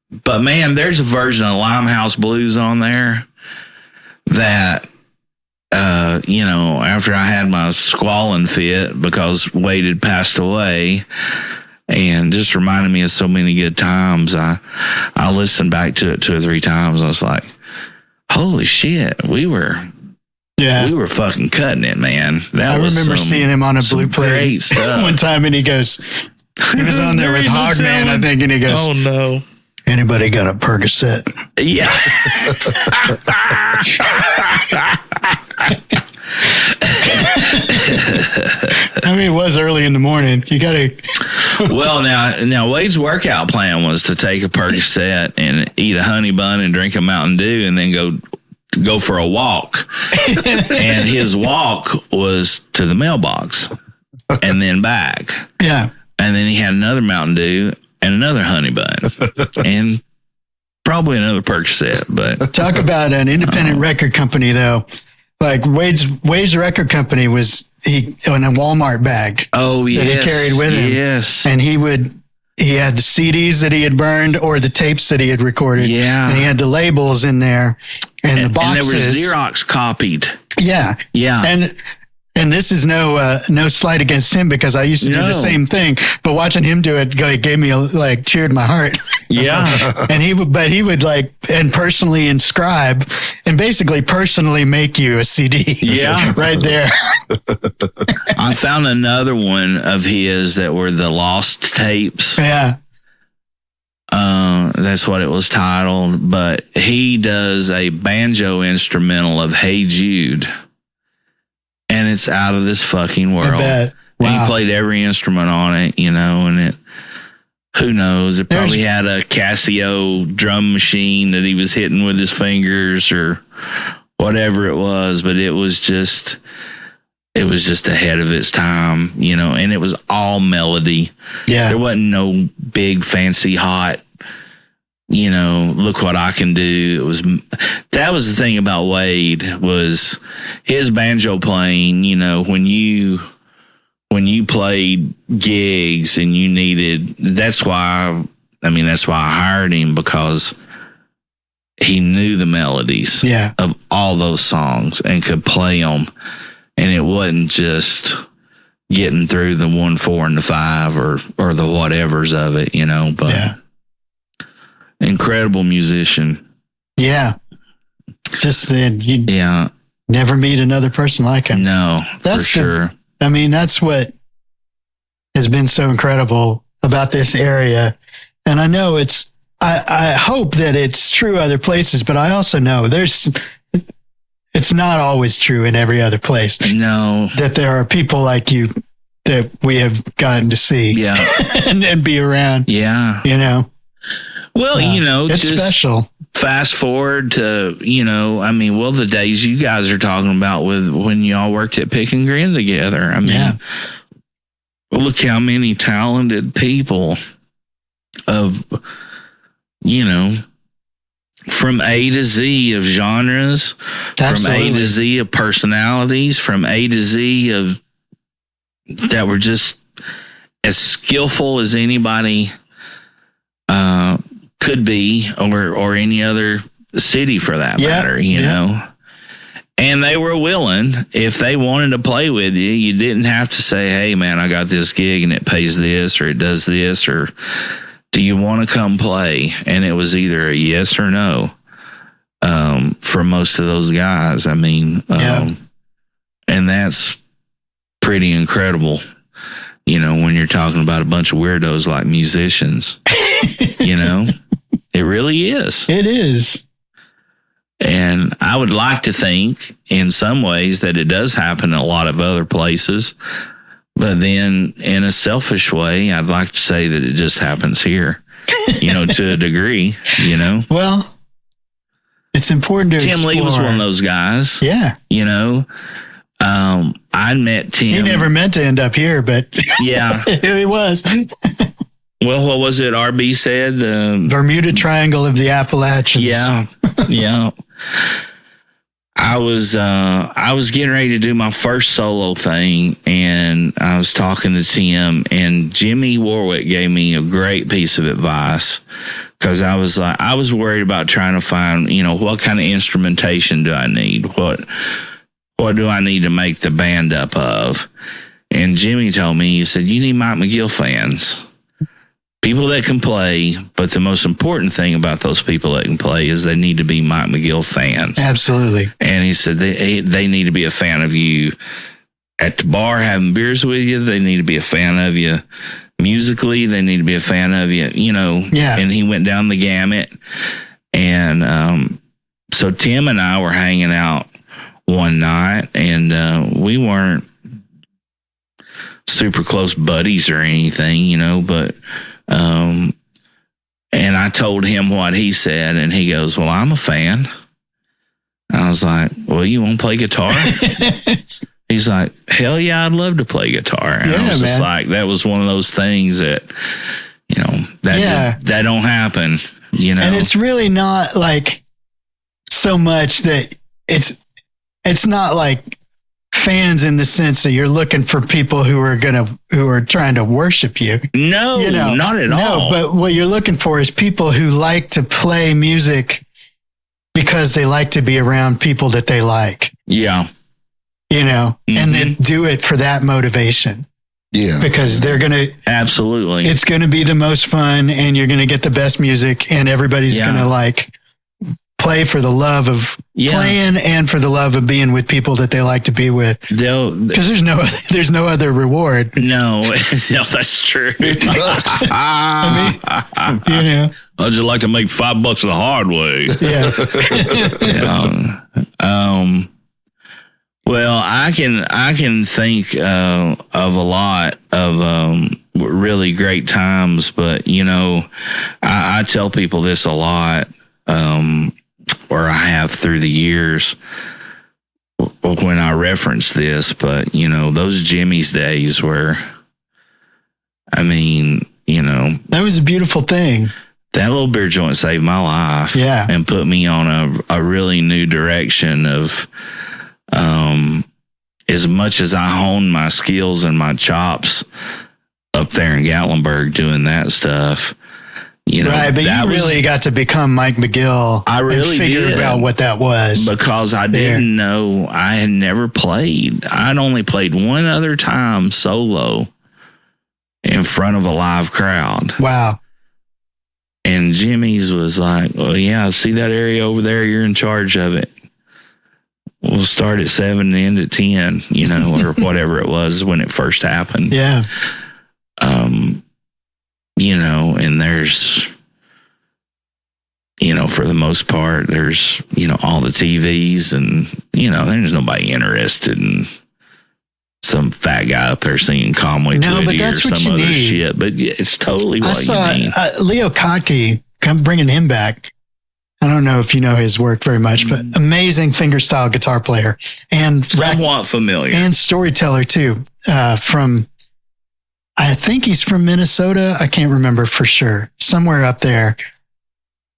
[SPEAKER 1] but man, there's a version of Limehouse Blues on there that, after I had my squalling fit because Wade had passed away, and just reminded me of so many good times. I listened back to it 2 or 3 times. I was like, holy shit, we were
[SPEAKER 3] Yeah.
[SPEAKER 1] We were fucking cutting it, man.
[SPEAKER 3] I remember seeing him on a blue plate one time, and he was on there with Hogman, I think, and he goes,
[SPEAKER 1] "Oh no,
[SPEAKER 3] anybody got a Percocet?"
[SPEAKER 1] Yeah.
[SPEAKER 3] I mean, it was early in the morning. You got to.
[SPEAKER 1] Well, now Wade's workout plan was to take a Percocet and eat a honey bun and drink a Mountain Dew and then go for a walk. And his walk was to the mailbox and then back.
[SPEAKER 3] Yeah.
[SPEAKER 1] And then he had another Mountain Dew and another honey bun and probably another Percocet. But
[SPEAKER 3] talk about an independent record company, though. Like Wade's record company was in a Walmart bag.
[SPEAKER 1] Oh, yes.
[SPEAKER 3] That he carried with him.
[SPEAKER 1] Yes.
[SPEAKER 3] And he had the CDs that he had burned or the tapes that he had recorded.
[SPEAKER 1] Yeah.
[SPEAKER 3] And he had the labels in there and the boxes.
[SPEAKER 1] And they were Xerox copied.
[SPEAKER 3] Yeah.
[SPEAKER 1] Yeah.
[SPEAKER 3] And this is no slight against him because I used to do the same thing, but watching him do it gave me cheered my heart.
[SPEAKER 1] Yeah.
[SPEAKER 3] And he would and personally inscribe and basically personally make you a CD.
[SPEAKER 1] Yeah.
[SPEAKER 3] Right there.
[SPEAKER 1] I found another one of his that were the lost tapes.
[SPEAKER 3] Yeah.
[SPEAKER 1] That's what it was titled, but he does a banjo instrumental of Hey Jude. And it's out of this fucking world.
[SPEAKER 3] I bet. Wow.
[SPEAKER 1] And he played every instrument on it, and who knows? It probably had a Casio drum machine that he was hitting with his fingers or whatever it was, but it was just ahead of its time, and it was all melody.
[SPEAKER 3] Yeah.
[SPEAKER 1] There wasn't no big fancy hot, look what I can do. That was the thing about Wade was his banjo playing, when you played gigs and you needed, that's why I hired him, because he knew the melodies of all those songs and could play them. And it wasn't just getting through the 1, 4, and the 5 or the whatevers of it, but incredible musician.
[SPEAKER 3] Yeah. Just then you never meet another person like him.
[SPEAKER 1] No, for sure.
[SPEAKER 3] That's what has been so incredible about this area. And I know I hope that it's true other places, but I also know it's not always true in every other place.
[SPEAKER 1] No.
[SPEAKER 3] That there are people like you that we have gotten to see.
[SPEAKER 1] Yeah.
[SPEAKER 3] and be around.
[SPEAKER 1] Yeah. Well,
[SPEAKER 3] it's
[SPEAKER 1] just
[SPEAKER 3] special.
[SPEAKER 1] Fast forward to, the days you guys are talking about with when y'all worked at Pick and Grin together. Look how many talented people of, from A to Z of genres,
[SPEAKER 3] Absolutely.
[SPEAKER 1] From A to Z of personalities, from A to Z of that were just as skillful as anybody could be, or any other city for that matter, know. And they were willing, if they wanted to play with you, you didn't have to say, hey man, I got this gig and it pays this or it does this, or do you want to come play? And it was either a yes or no for most of those guys. And that's pretty incredible, when you're talking about a bunch of weirdos like musicians, It really is.
[SPEAKER 3] It is.
[SPEAKER 1] And I would like to think in some ways that it does happen in a lot of other places. But then in a selfish way, I'd like to say that it just happens here, to a degree,
[SPEAKER 3] Well, it's important to
[SPEAKER 1] Tim Lee was one of those guys.
[SPEAKER 3] Yeah.
[SPEAKER 1] I met Tim.
[SPEAKER 3] He never meant to end up here, but
[SPEAKER 1] yeah,
[SPEAKER 3] he was.
[SPEAKER 1] Well, what was it? RB said the
[SPEAKER 3] Bermuda Triangle of the Appalachians.
[SPEAKER 1] Yeah, yeah. I was getting ready to do my first solo thing, and I was talking to Tim, and Jimmy Warwick gave me a great piece of advice, because I was worried about trying to find, what kind of instrumentation do I need? What do I need to make the band up of? And Jimmy told me, he said, you need Mike McGill fans. people that can play, but the most important thing about those people that can play is they need to be Mike McGill fans.
[SPEAKER 3] Absolutely.
[SPEAKER 1] And he said they need to be a fan of you at the bar having beers with you. They need to be a fan of you musically. They need to be a fan of you,
[SPEAKER 3] Yeah.
[SPEAKER 1] And he went down the gamut. And so Tim and I were hanging out one night, and we weren't super close buddies or anything, but and I told him what he said, and he goes, well, I'm a fan. I was like, well, you want to play guitar? He's like, hell yeah, I'd love to play guitar. And I was just like, that was one of those things that, that don't happen, And
[SPEAKER 3] it's really not like so much that it's not like fans in the sense that you're looking for people who are trying to worship you.
[SPEAKER 1] No, not at all.
[SPEAKER 3] But what you're looking for is people who like to play music because they like to be around people that they like.
[SPEAKER 1] Yeah.
[SPEAKER 3] And then do it for that motivation.
[SPEAKER 2] Yeah.
[SPEAKER 3] Because they're going to...
[SPEAKER 1] Absolutely.
[SPEAKER 3] It's going to be the most fun, and you're going to get the best music, and everybody's going to play for the love of playing and for the love of being with people that they like to be with. Because there's no other reward.
[SPEAKER 1] No, that's true.
[SPEAKER 3] I mean,
[SPEAKER 1] I'd just like to make $5 the hard way.
[SPEAKER 3] Yeah.
[SPEAKER 1] Well, I can think of a lot of really great times, but I tell people this a lot, or I have through the years when I reference this. But those Jimmy's days were,
[SPEAKER 3] that was a beautiful thing.
[SPEAKER 1] That little beer joint saved my life, and put me on a really new direction of. As much as I honed my skills and my chops up there in Gatlinburg doing that stuff,
[SPEAKER 3] right, but you really got to become Mike McGill.
[SPEAKER 1] I really
[SPEAKER 3] and figure out what that was.
[SPEAKER 1] Because I didn't know. I had never played. I'd only played one other time solo in front of a live crowd.
[SPEAKER 3] Wow.
[SPEAKER 1] And Jimmy's was like, well, yeah, see that area over there? You're in charge of it. We'll start at 7 and end at 10, or whatever it was when it first happened.
[SPEAKER 3] Yeah.
[SPEAKER 1] And there's, for the most part, there's, all the TVs and, there's nobody interested in some fat guy up there singing Conway Twitty or some other shit. But it's totally what you need.
[SPEAKER 3] Leo Kottke, bringing him back. I don't know if you know his work very much, but amazing fingerstyle guitar player and
[SPEAKER 1] somewhat familiar
[SPEAKER 3] and storyteller too. I think he's from Minnesota. I can't remember for sure. Somewhere up there.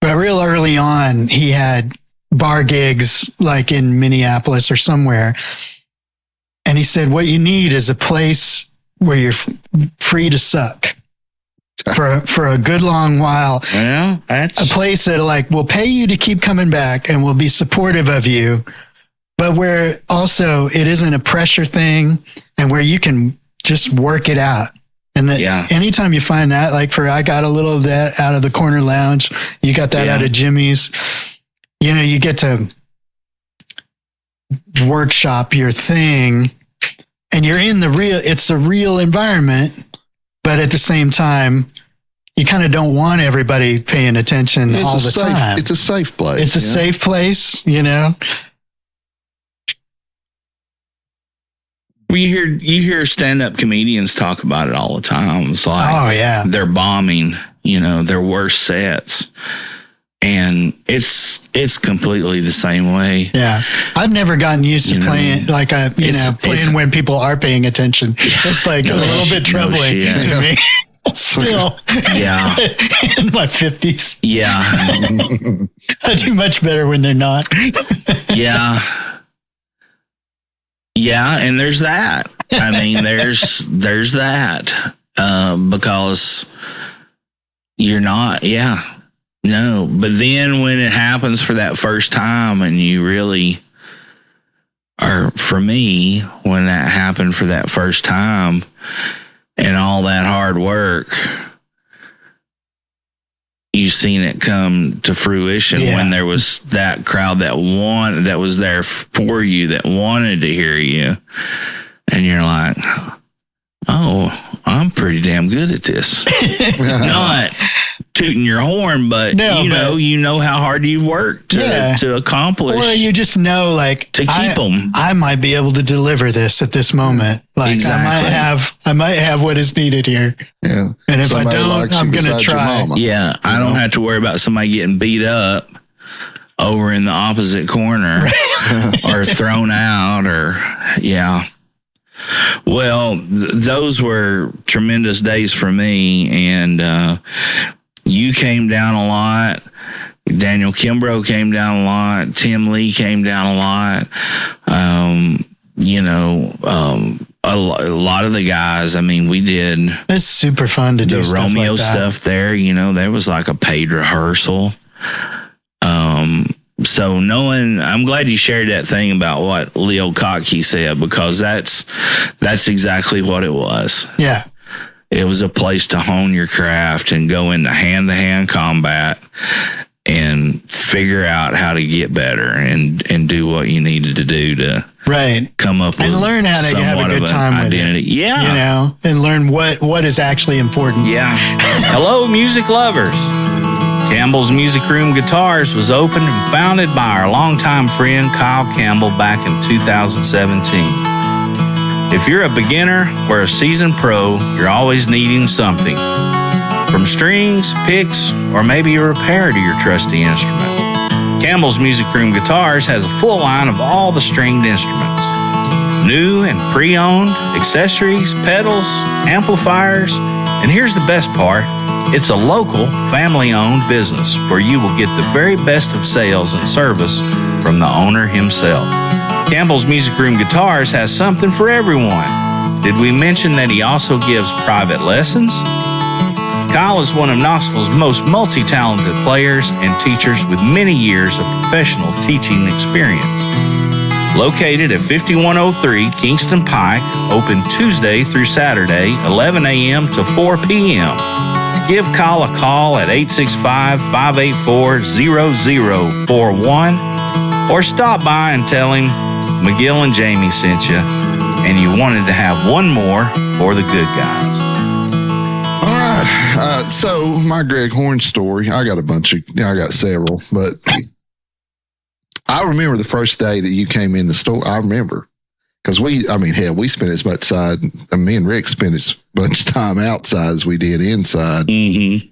[SPEAKER 3] But real early on, he had bar gigs like in Minneapolis or somewhere. And he said, what you need is a place where you're free to suck. For a good long while.
[SPEAKER 1] Yeah, that's
[SPEAKER 3] a place that will pay you to keep coming back and will be supportive of you, but where also it isn't a pressure thing and where you can just work it out. And anytime you find that, I got a little of that out of the Corner Lounge, you got that out of Jimmy's, you get to workshop your thing and you're in it's a real environment. But at the same time, you kind of don't want everybody paying attention all the time.
[SPEAKER 2] It's a safe place.
[SPEAKER 3] It's a safe place,
[SPEAKER 1] Well, you hear stand-up comedians talk about it all the time. It's like, they're bombing, their worst sets. And it's completely the same way.
[SPEAKER 3] Yeah. I've never gotten used to playing playing when people are paying attention. It's a little bit troubling to me. Still.
[SPEAKER 1] Yeah.
[SPEAKER 3] In my 50s.
[SPEAKER 1] Yeah.
[SPEAKER 3] I do much better when they're not.
[SPEAKER 1] Yeah. Yeah, and there's that. There's that. Because you're not, no, but then when it happens for that first time and you really, or for me, when that happened for that first time and all that hard work, you've seen it come to fruition when there was that crowd that was there for you, that wanted to hear you. And you're like, oh, I'm pretty damn good at this. Not tooting your horn, but you know how hard you've worked to accomplish.
[SPEAKER 3] Or you just know, like,
[SPEAKER 1] to keep them.
[SPEAKER 3] I might be able to deliver this at this moment. Like, I might have what is needed here.
[SPEAKER 2] Yeah.
[SPEAKER 3] And if I don't, I'm going to try.
[SPEAKER 1] Yeah. I don't have to worry about somebody getting beat up over in the opposite corner or thrown out Well, those were tremendous days for me, and you came down a lot. Daniel Kimbrough came down a lot. Tim Lee came down a lot. A lot of the guys, I mean, we did.
[SPEAKER 3] It's super fun to do
[SPEAKER 1] the
[SPEAKER 3] stuff
[SPEAKER 1] Romeo
[SPEAKER 3] like that.
[SPEAKER 1] stuff there. There was like a paid rehearsal. So I'm glad you shared that thing about what Leo Kottke said, because that's exactly what it was.
[SPEAKER 3] Yeah.
[SPEAKER 1] It was a place to hone your craft and go into hand-to-hand combat and figure out how to get better and do what you needed to do to come up with
[SPEAKER 3] and learn how to have a good time with
[SPEAKER 1] identity.
[SPEAKER 3] It.
[SPEAKER 1] Yeah.
[SPEAKER 3] And learn what is actually important.
[SPEAKER 1] Yeah. Hello, music lovers. Campbell's Music Room Guitars was opened and founded by our longtime friend Kyle Campbell back in 2017. If you're a beginner or a seasoned pro, you're always needing something. From strings, picks, or maybe a repair to your trusty instrument. Campbell's Music Room Guitars has a full line of all the stringed instruments. New and pre-owned, accessories, pedals, amplifiers, and here's the best part. It's a local, family-owned business where you will get the very best of sales and service from the owner himself. Campbell's Music Room Guitars has something for everyone. Did we mention that he also gives private lessons? Kyle is one of Knoxville's most multi-talented players and teachers with many years of professional teaching experience. Located at 5103 Kingston Pike, open Tuesday through Saturday, 11 a.m. to 4 p.m. Give Kyle a call at 865-584-0041 or stop by and tell him McGill and Jamie sent you and you wanted to have one more for the good guys.
[SPEAKER 2] All right. So my Greg Horne story, I got several, but I remember the first day that you came in the store. I remember because we spent as much time, me and Rick spent as much time outside as we did inside.
[SPEAKER 1] Mm-hmm.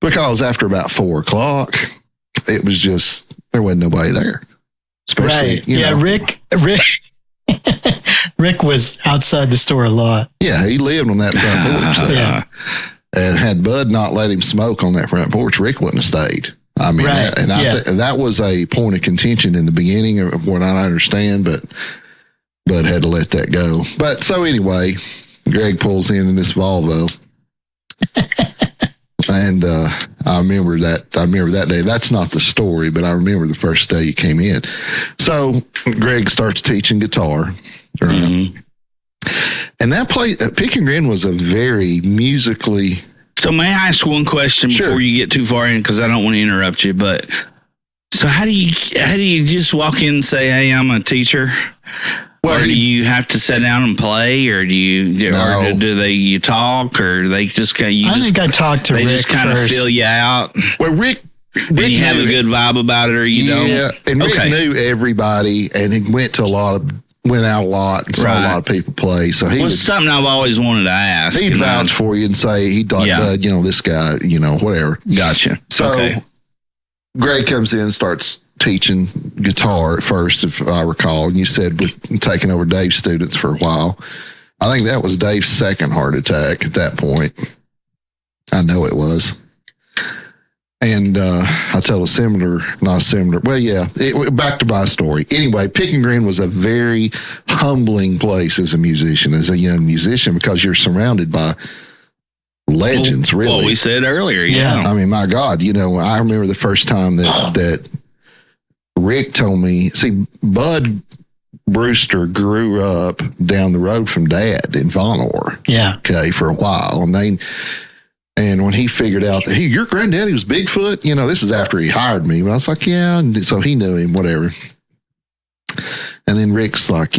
[SPEAKER 2] Because after about 4:00, it was just, there wasn't nobody there. Especially,
[SPEAKER 3] Rick was outside the store a lot.
[SPEAKER 2] Yeah, he lived on that front porch. And had Bud not let him smoke on that front porch, Rick wouldn't have stayed. I mean, that was a point of contention in the beginning of what I understand, but Bud had to let that go. But so anyway, Greg pulls in this Volvo. And I remember that day. That's not the story, but I remember the first day you came in. So Greg starts teaching guitar. Right? Mm-hmm. And that Pick and Grin was a very musically.
[SPEAKER 1] So may I ask one question before you get too far in, because I don't want to interrupt you, but so how do you just walk in and say, "Hey, I'm a teacher"? Well, or do you have to sit down and play, or do you talk, or they just kind of?
[SPEAKER 3] I think I talked to Rick. They just kind of
[SPEAKER 1] fill you out.
[SPEAKER 2] Well, Rick
[SPEAKER 1] you have a good vibe about it, or you don't?
[SPEAKER 2] Yeah, and Rick knew everybody, and he went out a lot, and saw a lot of people play. So he was
[SPEAKER 1] something I've always wanted to ask.
[SPEAKER 2] He'd vouch for you and say he'd like, Bud, this guy, whatever.
[SPEAKER 1] Gotcha.
[SPEAKER 2] So Greg comes in and starts teaching guitar at first, if I recall. And you said with taking over Dave's students for a while. I think that was Dave's second heart attack at that point. I know it was. And I tell not similar. Well, yeah, back to my story. Anyway, Pick and Grin was a very humbling place as a musician, as a young musician, because you're surrounded by legends, really.
[SPEAKER 1] Well, we said earlier, yeah.
[SPEAKER 2] I mean, my God, I remember the first time that Rick told me, see, Bud Brewster grew up down the road from Dad in Von Orr.
[SPEAKER 3] Yeah.
[SPEAKER 2] Okay, for a while. And And when he figured out that, hey, your granddaddy was Bigfoot, this is after he hired me. But I was like, yeah. And so he knew him, whatever. And then Rick's like,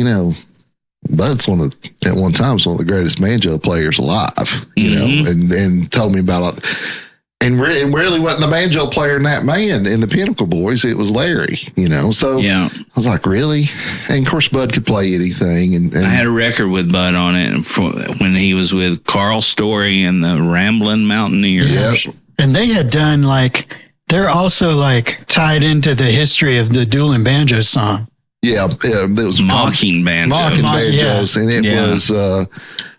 [SPEAKER 2] Bud's at one time was one of the greatest banjo players alive, and told me about it. And really wasn't the banjo player in that band in the Pinnacle Boys. It was Larry, So I was like, really? And of course, Bud could play anything. And
[SPEAKER 1] I had a record with Bud on it when he was with Carl Story and the Ramblin' Mountaineers.
[SPEAKER 2] Yep.
[SPEAKER 3] And they had done they're also tied into the history of the Dueling Banjos song.
[SPEAKER 2] Yeah, it was
[SPEAKER 1] Mocking Banjo.
[SPEAKER 2] Mocking Banjos, and it was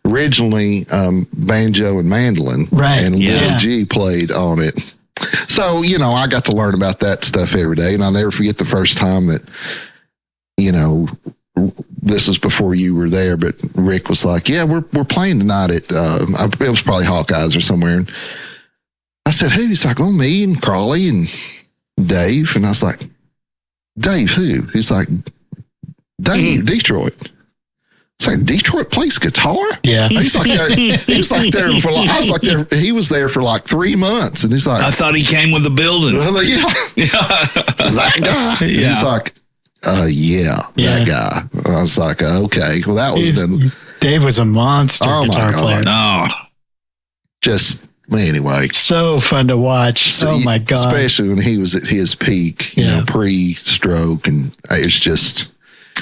[SPEAKER 2] originally banjo and mandolin,
[SPEAKER 3] right?
[SPEAKER 2] And Little G played on it. So I got to learn about that stuff every day, and I'll never forget the first time that this was before you were there, but Rick was like, "Yeah, we're playing tonight at it was probably Hawkeyes or somewhere." And I said, "Who?" He's like, "Oh, me and Crawley and Dave," and I was like, "Dave, who?" He's like, Dave, Detroit. It's like, Detroit plays guitar?
[SPEAKER 3] Yeah.
[SPEAKER 2] He was there for I was there, he was there for 3 months. And he's like,
[SPEAKER 1] I thought he came with the building.
[SPEAKER 2] That guy.
[SPEAKER 1] Yeah.
[SPEAKER 2] He's like, that guy. I was like, okay. Well, that was
[SPEAKER 3] Dave was a monster guitar player.
[SPEAKER 1] No.
[SPEAKER 2] Anyway.
[SPEAKER 3] So fun to watch. Oh my God.
[SPEAKER 2] Especially when he was at his peak, pre-stroke. And it's just...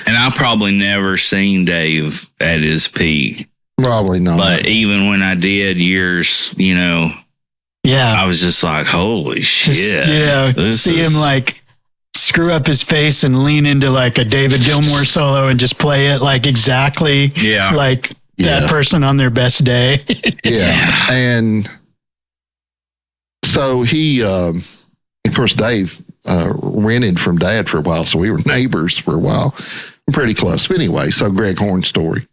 [SPEAKER 1] And I probably never seen Dave at his peak.
[SPEAKER 2] Probably not.
[SPEAKER 1] But even when I did years, I was just like, holy shit.
[SPEAKER 3] See him screw up his face and lean into a David Gilmour solo and just play it exactly that person on their best day.
[SPEAKER 2] Yeah. And so he, of course, Dave rented from Dad for a while, so we were neighbors for a while. Pretty close. But anyway, so Greg Horne story.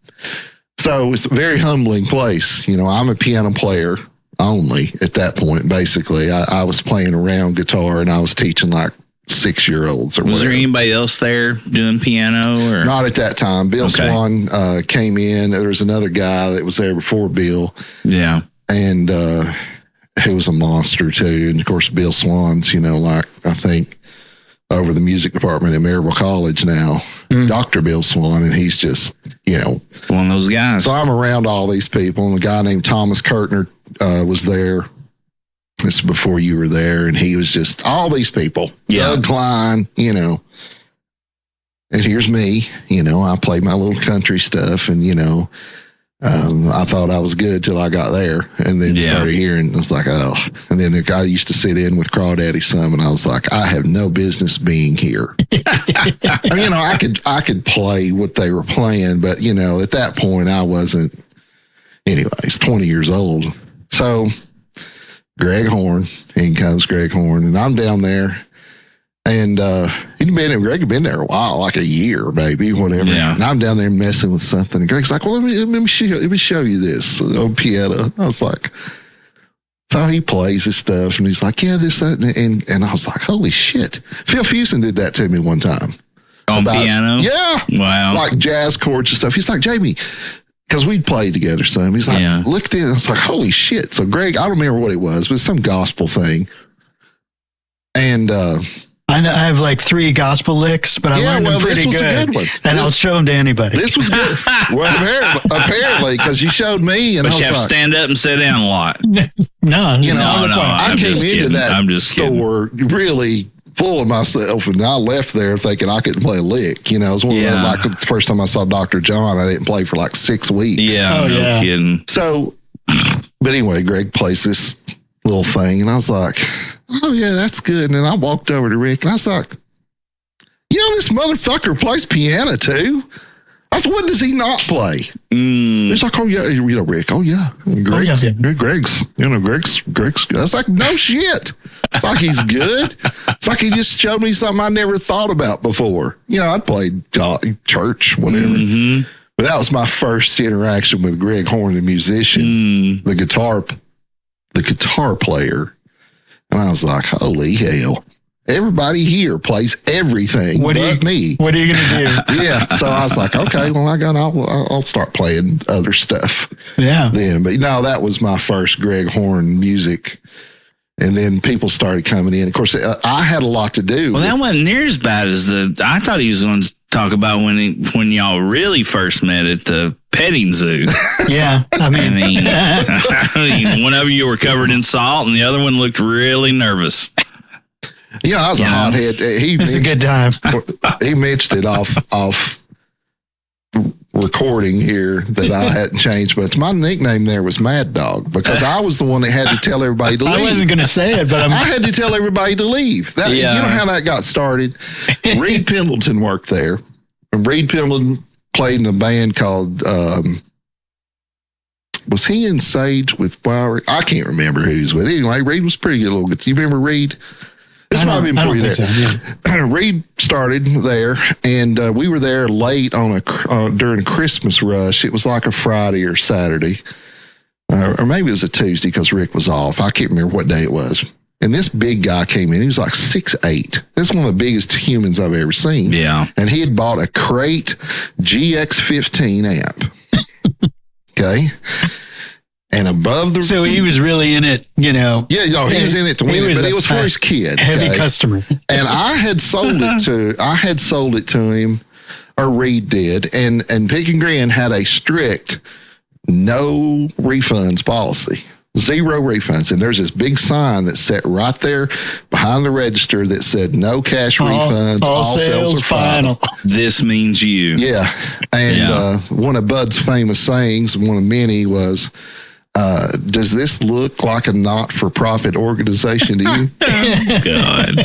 [SPEAKER 2] So it's a very humbling place. I'm a piano player only at that point, basically. I was playing around guitar and I was teaching 6-year-olds or whatever.
[SPEAKER 1] Was there anybody else there doing piano? Or?
[SPEAKER 2] Not at that time. Bill Swan came in. There was another guy that was there before Bill.
[SPEAKER 1] Yeah.
[SPEAKER 2] And he was a monster too. And of course, Bill Swan's, I think over the music department at Maryville College now, Dr. Bill Swan, and he's just,
[SPEAKER 1] one of those guys.
[SPEAKER 2] So I'm around all these people, and a guy named Thomas Kurtner was there. This is before you were there, and he was just all these people.
[SPEAKER 1] Yeah.
[SPEAKER 2] Doug Klein, And here's me, I played my little country stuff, and, I thought I was good till I got there, and then started hearing. I was like, oh. And then the guy used to sit in with Crawdaddy some, and I was like, I have no business being here. I could play what they were playing, but at that point I wasn't. Anyways, 20 years old. So Greg Horne, in comes Greg Horne, and I'm down there. And Greg had been there a while, a year, maybe, whatever.
[SPEAKER 1] Yeah.
[SPEAKER 2] And I'm down there messing with something. And Greg's like, well, let me show you this on piano. I was like, so he plays his stuff, and he's like, yeah, this, that. And I was like, holy shit. Phil Fusen did that to me one time.
[SPEAKER 1] On piano?
[SPEAKER 2] Yeah.
[SPEAKER 1] Wow.
[SPEAKER 2] Jazz chords and stuff. He's like, Jamie, because we'd played together some. He's like, look at this. I was like, holy shit. So Greg, I don't remember what it was, but it's some gospel thing. And,
[SPEAKER 3] I have 3 gospel licks, but I learned them pretty good.
[SPEAKER 2] A good one.
[SPEAKER 3] And I'll show them to anybody.
[SPEAKER 2] This was good. Well, apparently, because you showed me, and
[SPEAKER 1] but
[SPEAKER 2] I was
[SPEAKER 1] you have to stand up and sit down a lot.
[SPEAKER 3] No,
[SPEAKER 2] I came into that store really full of myself, and I left there thinking I couldn't play a lick. It was one of the first time I saw Dr. John, I didn't play for 6 weeks.
[SPEAKER 1] Yeah, no kidding.
[SPEAKER 2] So, but anyway, Greg plays this little thing, and I was like, oh yeah, that's good. And then I walked over to Rick, and I was like, this motherfucker plays piano too. I said, what does he not play? It's like, oh yeah, Rick, oh yeah. Greg's, Greg's good. I was like, no shit. It's like he's good. It's like he just showed me something I never thought about before. I'd played church, whatever. Mm-hmm. But that was my first interaction with Greg Horne, the musician, the guitar player. And I was like, holy hell. everybody here plays everything but me.
[SPEAKER 3] What are you going to do?
[SPEAKER 2] Yeah. So I was like, okay, well, I'll start playing other stuff.
[SPEAKER 3] Yeah.
[SPEAKER 2] Then, but no, that was my first Greg Horne music. And then people started coming in. Of course, I had a lot to do.
[SPEAKER 1] Well, that wasn't near as bad as I thought he was going to talk about when y'all really first met at the petting zoo.
[SPEAKER 3] Yeah. I mean,
[SPEAKER 2] one
[SPEAKER 1] of you were covered in salt and the other one looked really nervous.
[SPEAKER 2] Yeah, I was a hothead.
[SPEAKER 3] It's a good time.
[SPEAKER 2] He mentioned it off recording here that I hadn't changed, but my nickname there was Mad Dog because I was the one that had to tell everybody to leave.
[SPEAKER 3] I wasn't going to say it, but
[SPEAKER 2] I had to tell everybody to leave. You know how that got started? Reed Pendleton worked there, and Reed Pendleton played in a band called, was he in Sage with Bowery? I can't remember who he was with. Anyway, Reed was pretty good. Do you remember Reed? This might have been before you there. So, yeah. Reed started there, and we were there late during a Christmas rush. It was like a Friday or Saturday, or maybe it was a Tuesday because Rick was off. I can't remember what day it was. And this big guy came in. He was like 6'8". This is one of the biggest humans I've ever seen.
[SPEAKER 1] Yeah.
[SPEAKER 2] And he had bought a Crate GX15 amp. Okay. And above the...
[SPEAKER 3] So he was really in it, you know.
[SPEAKER 2] Yeah, he was in it to win it, but it was for his kid.
[SPEAKER 3] Heavy customer.
[SPEAKER 2] And I had sold it to him, or Reed did, and Pick and Grin had a strict no refunds policy. 0 refunds. And there's this big sign that sat right there behind the register that said no cash refunds. All sales are final.
[SPEAKER 1] This means you.
[SPEAKER 2] Yeah. And one of Bud's famous sayings, one of many, was... does this look like a not-for-profit organization to you?
[SPEAKER 1] God.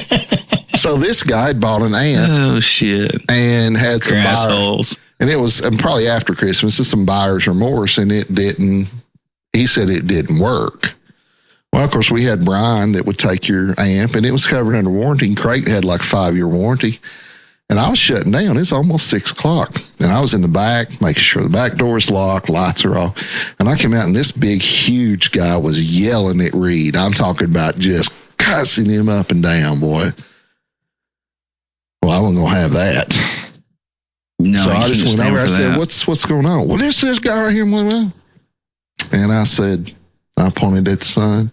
[SPEAKER 2] So this guy had bought an amp.
[SPEAKER 1] Oh, shit.
[SPEAKER 2] And had some
[SPEAKER 1] assholes.
[SPEAKER 2] And it was probably after Christmas, some buyer's remorse, and he said it didn't work. Well, of course, we had Brian that would take your amp, and it was covered under warranty. Crate had like a 5-year warranty. And I was shutting down. It's almost 6:00. And I was in the back, making sure the back door is locked, lights are off. And I came out, and this big, huge guy was yelling at Reed. I'm talking about just cussing him up and down, boy. Well, I wasn't going to have that.
[SPEAKER 1] No,
[SPEAKER 2] so I just went over. I said, what's going on? Well, this guy right here. And I said, I pointed at the sign.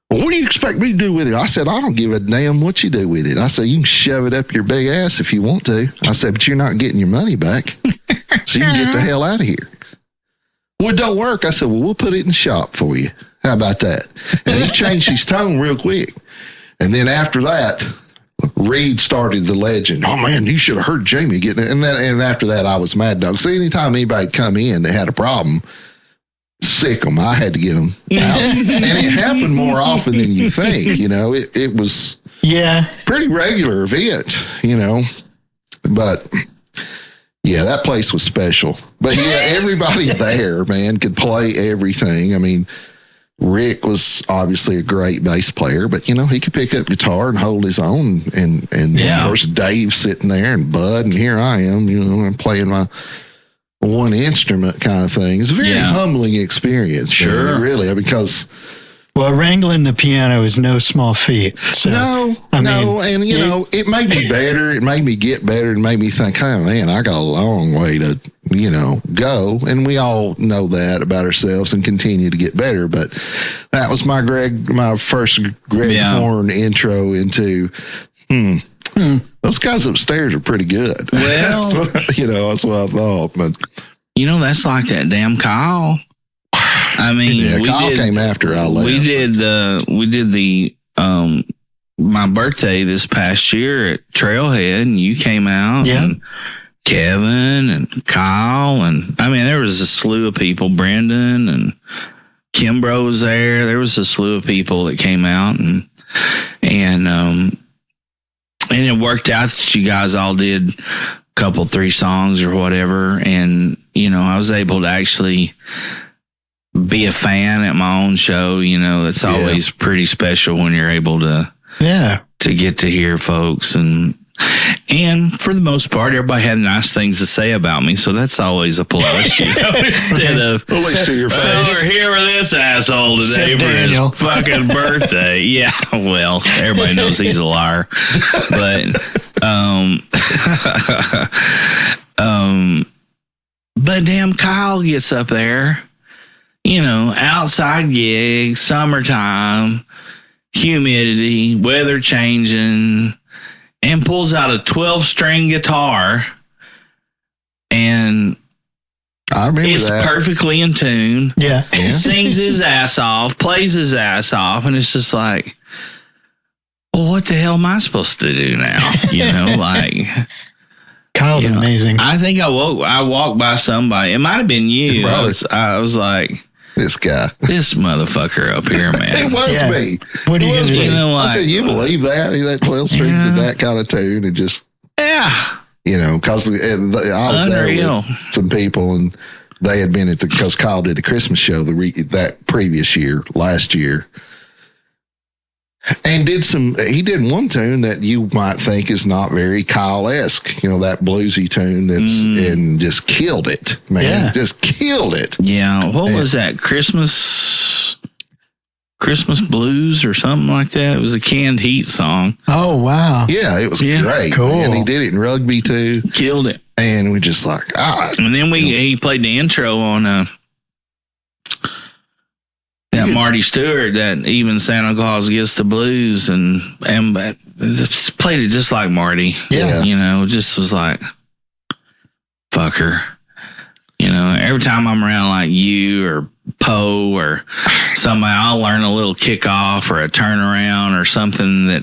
[SPEAKER 2] Well, what do you expect me to do with it? I said, I don't give a damn what you do with it. I said, you can shove it up your big ass if you want to. I said, but you're not getting your money back. So you can get the hell out of here. Well, it don't work. I said, well, we'll put it in the shop for you. How about that? And he changed his tone real quick. And then after that, Reed started the legend. Oh, man, you should have heard Jamie getting it. And after that, I was Mad Dog. So anytime anybody come in that had a problem, sick them. I had to get them out. And it happened more often than you think, you know. It was pretty regular event, you know. But, yeah, that place was special. But, yeah, everybody there, man, could play everything. I mean, Rick was obviously a great bass player, but, you know, he could pick up guitar and hold his own. And of course, Dave's sitting there and Bud, and here I am, you know, I'm playing my one instrument kind of thing. It's a very humbling experience.
[SPEAKER 1] Sure.
[SPEAKER 2] Man, really, because...
[SPEAKER 3] Well, wrangling the piano is no small feat. So,
[SPEAKER 2] and, you know, it made me better. It made me get better. It made me think, oh, man, I got a long way to, you know, go. And we all know that about ourselves and continue to get better. But that was my first Greg Horne intro into, those guys upstairs are pretty good.
[SPEAKER 1] Well,
[SPEAKER 2] that's what I thought. But
[SPEAKER 1] you know, that's like that damn Kyle. I mean,
[SPEAKER 2] Kyle came after I left.
[SPEAKER 1] We did the my birthday this past year at Trailhead, and you came out.
[SPEAKER 3] Yeah.
[SPEAKER 1] And Kevin and Kyle, and I mean, there was a slew of people. Brendan and Kimbrough was there. There was a slew of people that came out, and it worked out that you guys all did a couple, 3 songs or whatever. And, you know, I was able to actually be a fan at my own show. You know, it's always pretty special when you're able to get to hear folks. And And for the most part, everybody had nice things to say about me, so that's always a plus. Instead of,
[SPEAKER 2] at least to your face.
[SPEAKER 1] we're here with this asshole today for
[SPEAKER 3] Daniel.
[SPEAKER 1] his fucking birthday. Yeah, well, everybody knows he's a liar. But, but damn, Kyle gets up there, outside gigs, summertime, humidity, weather changing, and pulls out a 12-string guitar, and
[SPEAKER 2] I remember
[SPEAKER 1] it's
[SPEAKER 2] that.
[SPEAKER 1] perfectly in tune.
[SPEAKER 3] Yeah.
[SPEAKER 1] Sings his ass off, plays his ass off, and it's just like, well, what the hell am I supposed to do now?
[SPEAKER 3] Kyle's amazing.
[SPEAKER 1] I think I walked by somebody. It might have been you.
[SPEAKER 2] Probably.
[SPEAKER 1] I was like,
[SPEAKER 2] This guy.
[SPEAKER 1] this motherfucker up here, man.
[SPEAKER 2] It was
[SPEAKER 3] Yeah.
[SPEAKER 2] me.
[SPEAKER 3] What are you going to do?
[SPEAKER 2] I said, you believe that? That 12 strings
[SPEAKER 1] Yeah.
[SPEAKER 2] in that kind of tune and just,
[SPEAKER 1] Yeah.
[SPEAKER 2] because I was
[SPEAKER 1] Unreal.
[SPEAKER 2] there with some people and they had been because Kyle did the Christmas show that previous year, last year. And he did one tune that you might think is not very Kyle-esque, that bluesy tune and just killed it, man.
[SPEAKER 3] Yeah.
[SPEAKER 2] Just killed it.
[SPEAKER 1] Yeah. What was that? Christmas blues or something like that? It was a Canned Heat song.
[SPEAKER 3] Oh, wow.
[SPEAKER 2] Yeah, it was
[SPEAKER 1] Yeah.
[SPEAKER 2] great.
[SPEAKER 3] Cool.
[SPEAKER 2] And he did it in rugby too.
[SPEAKER 1] Killed it.
[SPEAKER 2] And we just like,
[SPEAKER 1] And then he played the intro on that Marty Stewart, that Even Santa Claus Gets the Blues, and just played it just like Marty.
[SPEAKER 3] Yeah.
[SPEAKER 1] Just was like, fucker. Every time I'm around like you or Poe or somebody, I'll learn a little kickoff or a turnaround or something that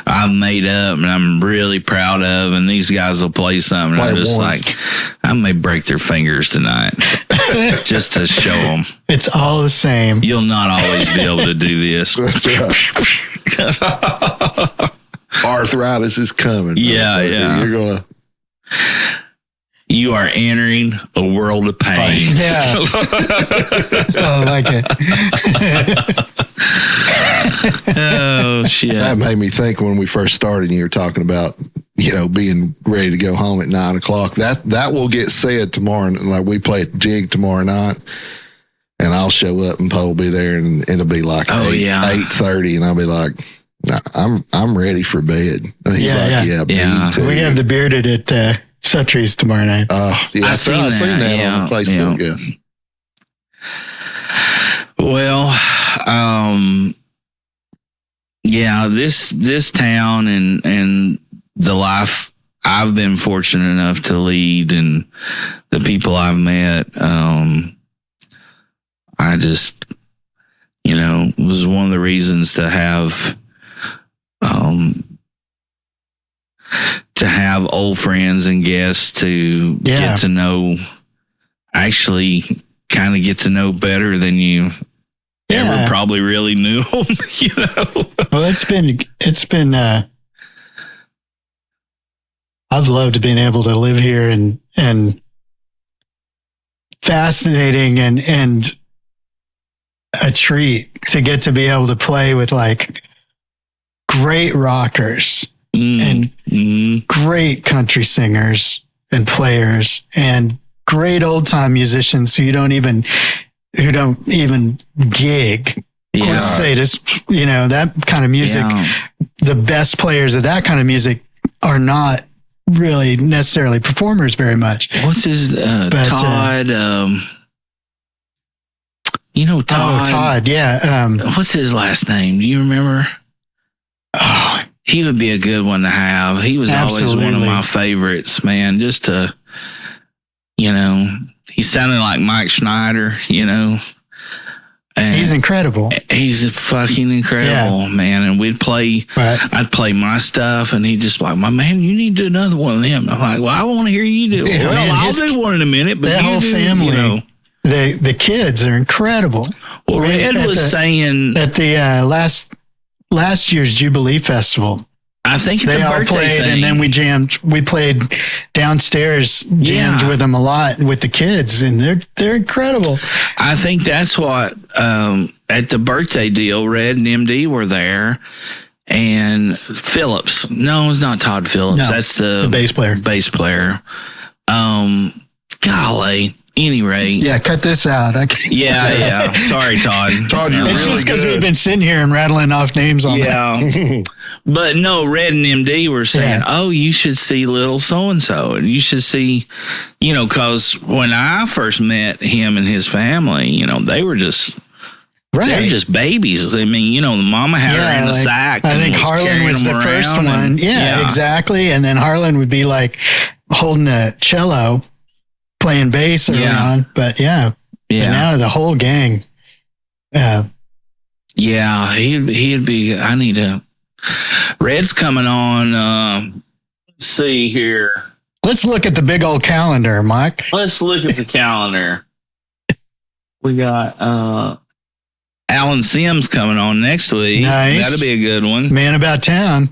[SPEAKER 1] I've made up and I'm really proud of, and these guys will play something.
[SPEAKER 2] Play
[SPEAKER 1] I'm just
[SPEAKER 2] once.
[SPEAKER 1] like, I may break their fingers tonight just to show them.
[SPEAKER 3] It's all the same.
[SPEAKER 1] You'll not always be able to do this.
[SPEAKER 2] that's right. Arthritis is coming.
[SPEAKER 1] Yeah, yeah.
[SPEAKER 2] You're going to.
[SPEAKER 1] You are entering a world of pain.
[SPEAKER 3] Yeah. I like it.
[SPEAKER 1] Oh, shit.
[SPEAKER 2] That made me think when we first started and you were talking about, being ready to go home at 9:00. That will get said tomorrow. Like we play at Jig tomorrow night and I'll show up and Poe will be there and it'll be like 8:30 and I'll be like, nah, I'm ready for bed. And he's
[SPEAKER 3] Yeah,
[SPEAKER 2] like,
[SPEAKER 1] yeah.
[SPEAKER 2] me too.
[SPEAKER 3] We have the Bearded at Suttrie's tomorrow night.
[SPEAKER 2] Yeah,
[SPEAKER 1] I seen that,
[SPEAKER 2] on Facebook.
[SPEAKER 1] Yeah. Well, this town and the life I've been fortunate enough to lead and the people I've met, I just, was one of the reasons to have old friends and guests to get to know, actually kind of get to know better than you ever probably really knew them,
[SPEAKER 3] Well, it's been, I've loved being able to live here and fascinating and a treat to get to be able to play with like great rockers and great country singers and players and great old time musicians who don't even gig.
[SPEAKER 1] Yeah.
[SPEAKER 3] Status, that kind of music.
[SPEAKER 1] Yeah.
[SPEAKER 3] The best players of that kind of music are not really necessarily performers very much.
[SPEAKER 1] What's his Todd? Todd.
[SPEAKER 3] Oh, Todd, yeah.
[SPEAKER 1] What's his last name? Do you remember?
[SPEAKER 3] Oh,
[SPEAKER 1] He would be a good one to have. He was always one of
[SPEAKER 3] Absolutely.
[SPEAKER 1] my favorites, man. Just to, he sounded like Mike Schneider, And
[SPEAKER 3] he's incredible.
[SPEAKER 1] He's fucking incredible, man. And I'd play my stuff, and he'd just like, my man, you need to do another one of them. I'm like, well, I want to hear you do it.
[SPEAKER 2] Yeah,
[SPEAKER 1] Well,
[SPEAKER 3] man,
[SPEAKER 1] I'll do one in a minute, but
[SPEAKER 3] that
[SPEAKER 1] you
[SPEAKER 3] whole
[SPEAKER 1] do,
[SPEAKER 3] family, the kids are incredible.
[SPEAKER 1] Well, Red
[SPEAKER 3] At
[SPEAKER 1] was
[SPEAKER 3] the-
[SPEAKER 1] saying,
[SPEAKER 3] At the last year's Jubilee Festival,
[SPEAKER 1] I think it's
[SPEAKER 3] they
[SPEAKER 1] a
[SPEAKER 3] all
[SPEAKER 1] birthday
[SPEAKER 3] played,
[SPEAKER 1] thing.
[SPEAKER 3] and then we jammed. We played downstairs, jammed
[SPEAKER 1] Yeah.
[SPEAKER 3] with them a lot with the kids, and they're incredible.
[SPEAKER 1] I think that's what at the birthday deal, Red and MD were there, and Phillips. No, it's not Todd Phillips.
[SPEAKER 3] No,
[SPEAKER 1] that's the
[SPEAKER 3] bass player.
[SPEAKER 1] Golly. Any rate.
[SPEAKER 3] Yeah, cut this out.
[SPEAKER 1] Yeah. Sorry, Todd.
[SPEAKER 2] Todd, you're
[SPEAKER 3] It's
[SPEAKER 2] really
[SPEAKER 3] just because
[SPEAKER 2] good.
[SPEAKER 3] we've been sitting here and rattling off names on that.
[SPEAKER 1] Yeah. But no, Red and MD were saying,
[SPEAKER 3] Yeah.
[SPEAKER 1] oh, you should see little so-and-so. And you should see, because when I first met him and his family, they were just,
[SPEAKER 3] Right.
[SPEAKER 1] they're just babies. I mean, the mama had her in the sack.
[SPEAKER 3] I think
[SPEAKER 1] and
[SPEAKER 3] Harlan
[SPEAKER 1] carrying
[SPEAKER 3] was
[SPEAKER 1] them
[SPEAKER 3] the first
[SPEAKER 1] around
[SPEAKER 3] one.
[SPEAKER 1] and-
[SPEAKER 3] Yeah, exactly. And then Harlan would be like holding the cello, playing bass early on. But
[SPEAKER 1] Yeah.
[SPEAKER 3] But now the whole gang.
[SPEAKER 1] Yeah, he'd be. I need to. Red's coming on. Let's see here.
[SPEAKER 3] Let's look at the big old calendar, Mike.
[SPEAKER 1] Let's look at the calendar. We got Alan Sims coming on next week.
[SPEAKER 3] Nice.
[SPEAKER 1] That'll be a good one.
[SPEAKER 3] Man About Town.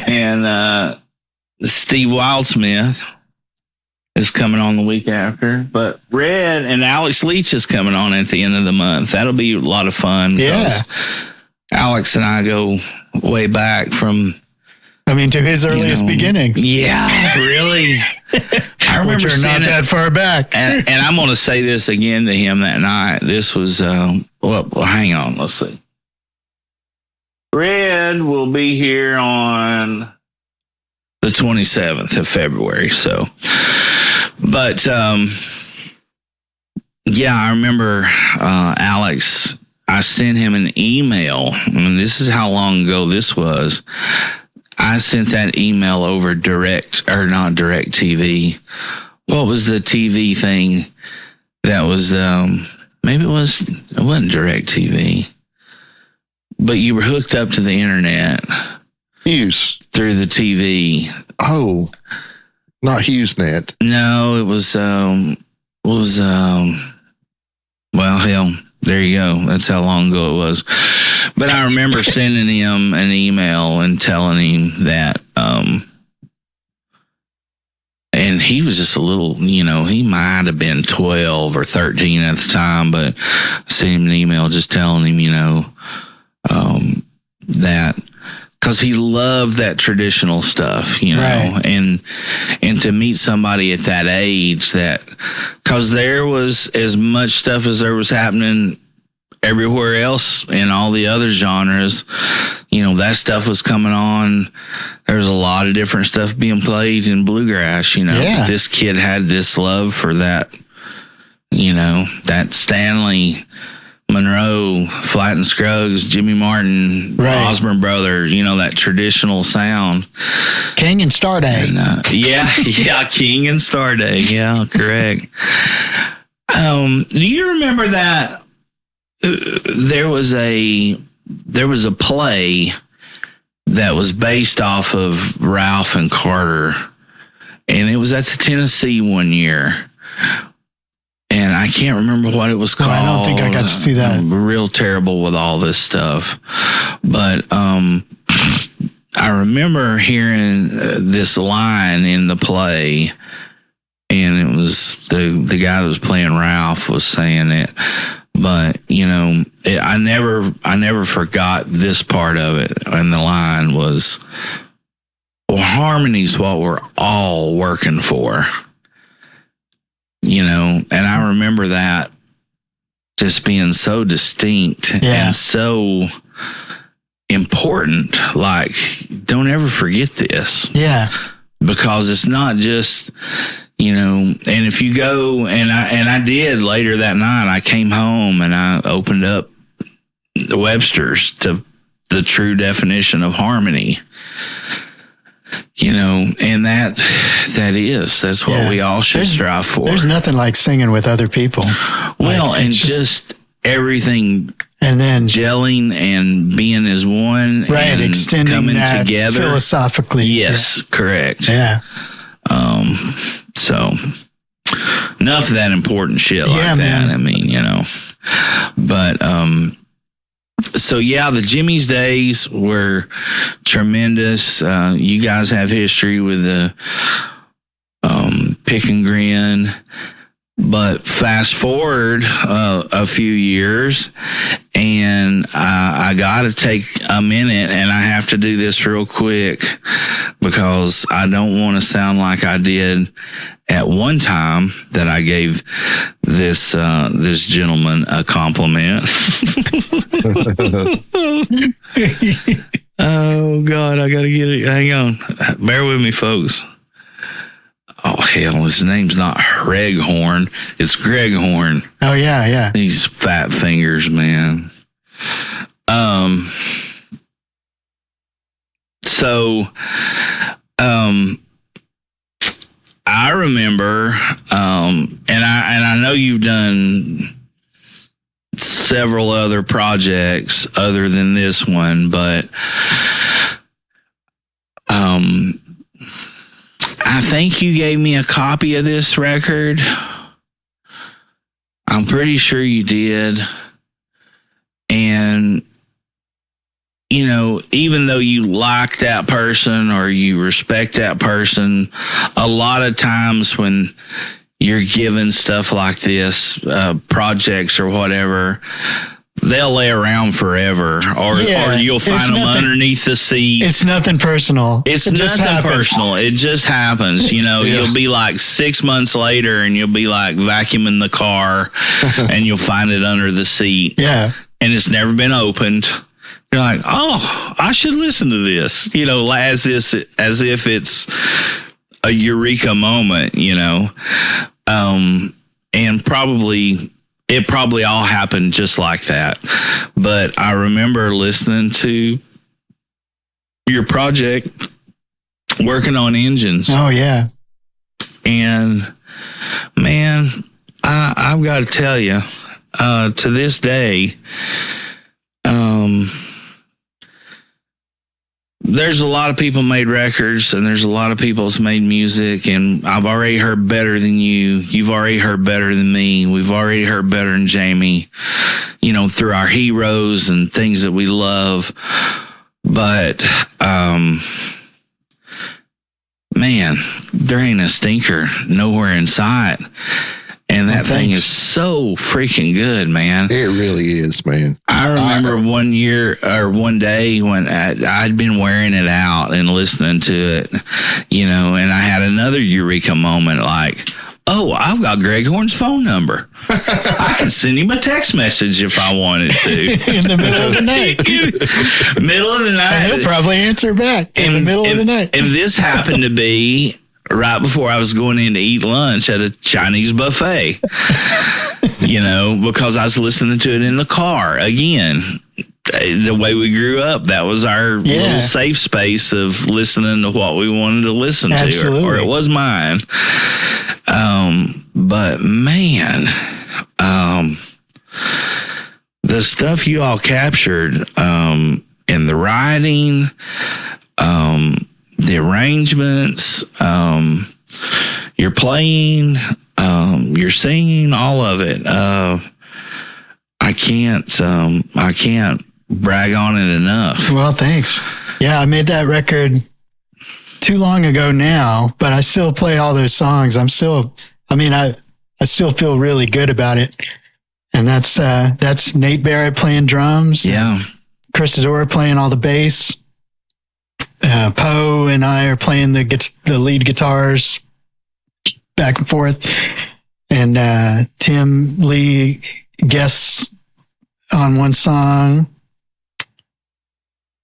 [SPEAKER 1] And Steve Wildsmith is coming on the week after. But Red and Alex Leach is coming on at the end of the month. That'll be a lot of fun.
[SPEAKER 3] Yeah.
[SPEAKER 1] Alex and I go way back from...
[SPEAKER 3] To his earliest beginnings.
[SPEAKER 1] Yeah, really. I remember
[SPEAKER 3] Which are not that far back.
[SPEAKER 1] and I'm going to say this again to him that night. This was, hang on, let's see. Red will be here on the 27th of February. So, but, I remember Alex, I sent him an email, and this is how long ago this was. I sent that email over not direct TV. What was the TV thing that was, maybe it wasn't direct TV, but you were hooked up to the internet.
[SPEAKER 2] Hughes.
[SPEAKER 1] Through the TV.
[SPEAKER 2] Oh, not HughesNet.
[SPEAKER 1] No, it was, hell, there you go. That's how long ago it was. But I remember sending him an email and telling him that, and he was just a little, he might have been 12 or 13 at the time, but I sent him an email just telling him, that, because he loved that traditional stuff,
[SPEAKER 3] Right.
[SPEAKER 1] and to meet somebody at that age because there was as much stuff as there was happening everywhere else in all the other genres, that stuff was coming on. There's a lot of different stuff being played in bluegrass,
[SPEAKER 3] Yeah.
[SPEAKER 1] But this kid had this love for that, that Stanley, Monroe, Flatt and Scruggs, Jimmy Martin,
[SPEAKER 3] Right.
[SPEAKER 1] Osborne Brothers, that traditional sound.
[SPEAKER 3] King and Star Day.
[SPEAKER 1] And, King and Star Day. Yeah, correct. Do you remember that there was a play that was based off of Ralph and Carter, and it was at the Tennessee one year. And I can't remember what it was called.
[SPEAKER 3] I don't think I got to see that.
[SPEAKER 1] I'm real terrible with all this stuff. But I remember hearing this line in the play, and it was the guy that was playing Ralph was saying it. But, I never forgot this part of it. And the line was, well, harmony's what we're all working for. And I remember that just being so distinct and so important. Like, don't ever forget this.
[SPEAKER 3] Yeah.
[SPEAKER 1] Because it's not just, and if you go, and I did later that night, I came home and I opened up the Webster's to the true definition of harmony. And that's what we all should strive for.
[SPEAKER 3] There's nothing like singing with other people.
[SPEAKER 1] Well, and just everything,
[SPEAKER 3] and then
[SPEAKER 1] gelling and being as one,
[SPEAKER 3] right,
[SPEAKER 1] and
[SPEAKER 3] extending
[SPEAKER 1] coming
[SPEAKER 3] that
[SPEAKER 1] together
[SPEAKER 3] philosophically.
[SPEAKER 1] Yes, correct.
[SPEAKER 3] Yeah.
[SPEAKER 1] So enough of that important shit like that.
[SPEAKER 3] Man.
[SPEAKER 1] I mean, but so the Jimmy's days were tremendous. You guys have history with the Pick and Grin, but fast forward a few years, And I got to take a minute, and I have to do this real quick because I don't want to sound like I did at one time that I gave this gentleman a compliment. Oh, God, I got to get it. Hang on. Bear with me, folks. Oh, hell, his name's not Greg Horne. It's Greg Horne.
[SPEAKER 3] Oh, yeah.
[SPEAKER 1] These fat fingers, man. I remember, and I know you've done several other projects other than this one, but I think you gave me a copy of this record. I'm pretty sure you did. And, you know, even though you like that person or you respect that person, a lot of times when you're given stuff like this, projects or whatever, they'll lay around forever, or you'll find them underneath the seat.
[SPEAKER 3] It's nothing personal.
[SPEAKER 1] It's nothing personal. It just happens. You know, you'll be like 6 months later and you'll be like vacuuming the car and you'll find it under the seat.
[SPEAKER 3] Yeah.
[SPEAKER 1] And it's never been opened. You're like, oh, I should listen to this. You know, as if it's a eureka moment, you know. And it probably all happened just like that. But I remember listening to your project, working on engines.
[SPEAKER 3] Oh, yeah.
[SPEAKER 1] And, man, I've got to tell you, to this day, there's a lot of people made records and there's a lot of people that's made music, and I've already heard better than you. You've already heard better than me. We've already heard better than Jamie, you know, through our heroes and things that we love. But, man, there ain't a stinker nowhere in sight. And that thing is so freaking good, man.
[SPEAKER 2] It really is, man.
[SPEAKER 1] I remember one day when I'd been wearing it out and listening to it, you know, and I had another eureka moment like, oh, I've got Greg Horne's phone number. I could send him a text message if I wanted to.
[SPEAKER 3] In the middle of the night.
[SPEAKER 1] Middle of the night.
[SPEAKER 3] And he'll probably answer back in the middle of the night.
[SPEAKER 1] And this happened to be right before I was going in to eat lunch at a Chinese buffet, you know, because I was listening to it in the car. Again, the way we grew up, that was our little safe space of listening to what we wanted to listen to, or it was mine. But man, the stuff you all captured, in the writing, the arrangements, your playing, your singing, all of it. I can't brag on it enough.
[SPEAKER 3] Well, thanks. Yeah, I made that record too long ago now, but I still play all those songs. I still feel really good about it. And that's Nate Barrett playing drums.
[SPEAKER 1] Yeah.
[SPEAKER 3] Chris Zora playing all the bass. Poe and I are playing the lead guitars back and forth, and Tim Lee guests on one song.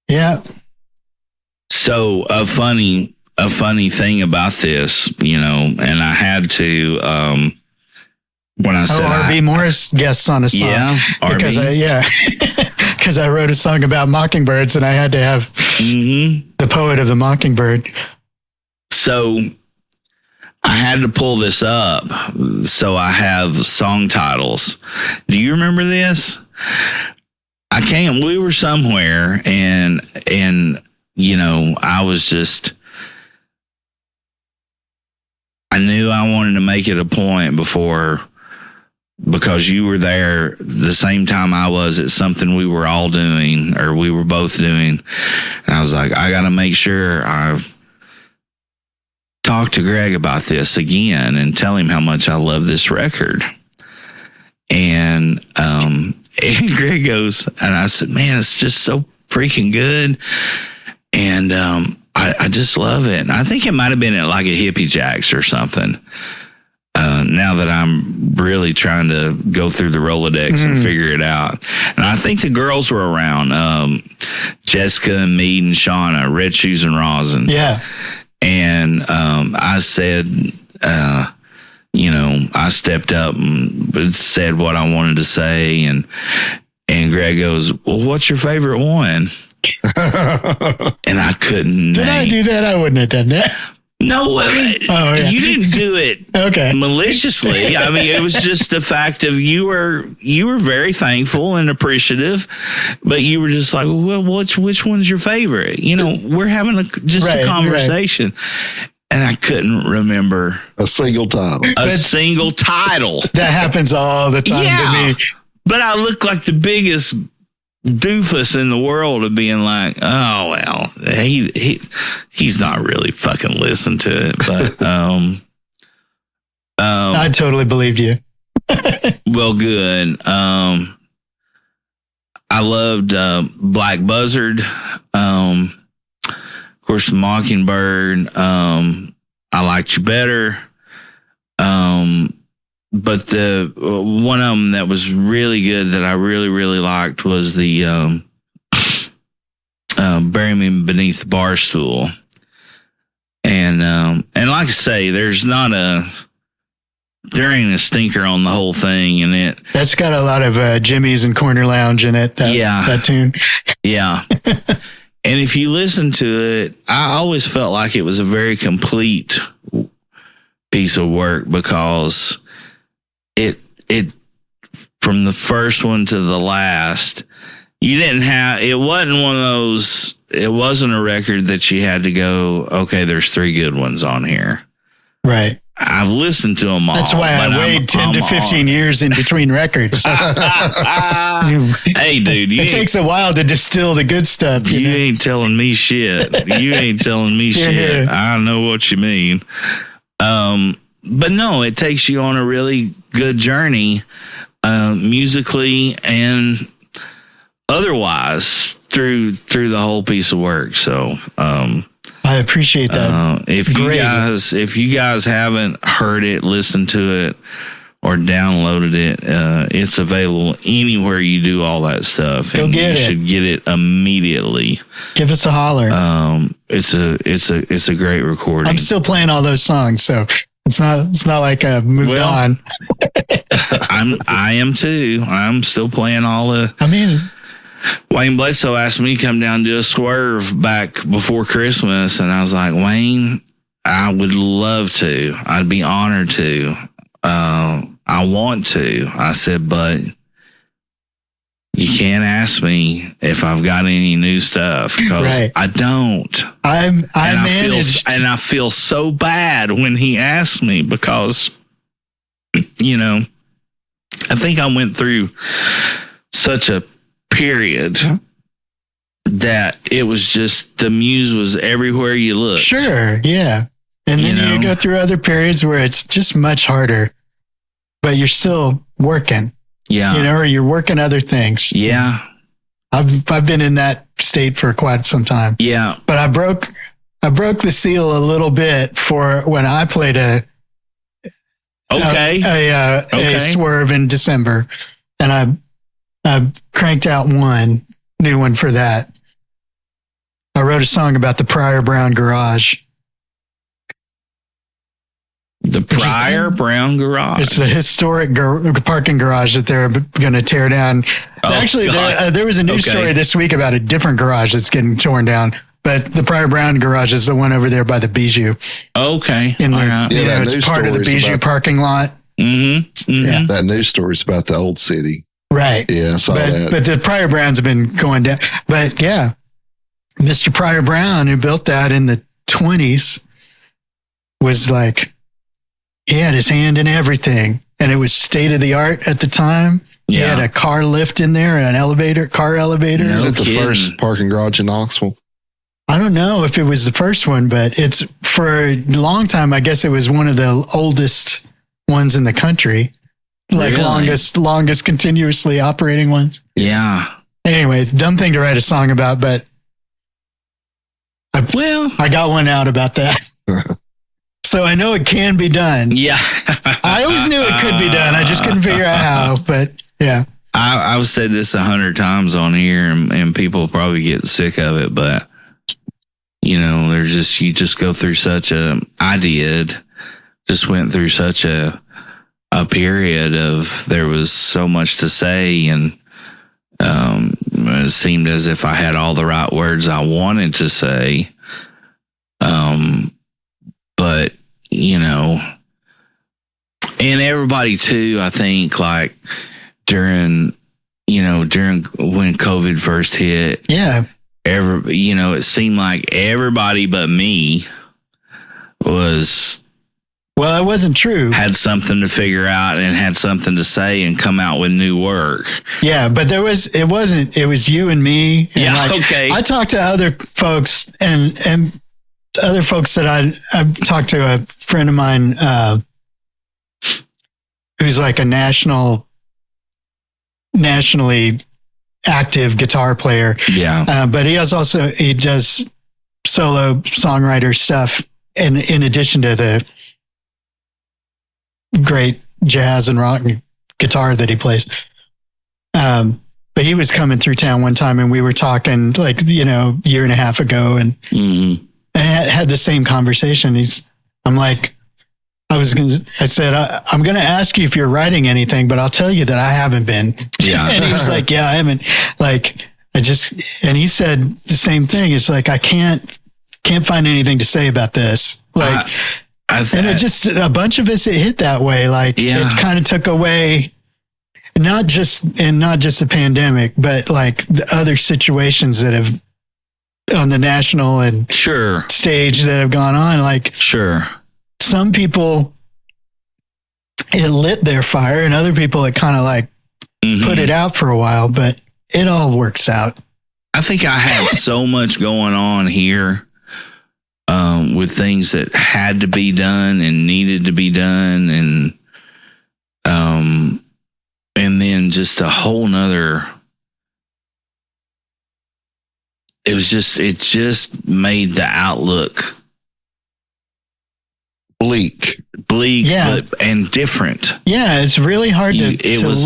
[SPEAKER 3] Yeah.
[SPEAKER 1] So a funny thing about this, you know, and I had to when I said
[SPEAKER 3] R.B. Morris guests on a song.
[SPEAKER 1] Yeah,
[SPEAKER 3] because because I wrote a song about mockingbirds and I had to have the poet of the mockingbird. So
[SPEAKER 1] I had to pull this up. So I have song titles. Do you remember this? I can't. We were somewhere and you know, I knew I wanted to make it a point because you were there the same time I was at something we were all doing, or we were both doing. And I was like, I got to make sure I talk to Greg about this again and tell him how much I love this record. And And Greg goes, and I said, man, it's just so freaking good. And I just love it. And I think it might have been at like a Hippie Jacks or something. Now that I'm really trying to go through the Rolodex and figure it out. And I think the girls were around, Jessica and Mead and Shauna, Red Shoes and Rosin.
[SPEAKER 3] Yeah.
[SPEAKER 1] And I said, I stepped up and said what I wanted to say. And Greg goes, well, what's your favorite one? And I couldn't.
[SPEAKER 3] Did I do that? I wouldn't have done that.
[SPEAKER 1] No, you didn't do it maliciously. I mean, it was just the fact of you were very thankful and appreciative, but you were just like, well, which one's your favorite? We're having a conversation. Right. And I couldn't remember
[SPEAKER 2] a single title.
[SPEAKER 3] That happens all the time to me.
[SPEAKER 1] But I look like the biggest doofus in the world of being like, oh well, he's not really fucking listened to it, but
[SPEAKER 3] I totally believed you.
[SPEAKER 1] Well, good. I loved Black Buzzard, of course, Mockingbird. I Liked You Better. But the one of them that was really good that I really, really liked was the Bury Me Beneath the Barstool. And like I say, there ain't a stinker on the whole thing, and
[SPEAKER 3] that's got a lot of Jimmy's and Corner Lounge in it. That tune. Yeah.
[SPEAKER 1] And if you listen to it, I always felt like it was a very complete piece of work because it from the first one to the last, it wasn't one of those, it wasn't a record that you had to go, okay, there's 3 good ones on here.
[SPEAKER 3] Right.
[SPEAKER 1] I've listened to them all.
[SPEAKER 3] That's why I waited 10 to 15 years in between records.
[SPEAKER 1] Hey, dude.
[SPEAKER 3] It takes a while to distill the good stuff.
[SPEAKER 1] You ain't telling me shit. Shit. I know what you mean. But no, it takes you on a really good journey, musically and
[SPEAKER 3] otherwise
[SPEAKER 1] through the whole piece of work. So,
[SPEAKER 3] I appreciate that.
[SPEAKER 1] If you guys haven't heard it, listened to it, or downloaded it, it's available anywhere you do all that stuff.
[SPEAKER 3] Go get it.
[SPEAKER 1] You should get it immediately.
[SPEAKER 3] Give us a holler.
[SPEAKER 1] It's a great recording.
[SPEAKER 3] I'm still playing all those songs, so it's not like I've moved on.
[SPEAKER 1] I am too. I'm still playing all the.
[SPEAKER 3] I mean,
[SPEAKER 1] Wayne Bledsoe asked me to come down and do a swerve back before Christmas, and I was like, Wayne, I would love to. I'd be honored to. I want to. I said, but you can't ask me if I've got any new stuff because I don't. I feel so bad when he asked me because, I think I went through such a period that it was just the muse was everywhere you looked.
[SPEAKER 3] Sure, yeah. And then you go through other periods where it's just much harder, but you're still working.
[SPEAKER 1] Yeah.
[SPEAKER 3] Or you're working other things.
[SPEAKER 1] Yeah.
[SPEAKER 3] I've been in that state for quite some time.
[SPEAKER 1] Yeah.
[SPEAKER 3] But I broke the seal a little bit for when I played a swerve in December, and I cranked out one new one for that. I wrote a song about the Pryor Brown Garage.
[SPEAKER 1] The Pryor Brown Garage.
[SPEAKER 3] It's the historic parking garage that they're going to tear down. Actually, there was a news story this week about a different garage that's getting torn down. But the Pryor Brown Garage is the one over there by the Bijou.
[SPEAKER 1] Okay.
[SPEAKER 3] It's part of the Bijou parking lot.
[SPEAKER 1] Mm-hmm. Mm-hmm.
[SPEAKER 3] Yeah.
[SPEAKER 2] That news story's about the old city.
[SPEAKER 3] Right.
[SPEAKER 2] Yeah, I saw that.
[SPEAKER 3] But the Pryor Browns have been going down. But yeah, Mr. Pryor Brown, who built that in the 1920s, was like, he had his hand in everything. And it was state of the art at the time. Yeah. He had a car lift in there and an car elevator.
[SPEAKER 2] Is it the first parking garage in Knoxville?
[SPEAKER 3] I don't know if it was the first one, but it's for a long time. I guess it was one of the oldest ones in the country. like
[SPEAKER 1] Really?
[SPEAKER 3] longest continuously operating ones.
[SPEAKER 1] Yeah.
[SPEAKER 3] Anyway, dumb thing to write a song about, but I got one out about that. So I know it can be done.
[SPEAKER 1] Yeah.
[SPEAKER 3] I always knew it could be done. I just couldn't figure out how, but yeah.
[SPEAKER 1] I've said this 100 times on here and people probably get sick of it, but you know, you just go through just went through such a period of, there was so much to say, and it seemed as if I had all the right words I wanted to say. But you know, and everybody too, I think, like during when COVID first hit, it seemed like everybody but me
[SPEAKER 3] well, it wasn't true.
[SPEAKER 1] Had something to figure out and had something to say and come out with new work.
[SPEAKER 3] Yeah, but it was you and me. And
[SPEAKER 1] okay.
[SPEAKER 3] I talked to other folks and other folks that I've talked to a friend of mine who's like a nationally active guitar player.
[SPEAKER 1] Yeah.
[SPEAKER 3] But he does solo songwriter stuff in addition to the great jazz and rock guitar that he plays. But he was coming through town one time and we were talking like, a year and a half ago and I had the same conversation. I said, I'm going to ask you if you're writing anything, but I'll tell you that I haven't been.
[SPEAKER 1] Yeah.
[SPEAKER 3] And he was like, yeah, I haven't. And he said the same thing. It's like, I can't find anything to say about this. Like, and it just, a bunch of us, it hit that way. Like it kind of took away, not just the pandemic, but like the other situations that have on the national and stage that have gone on. Like, some people, it lit their fire, and other people, it kind of like put it out for a while, but it all works out.
[SPEAKER 1] I think I had so much going on here with things that had to be done and needed to be done, and then just a whole nother. It just made the outlook bleak, and different.
[SPEAKER 3] Yeah, it's really hard to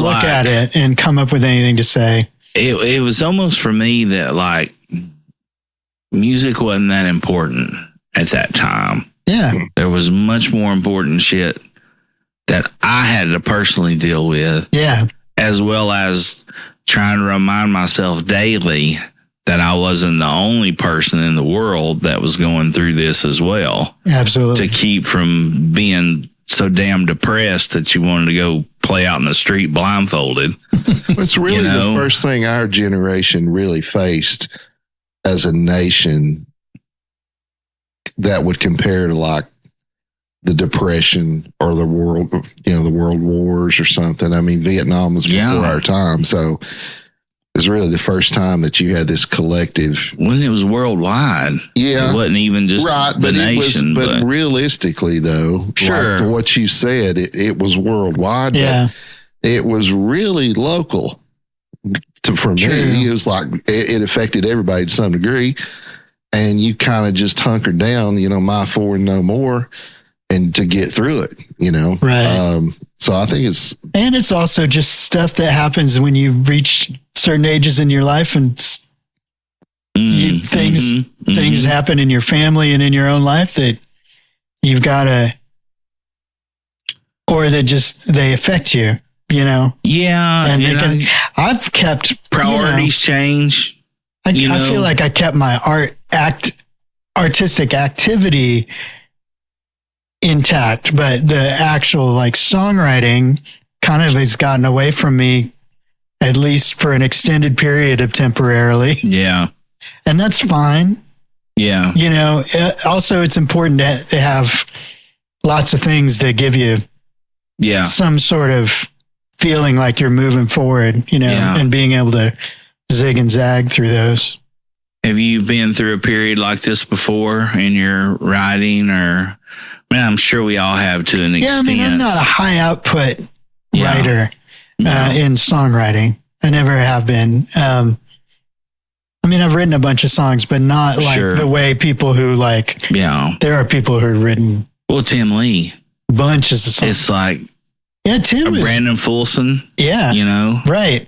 [SPEAKER 3] look at it and come up with anything to say.
[SPEAKER 1] It was almost for me that like music wasn't that important at that time.
[SPEAKER 3] Yeah.
[SPEAKER 1] There was much more important shit that I had to personally deal with.
[SPEAKER 3] Yeah.
[SPEAKER 1] As well as trying to remind myself daily that I wasn't the only person in the world that was going through this as well.
[SPEAKER 3] Absolutely.
[SPEAKER 1] To keep from being so damn depressed that you wanted to go play out in the street blindfolded.
[SPEAKER 2] It's really the first thing our generation really faced as a nation that would compare to like the Depression or the world wars or something. I mean, Vietnam was before our time. So it's really the first time that you had this collective.
[SPEAKER 1] When it was worldwide.
[SPEAKER 2] Yeah.
[SPEAKER 1] It wasn't even just the nation.
[SPEAKER 2] But realistically, though, like what you said, it was worldwide.
[SPEAKER 3] Yeah.
[SPEAKER 2] It was really local. For me, it was like it affected everybody to some degree. And you kind of just hunkered down, my four and no more, and to get through it,
[SPEAKER 3] Right.
[SPEAKER 2] So I think
[SPEAKER 3] it's also just stuff that happens when you reach certain ages in your life and things happen in your family and in your own life that you've got to, or that they affect you, Yeah.
[SPEAKER 1] And
[SPEAKER 3] I've kept
[SPEAKER 1] priorities change.
[SPEAKER 3] I feel like I kept my artistic activity intact, but the actual like songwriting kind of has gotten away from me, at least for an extended period of temporarily.
[SPEAKER 1] Yeah.
[SPEAKER 3] And that's fine.
[SPEAKER 1] Yeah.
[SPEAKER 3] Also it's important to have lots of things that give you some sort of feeling like you're moving forward, and being able to zig and zag through those.
[SPEAKER 1] Have you been through a period like this before in your writing, or, I'm sure we all have to an extent.
[SPEAKER 3] Yeah, I'm not a high output writer in songwriting. I never have been. I mean, I've written a bunch of songs, but not like the way people who like, there are people who have written.
[SPEAKER 1] Well, Tim Lee.
[SPEAKER 3] Bunches of songs.
[SPEAKER 1] It's like,
[SPEAKER 3] Tim is,
[SPEAKER 1] Brandon Fulson.
[SPEAKER 3] Yeah.
[SPEAKER 1] You know?
[SPEAKER 3] Right.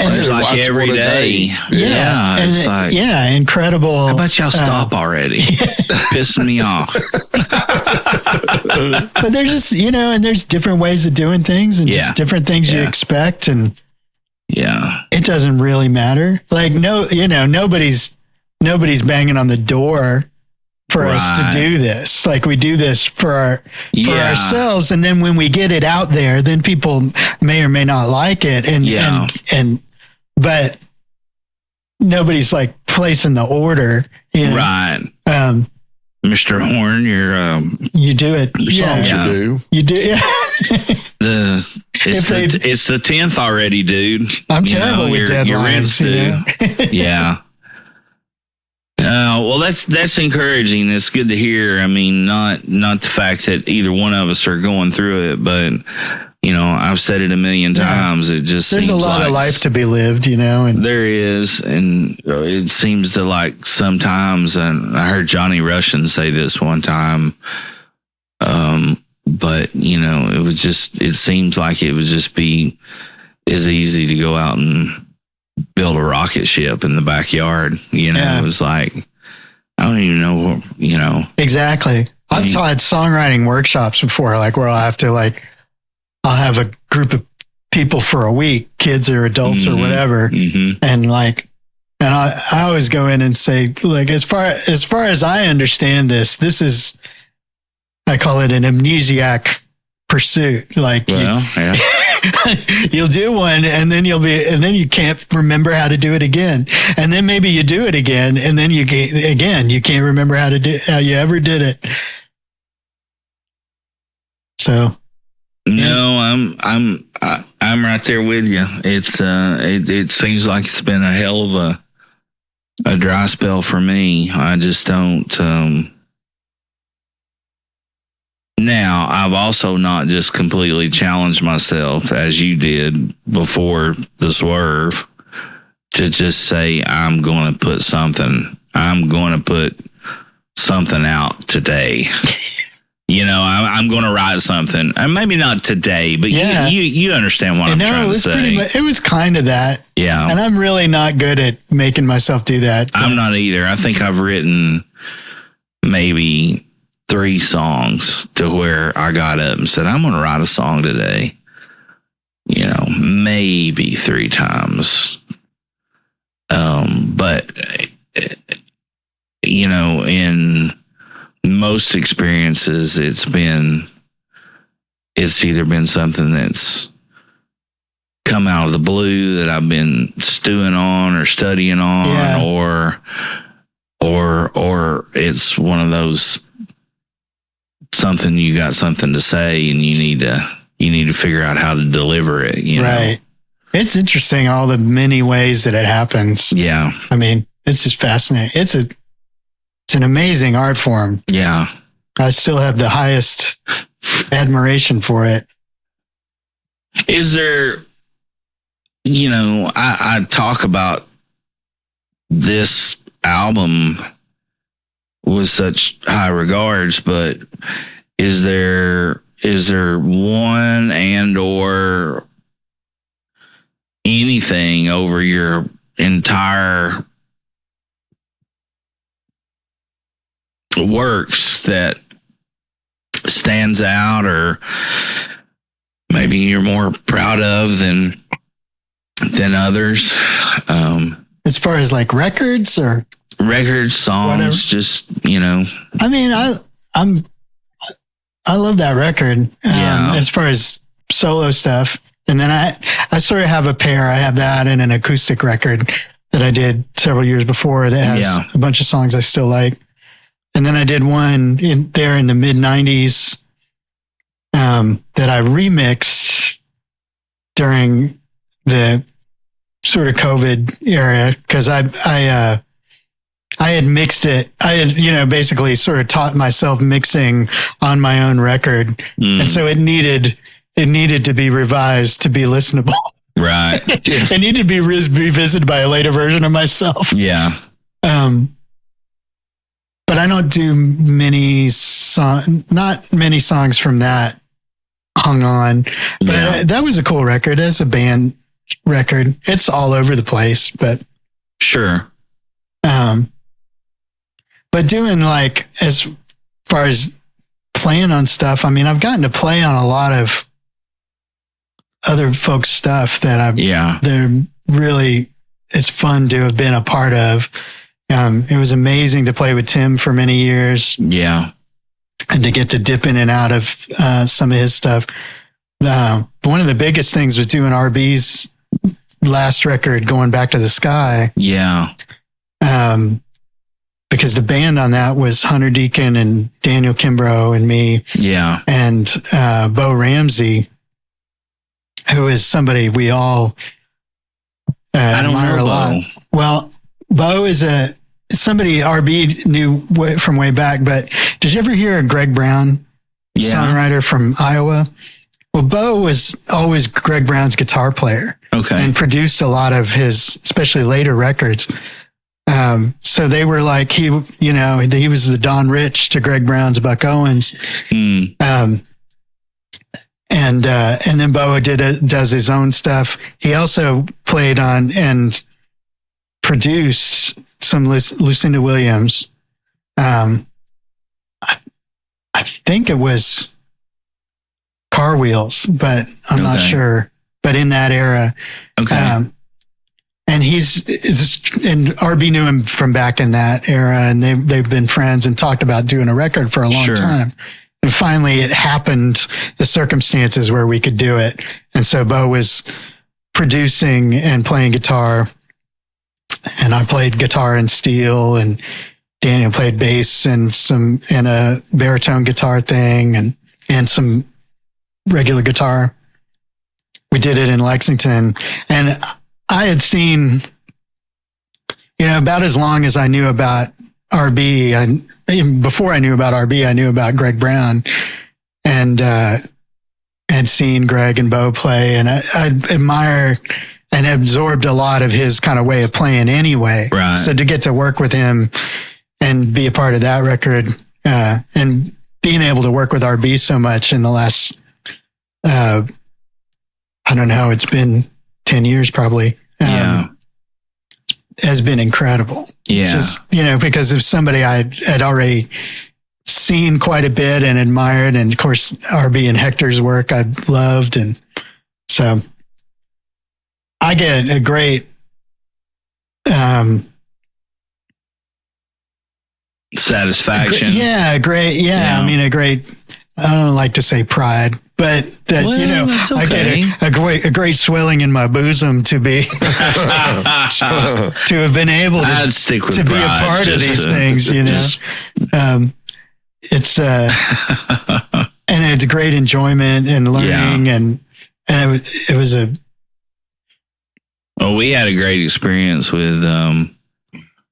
[SPEAKER 1] And it's like every day.
[SPEAKER 3] Yeah.
[SPEAKER 1] It's like,
[SPEAKER 3] incredible.
[SPEAKER 1] How about y'all stop already? Pissing me off.
[SPEAKER 3] But there's just, and there's different ways of doing things and just different things you expect. And it doesn't really matter. Like, nobody's banging on the door for us to do this. Like, we do this for ourselves. And then when we get it out there, then people may or may not like it. But nobody's like placing the order.
[SPEAKER 1] Right. Mr. Horne,
[SPEAKER 3] you do it. You do. Yeah.
[SPEAKER 1] It's the 10th already, dude.
[SPEAKER 3] I'm terrible with deadlines.
[SPEAKER 1] Your rent's due. Yeah. Well, that's encouraging. It's good to hear. I mean, not the fact that either one of us are going through it, but I've said it a million times. It just
[SPEAKER 3] there's
[SPEAKER 1] seems
[SPEAKER 3] a lot of life to be lived, and
[SPEAKER 1] there is, and it seems to like sometimes. And I heard Johnny Russian say this one time. But it seems like it would just be as easy to go out and build a rocket ship in the backyard. It was like, I don't even know,
[SPEAKER 3] Exactly. I've taught songwriting workshops before, like where I'll have a group of people for a week, kids or adults or whatever. Mm-hmm. And I always go in and say, like, as far as I understand this is, I call it an amnesiac pursuit. Like, you'll do one and then you can't remember how to do it again. And then maybe you do it again and then you can't remember how you ever did it. So.
[SPEAKER 1] No, I'm right there with you. It's it seems like it's been a hell of a dry spell for me. I just don't. Now, I've also not just completely challenged myself as you did before the swerve to just say I'm going to put something out today. I'm going to write something, and maybe not today, but you understand what I'm trying to say.
[SPEAKER 3] It was kind of that.
[SPEAKER 1] Yeah.
[SPEAKER 3] And I'm really not good at making myself do that.
[SPEAKER 1] I'm not either. I think I've written maybe 3 songs to where I got up and said, I'm going to write a song today. Maybe 3 times. But, in most experiences, it's either been something that's come out of the blue that I've been stewing on or studying on, or it's one of those you got something to say and you need to figure out how to deliver it.
[SPEAKER 3] Right. It's interesting all the many ways that it happens.
[SPEAKER 1] Yeah.
[SPEAKER 3] I mean, it's just fascinating. It's an amazing art form.
[SPEAKER 1] Yeah.
[SPEAKER 3] I still have the highest admiration for it.
[SPEAKER 1] Is there, I talk about this album with such high regards, but is there one and or anything over your entire works that stands out or maybe you're more proud of than others?
[SPEAKER 3] As far as like records or
[SPEAKER 1] records, songs, whatever. Just,
[SPEAKER 3] I mean, I love that record. As far as solo stuff. And then I sort of have a pair. I have that and an acoustic record that I did several years before that has a bunch of songs I still like. And then I did one in the mid 90s that I remixed during the sort of COVID era because I had mixed it. I had, basically sort of taught myself mixing on my own record. And so it needed it needed to be revised to be listenable.
[SPEAKER 1] Right.
[SPEAKER 3] It needed to be revisited by a later version of myself.
[SPEAKER 1] Yeah.
[SPEAKER 3] But I don't do not many songs from that hung on. But that was a cool record as a band record. It's all over the place, but
[SPEAKER 1] sure.
[SPEAKER 3] But doing like, as far as playing on stuff, I mean, I've gotten to play on a lot of other folks' stuff that they're really, it's fun to have been a part of. It was amazing to play with Tim for many years.
[SPEAKER 1] Yeah.
[SPEAKER 3] And to get to dip in and out of some of his stuff. One of the biggest things was doing RB's last record, Going Back to the Sky.
[SPEAKER 1] Yeah.
[SPEAKER 3] Because the band on that was Hunter Deacon and Daniel Kimbrough and me.
[SPEAKER 1] Yeah. And
[SPEAKER 3] Bo Ramsey, who is somebody we all admire a lot. Well, Bo is somebody RB knew from way back, but did you ever hear a Greg Brown songwriter from Iowa? Well, Bo was always Greg Brown's guitar player.
[SPEAKER 1] Okay.
[SPEAKER 3] And produced a lot of his, especially later records. So they were like, he was the Don Rich to Greg Brown's Buck Owens. And then Bo does his own stuff. He also played on and produced some Lucinda Williams. I think it was Car Wheels, but I'm not sure. But in that era. Okay. And and RB knew him from back in that era, and they've been friends and talked about doing a record for a long time. And finally it happened, the circumstances where we could do it. And so Bo was producing and playing guitar, and I played guitar and steel, and Daniel played bass and a baritone guitar thing and some regular guitar. We did it in Lexington, and I had seen, about as long as I knew about RB. Even before I knew about RB, I knew about Greg Brown, and had seen Greg and Bo play, and I admire and absorbed a lot of his kind of way of playing anyway.
[SPEAKER 1] Right.
[SPEAKER 3] So to get to work with him and be a part of that record, and being able to work with RB so much in the last, I don't know, it's been 10 years probably. Has been incredible. Yeah. It's just, because of somebody I had already seen quite a bit and admired. And of course, RB and Hector's work I loved. And so I get a great,
[SPEAKER 1] satisfaction.
[SPEAKER 3] Great. I mean, I don't like to say pride, but that, I get a great swelling in my bosom to be, to have been able to be a part of these things, it's, and it's great enjoyment and learning and it was
[SPEAKER 1] well, we had a great experience with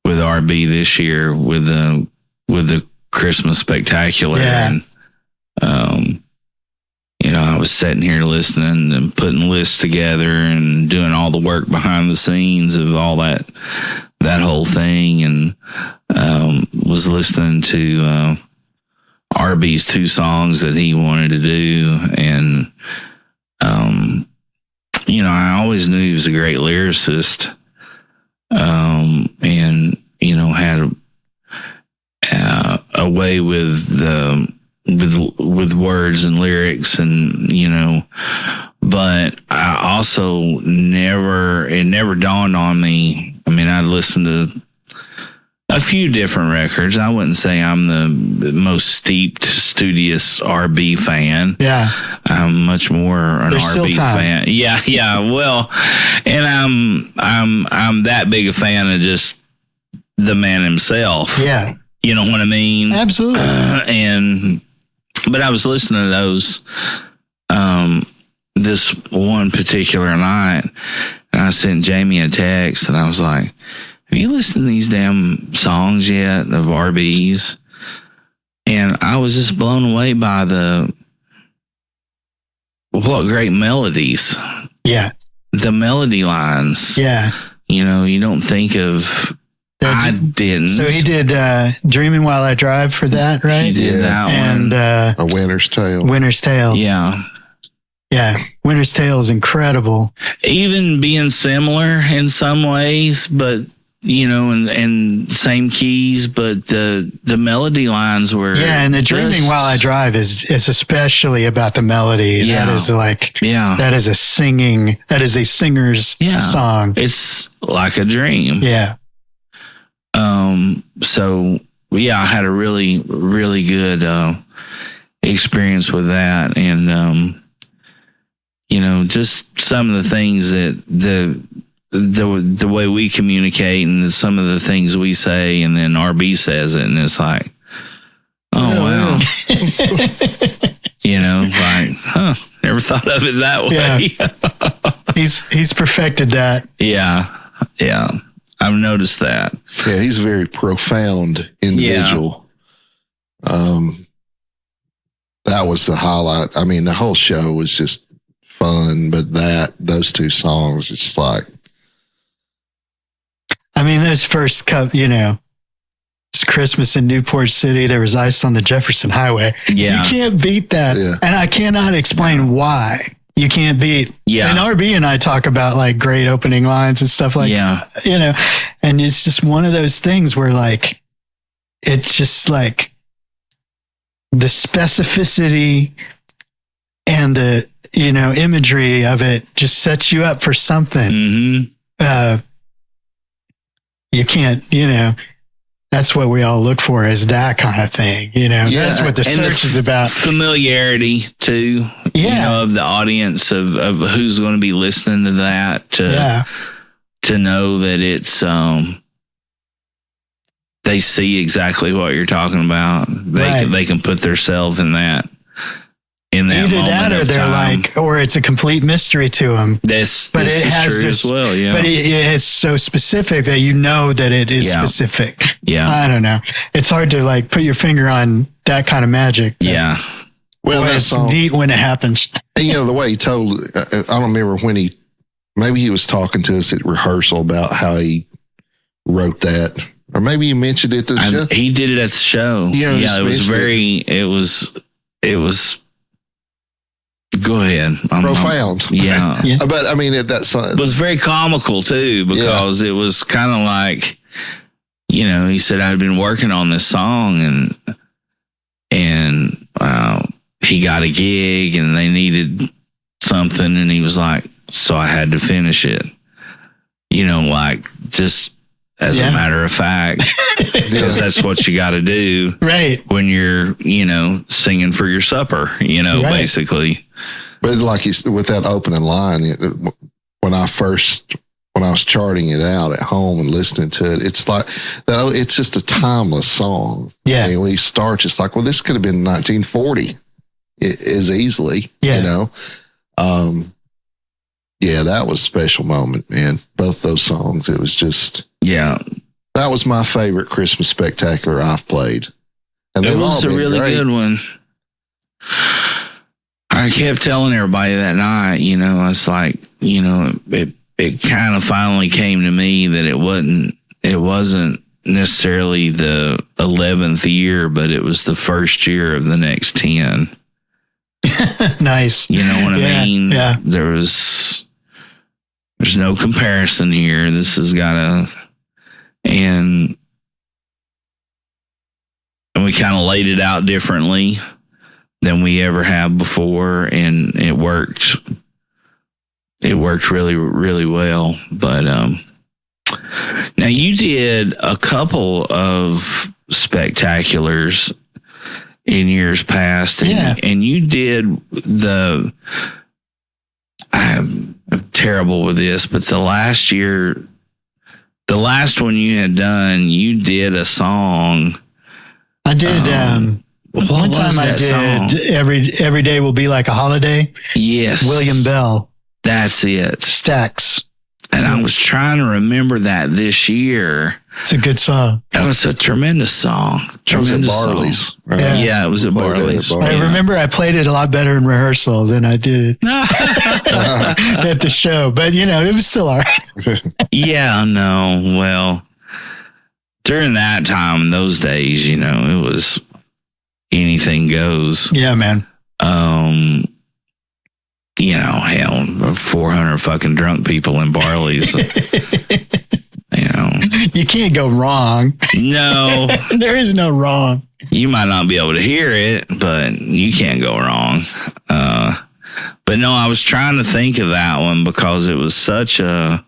[SPEAKER 1] RB this year with the Christmas Spectacular. Yeah. And, I was sitting here listening and putting lists together and doing all the work behind the scenes of all that whole thing, and was listening to RB's 2 songs that he wanted to do, and I always knew he was a great lyricist, and had a way with words and lyrics, and but I also it never dawned on me. I mean, I listened to a few different records. I wouldn't say I'm the most steeped, studious RB fan.
[SPEAKER 3] Yeah,
[SPEAKER 1] I'm much more an RB fan. Yeah. Well, and I'm that big a fan of just the man himself.
[SPEAKER 3] Yeah,
[SPEAKER 1] you know what I mean?
[SPEAKER 3] Absolutely.
[SPEAKER 1] But I was listening to those this one particular night, and I sent Jamie a text, and I was like, have you listened to these damn songs yet of RB's? And I was just blown away by what great melodies.
[SPEAKER 3] Yeah.
[SPEAKER 1] The melody lines.
[SPEAKER 3] Yeah.
[SPEAKER 1] You know, you don't think of, I didn't.
[SPEAKER 3] So he did Dreaming While I Drive for that, right?
[SPEAKER 1] He did that one.
[SPEAKER 3] And
[SPEAKER 2] A Winter's Tale.
[SPEAKER 3] Winter's Tale.
[SPEAKER 1] Yeah.
[SPEAKER 3] Yeah. Winter's Tale is incredible.
[SPEAKER 1] Even being similar in some ways, but, you know, and same keys, but the melody lines were.
[SPEAKER 3] Yeah. And the Dreaming While I Drive is especially about the melody.
[SPEAKER 1] Yeah.
[SPEAKER 3] That is like, that is a singer's song.
[SPEAKER 1] It's like a dream.
[SPEAKER 3] Yeah.
[SPEAKER 1] So yeah, I had a really, really good, experience with that. And, you know, just some of the things that the way we communicate and some of the things we say, and then RB says it, and it's like, oh wow. You know, like, never thought of it that way.
[SPEAKER 3] Yeah. He's perfected that.
[SPEAKER 1] Yeah. I've noticed that.
[SPEAKER 2] Yeah, he's a very profound individual. Yeah. That was the highlight. I mean, the whole show was just fun, but those two songs, it's like.
[SPEAKER 3] I mean, those first couple, you know, it's Christmas in Newport City. There was ice on the Jefferson Highway.
[SPEAKER 1] Yeah.
[SPEAKER 3] You can't beat that. Yeah. And I cannot explain why. You can't beat.
[SPEAKER 1] Yeah.
[SPEAKER 3] And RB and I talk about like great opening lines and stuff like that, you know, and it's just one of those things where like, it's just like the specificity and the, you know, imagery of it just sets you up for something.
[SPEAKER 1] Mm-hmm.
[SPEAKER 3] You can't, you know, that's what we all look for, is that kind of thing, you know. Yeah. That's what the search is about.
[SPEAKER 1] Familiarity too, you know, of the audience, of who's going to be listening to that, to know that it's they see exactly what you're talking about. They can put themselves in that. In that
[SPEAKER 3] either
[SPEAKER 1] moment
[SPEAKER 3] that, or they're
[SPEAKER 1] time.
[SPEAKER 3] like, or it's a complete mystery to them.
[SPEAKER 1] This is true as well. Yeah,
[SPEAKER 3] but it's so specific that you know that it is specific.
[SPEAKER 1] Yeah,
[SPEAKER 3] I don't know. It's hard to like put your finger on that kind of magic.
[SPEAKER 1] Yeah.
[SPEAKER 3] Well, it's neat when it happens.
[SPEAKER 2] And, you know, the way he told, I don't remember when maybe he was talking to us at rehearsal about how he wrote that, or maybe he mentioned it to the show.
[SPEAKER 1] He did it at the show.
[SPEAKER 2] Yeah,
[SPEAKER 1] it was. Go ahead.
[SPEAKER 2] Profound.
[SPEAKER 1] Yeah.
[SPEAKER 2] But I mean, it
[SPEAKER 1] was very comical too, because it was kind of like, you know, he said, I'd been working on this song and he got a gig and they needed something. And he was like, so I had to finish it, you know, like just as a matter of fact, because that's what you got to do.
[SPEAKER 3] Right.
[SPEAKER 1] When you're, you know, singing for your supper, you know, basically.
[SPEAKER 2] But like with that opening line, when I was charting it out at home and listening to it, it's like that. It's just a timeless song.
[SPEAKER 3] Yeah.
[SPEAKER 2] I mean, when he starts, it's like, well, this could have been 1940 as easily, you know? Yeah, that was a special moment, man. Both those songs. It was just, that was my favorite Christmas spectacular I've played. And
[SPEAKER 1] it was a really good one. I kept telling everybody that night, you know, I was like, you know, it kind of finally came to me that it wasn't necessarily the 11th year, but it was the first year of the next 10.
[SPEAKER 3] Nice.
[SPEAKER 1] You know what I mean?
[SPEAKER 3] Yeah.
[SPEAKER 1] There's no comparison here. This has got and we kind of laid it out differently than we ever have before, and it worked really, really well. But now you did a couple of spectaculars in years past, and you did I'm terrible with this, but the last one you had done, you did a song.
[SPEAKER 3] I did. One time I did song? Every Day Will Be Like a Holiday.
[SPEAKER 1] Yes.
[SPEAKER 3] William Bell.
[SPEAKER 1] That's it.
[SPEAKER 3] Stax.
[SPEAKER 1] And I was trying to remember that this year.
[SPEAKER 3] It's a good song.
[SPEAKER 1] That was a tremendous song. Tremendous
[SPEAKER 2] Barley's,
[SPEAKER 1] song.
[SPEAKER 2] right?
[SPEAKER 1] Yeah, it was at Barley's.
[SPEAKER 3] I remember I played it a lot better in rehearsal than I did at the show, but it was still all right.
[SPEAKER 1] Yeah, no. Well, during that time, those days, it was anything goes.
[SPEAKER 3] Yeah, man.
[SPEAKER 1] Hell, 400 fucking drunk people in Barley's.
[SPEAKER 3] You can't go wrong.
[SPEAKER 1] No.
[SPEAKER 3] There is no wrong.
[SPEAKER 1] You might not be able to hear it, but you can't go wrong. But no, I was trying to think of that one because it was such a,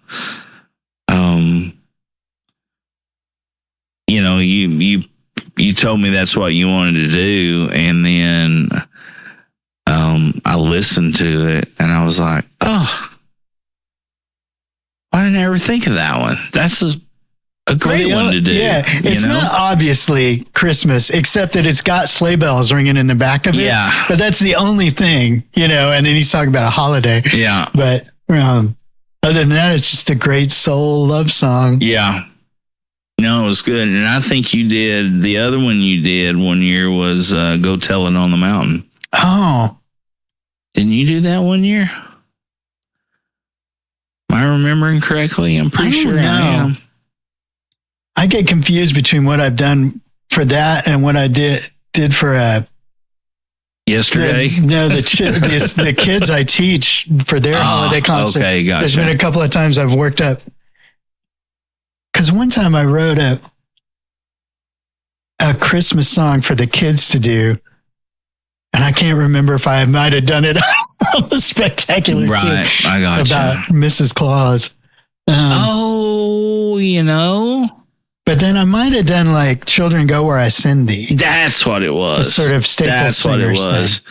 [SPEAKER 1] you told me that's what you wanted to do. And then, I listened to it and I was like, oh, why didn't I ever think of that one? That's a great one to do.
[SPEAKER 3] Yeah, it's not obviously Christmas, except that it's got sleigh bells ringing in the back of it.
[SPEAKER 1] Yeah.
[SPEAKER 3] But that's the only thing, and then he's talking about a holiday.
[SPEAKER 1] Yeah.
[SPEAKER 3] But other than that, it's just a great soul love song.
[SPEAKER 1] Yeah. No, it was good. And I think the other one you did one year was Go Tell It on the Mountain.
[SPEAKER 3] Oh.
[SPEAKER 1] Didn't you do that one year? Am I remembering correctly? I'm pretty sure I am.
[SPEAKER 3] I get confused between what I've done for that and what I did for
[SPEAKER 1] yesterday.
[SPEAKER 3] The kids I teach for their holiday concert.
[SPEAKER 1] Okay, gotcha.
[SPEAKER 3] There's been a couple of times I've worked up because one time I wrote a Christmas song for the kids to do, and I can't remember if I might have done it on the Spectacular
[SPEAKER 1] right.
[SPEAKER 3] too,
[SPEAKER 1] I got
[SPEAKER 3] about Mrs. Claus. But then I might have done like Children Go Where I Send Thee.
[SPEAKER 1] That's what it was.
[SPEAKER 3] A sort of staple
[SPEAKER 1] That's what it was.
[SPEAKER 3] thing.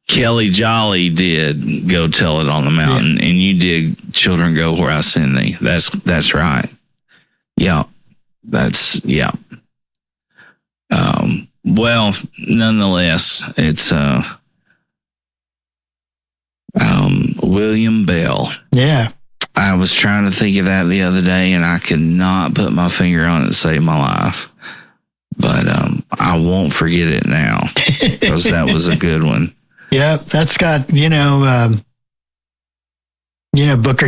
[SPEAKER 1] Kelly Jolly did Go Tell It on the Mountain, and you did Children Go Where I Send Thee. That's right. Yeah. Yeah. Well, nonetheless, it's William Bell.
[SPEAKER 3] Yeah.
[SPEAKER 1] I was trying to think of that the other day, and I could not put my finger on it to save my life. But I won't forget it now because that was a good one.
[SPEAKER 3] Yeah, that's got Booker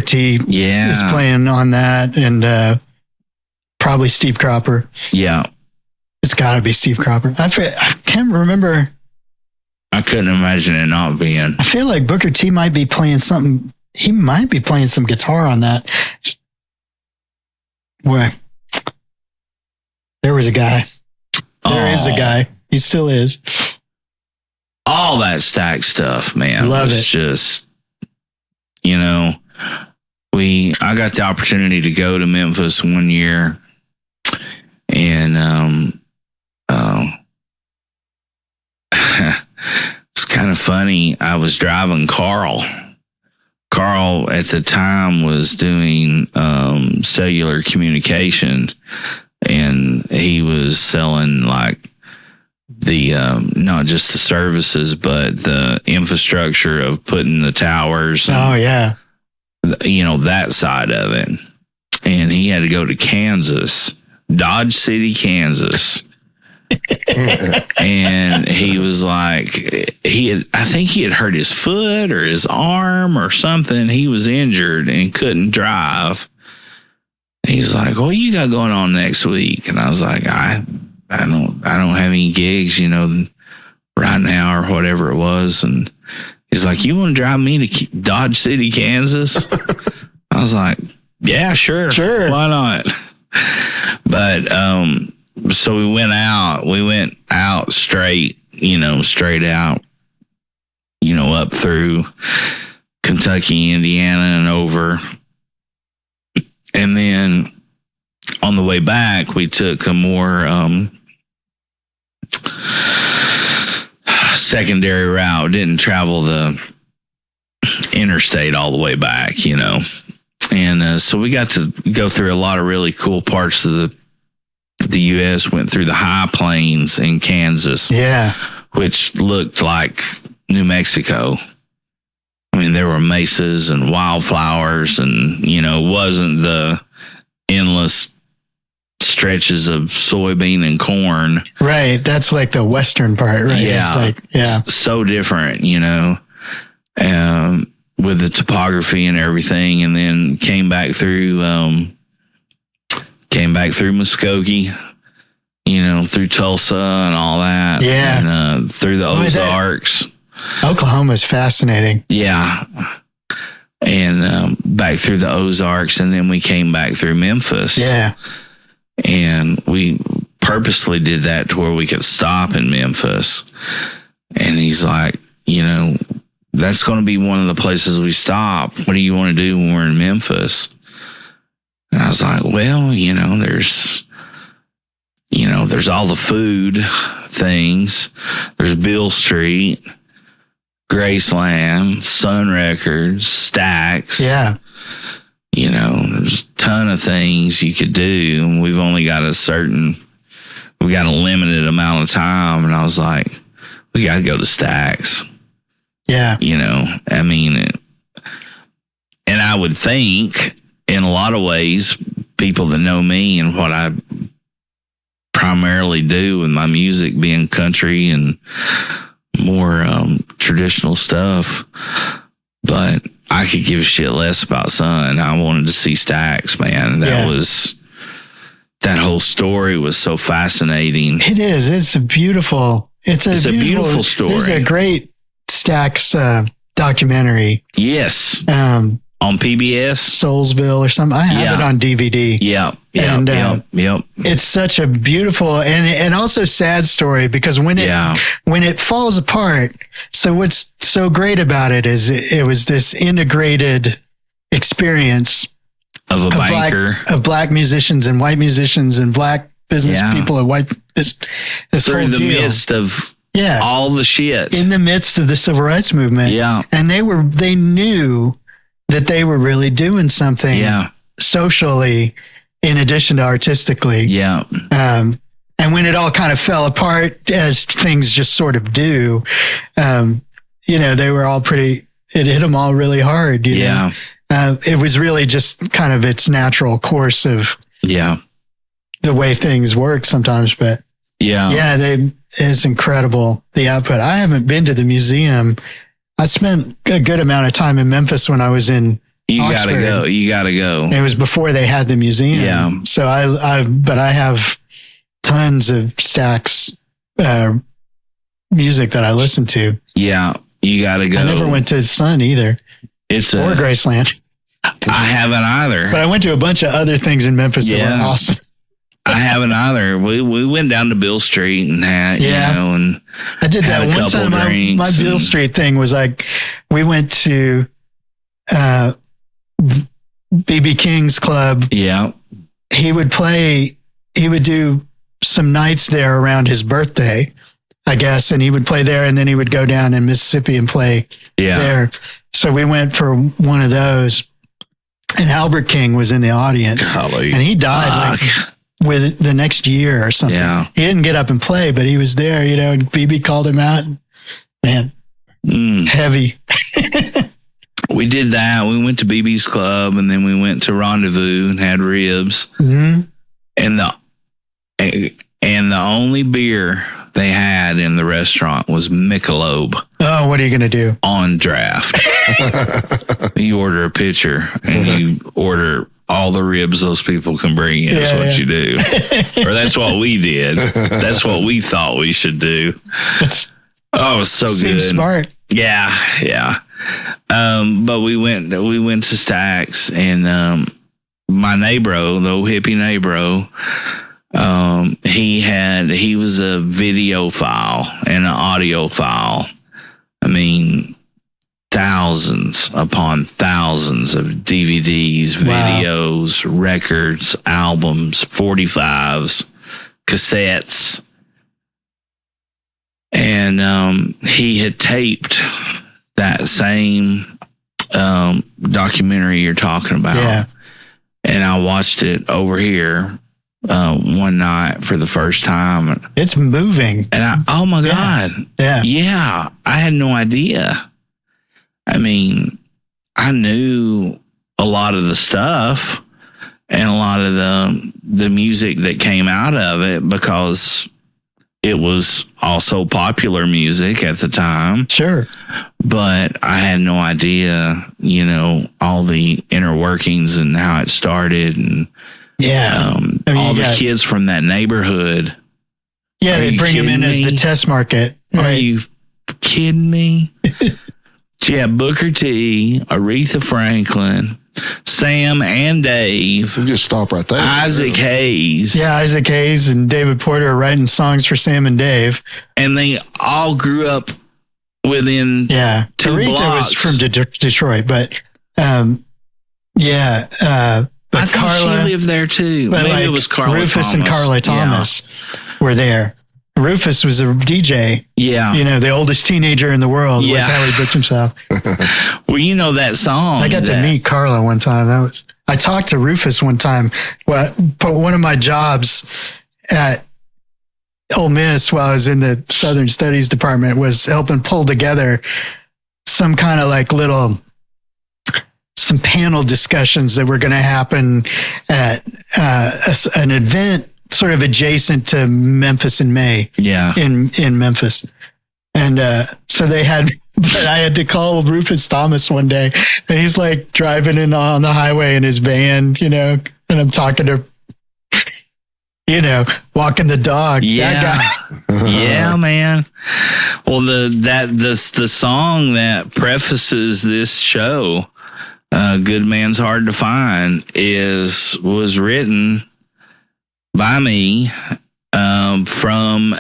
[SPEAKER 3] T.
[SPEAKER 1] Yeah,
[SPEAKER 3] is playing on that, and probably Steve Cropper.
[SPEAKER 1] Yeah,
[SPEAKER 3] it's got to be Steve Cropper. I can't remember.
[SPEAKER 1] I couldn't imagine it not being.
[SPEAKER 3] I feel like Booker T. might be playing something. He might be playing some guitar on that. Boy, there was a guy. There is a guy. He still is.
[SPEAKER 1] All that Stack stuff, man.
[SPEAKER 3] Love it.
[SPEAKER 1] Just, I got the opportunity to go to Memphis one year, and it's kind of funny. I was driving Carl. Carl at the time was doing cellular communications, and he was selling like the not just the services, but the infrastructure of putting the towers.
[SPEAKER 3] Oh yeah,
[SPEAKER 1] that side of it. And he had to go to Kansas, Dodge City, Kansas. And he was like, I think he had hurt his foot or his arm or something. He was injured and couldn't drive. He's like, "What you got going on next week?" And I was like, I don't have any gigs, right now or whatever it was. And he's like, "You want to drive me to Dodge City, Kansas?" I was like, "Yeah, sure. Why not?" But, so we went out straight, straight out, up through Kentucky, Indiana, and over. And then on the way back, we took a more secondary route. Didn't travel the interstate all the way back, And so we got to go through a lot of really cool parts of the U.S., went through the high plains in Kansas,
[SPEAKER 3] yeah,
[SPEAKER 1] which looked like New Mexico. I mean, there were mesas and wildflowers, and, you know, it wasn't the endless stretches of soybean and corn.
[SPEAKER 3] Right. That's like the western part, right?
[SPEAKER 1] Yeah.
[SPEAKER 3] It's like, yeah.
[SPEAKER 1] So different, you know, with the topography and everything. And then came back through Muskogee, you know, through Tulsa and all that.
[SPEAKER 3] Yeah.
[SPEAKER 1] And through the Ozarks.
[SPEAKER 3] Oklahoma's fascinating.
[SPEAKER 1] Yeah. And back through the Ozarks. And then we came back through Memphis.
[SPEAKER 3] Yeah.
[SPEAKER 1] And we purposely did that to where we could stop in Memphis. And he's like, you know, that's going to be one of the places we stop. What do you want to do when we're in Memphis? And I was like, well, you know, there's all the food things. There's Bill Street, Graceland, Sun Records, Stax.
[SPEAKER 3] Yeah.
[SPEAKER 1] You know, there's a ton of things you could do. And we've only got a limited amount of time. And I was like, we got to go to Stax.
[SPEAKER 3] Yeah.
[SPEAKER 1] You know, I mean, and I would think in a lot of ways, people that know me and what I primarily do with my music being country and more traditional stuff, but I could give a shit less about Sun. I wanted to see Stax, man. That whole story was so fascinating.
[SPEAKER 3] It is. It's a beautiful
[SPEAKER 1] story.
[SPEAKER 3] There's a great Stax documentary.
[SPEAKER 1] Yes. On PBS?
[SPEAKER 3] Soulsville or something. I have it on DVD.
[SPEAKER 1] Yeah.
[SPEAKER 3] It's such a beautiful and also sad story, because when it falls apart, so what's so great about it is it was this integrated experience
[SPEAKER 1] of banker.
[SPEAKER 3] Of black musicians and white musicians and black business people and white this
[SPEAKER 1] through
[SPEAKER 3] whole
[SPEAKER 1] the
[SPEAKER 3] deal.
[SPEAKER 1] midst of all the shit.
[SPEAKER 3] In the midst of the civil rights movement.
[SPEAKER 1] Yeah.
[SPEAKER 3] And they knew that they were really doing something socially in addition to artistically.
[SPEAKER 1] Yeah.
[SPEAKER 3] And when it all kind of fell apart, as things just sort of do, you know, they were all it hit them all really hard. You know? It was really just kind of its natural course of the way things work sometimes. But it's incredible, the output. I haven't been to the museum. I spent a good amount of time in Memphis when I was in Oxford.
[SPEAKER 1] You gotta go.
[SPEAKER 3] It was before they had the museum.
[SPEAKER 1] Yeah.
[SPEAKER 3] So but I have tons of Stax music that I listen to.
[SPEAKER 1] Yeah. You gotta go.
[SPEAKER 3] I never went to Sun either. Or Graceland.
[SPEAKER 1] I haven't either.
[SPEAKER 3] But I went to a bunch of other things in Memphis that were awesome.
[SPEAKER 1] I haven't either. We went down to Bill Street and had, you know, and
[SPEAKER 3] I did that one time. My Bill Street thing was like, we went to B.B. King's club.
[SPEAKER 1] Yeah.
[SPEAKER 3] He would do some nights there around his birthday, I guess, and he would play there, and then he would go down in Mississippi and play there. So we went for one of those, and Albert King was in the audience.
[SPEAKER 2] Golly.
[SPEAKER 3] And he died with the next year or something.
[SPEAKER 1] Yeah.
[SPEAKER 3] He didn't get up and play, but he was there, you know, and BB called him out. And, man, heavy.
[SPEAKER 1] We did that. We went to BB's club, and then we went to Rendezvous and had ribs.
[SPEAKER 3] Mm-hmm.
[SPEAKER 1] And the only beer they had in the restaurant was Michelob.
[SPEAKER 3] Oh, what are you going to do?
[SPEAKER 1] On draft. You order a pitcher and you order all the ribs those people can bring in. That's what you do. Or that's what we did. That's what we thought we should do. It was so good.
[SPEAKER 3] Seems smart.
[SPEAKER 1] Yeah. But we went to Stax, and my neighbor, the old hippie neighbor, he was a video file and an audio file. I mean, thousands upon thousands of DVDs, videos, records, albums, 45s, cassettes. And he had taped that same documentary you're talking about. Yeah. And I watched it over here one night for the first time.
[SPEAKER 3] It's moving.
[SPEAKER 1] And oh my God.
[SPEAKER 3] Yeah.
[SPEAKER 1] Yeah. I had no idea. I mean, I knew a lot of the stuff and a lot of the music that came out of it because it was also popular music at the time.
[SPEAKER 3] Sure.
[SPEAKER 1] But I had no idea, you know, all the inner workings and how it started and all the kids from that neighborhood.
[SPEAKER 3] Yeah, they bring them in as the test market.
[SPEAKER 1] Right? Are you kidding me? Yeah, Booker T, Aretha Franklin, Sam and Dave.
[SPEAKER 2] You just stop right there.
[SPEAKER 1] Isaac Hayes.
[SPEAKER 3] Yeah, Isaac Hayes and David Porter are writing songs for Sam and Dave.
[SPEAKER 1] And they all grew up within 2
[SPEAKER 3] Aretha
[SPEAKER 1] blocks.
[SPEAKER 3] was from Detroit, but but
[SPEAKER 1] I think
[SPEAKER 3] Carla,
[SPEAKER 1] she lived there too.
[SPEAKER 3] But
[SPEAKER 1] Maybe it was Carla
[SPEAKER 3] Rufus
[SPEAKER 1] Thomas.
[SPEAKER 3] and Carla Thomas were there. Rufus was a DJ.
[SPEAKER 1] Yeah.
[SPEAKER 3] You know, the oldest teenager in the world was how he booked himself.
[SPEAKER 1] Well, you know that song.
[SPEAKER 3] I got to meet Carla one time. I talked to Rufus one time. Well, one of my jobs at Ole Miss while I was in the Southern Studies department was helping pull together some kind of like some panel discussions that were going to happen at an event sort of adjacent to Memphis in May.
[SPEAKER 1] Yeah.
[SPEAKER 3] In Memphis. And so they had, but I had to call Rufus Thomas one day, and he's like driving in on the highway in his van, you know, and I'm talking to, you know, walking the dog.
[SPEAKER 1] Yeah.
[SPEAKER 3] That guy.
[SPEAKER 1] Yeah, man. Well, the song that prefaces this show, Good Man's Hard to Find, was written by me from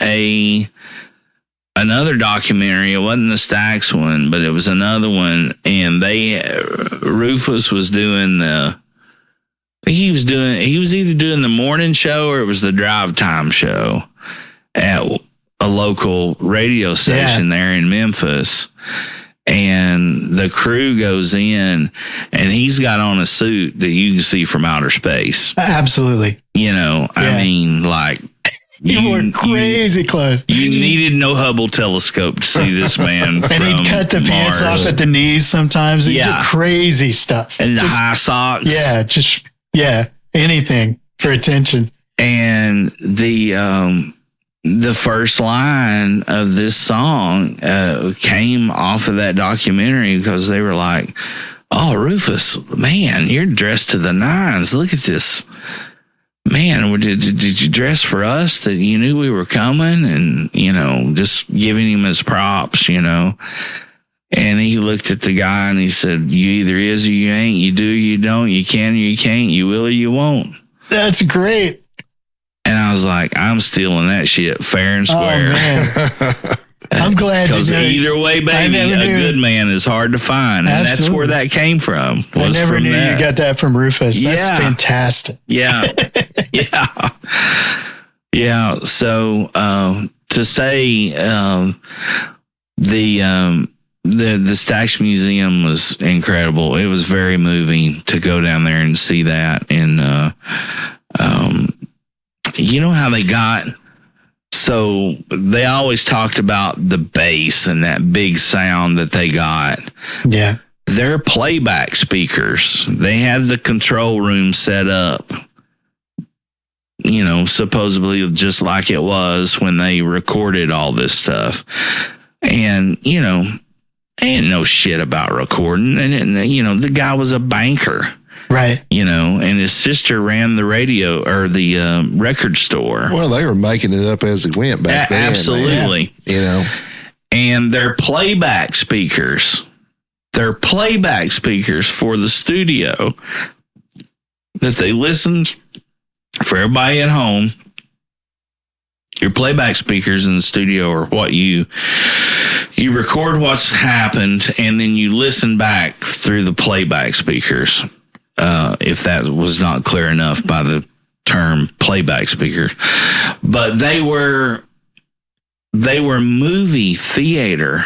[SPEAKER 1] another documentary. It wasn't the Stax one, but it was another one. And Rufus was doing he was either doing the morning show or it was the drive time show at a local radio station there in Memphis. And the crew goes in, and he's got on a suit that you can see from outer space.
[SPEAKER 3] Absolutely.
[SPEAKER 1] You know, I mean, like,
[SPEAKER 3] you were crazy close.
[SPEAKER 1] You needed no Hubble telescope to see this man.
[SPEAKER 3] And
[SPEAKER 1] from
[SPEAKER 3] he'd cut the pants
[SPEAKER 1] Mars.
[SPEAKER 3] off at the knees sometimes. He'd do crazy stuff.
[SPEAKER 1] And the high socks.
[SPEAKER 3] Yeah, anything for attention.
[SPEAKER 1] And the first line of this song came off of that documentary because they were like, "Oh, Rufus, man, you're dressed to the nines. Look at this. Man, did you dress for us that you knew we were coming?" And, you know, just giving him his props, you know. And he looked at the guy and he said, "You either is or you ain't. You do or you don't. You can or you can't. You will or you won't."
[SPEAKER 3] That's great.
[SPEAKER 1] And I was like, I'm stealing that shit fair and square.
[SPEAKER 3] Oh, man. I'm glad to
[SPEAKER 1] because either way, baby, a good man is hard to find. And that's where that came from.
[SPEAKER 3] I never knew you got that from Rufus. That's fantastic.
[SPEAKER 1] Yeah. Yeah. So to say the Stax Museum was incredible. It was very moving to go down there and see that. And you know how they got, so they always talked about the bass and that big sound that they got.
[SPEAKER 3] Yeah.
[SPEAKER 1] Their playback speakers, they had the control room set up, you know, supposedly just like it was when they recorded all this stuff. And, you know, they didn't know shit about recording. And, you know, the guy was a banker.
[SPEAKER 3] Right.
[SPEAKER 1] You know, and his sister ran the radio or the record store.
[SPEAKER 2] Well, they were making it up as it went back then.
[SPEAKER 1] Absolutely.
[SPEAKER 2] Man. You know.
[SPEAKER 1] And their playback speakers for the studio that they listened for everybody at home. Your playback speakers in the studio are what you record what's happened and then you listen back through the playback speakers. If that was not clear enough by the term playback speaker, but they were movie theater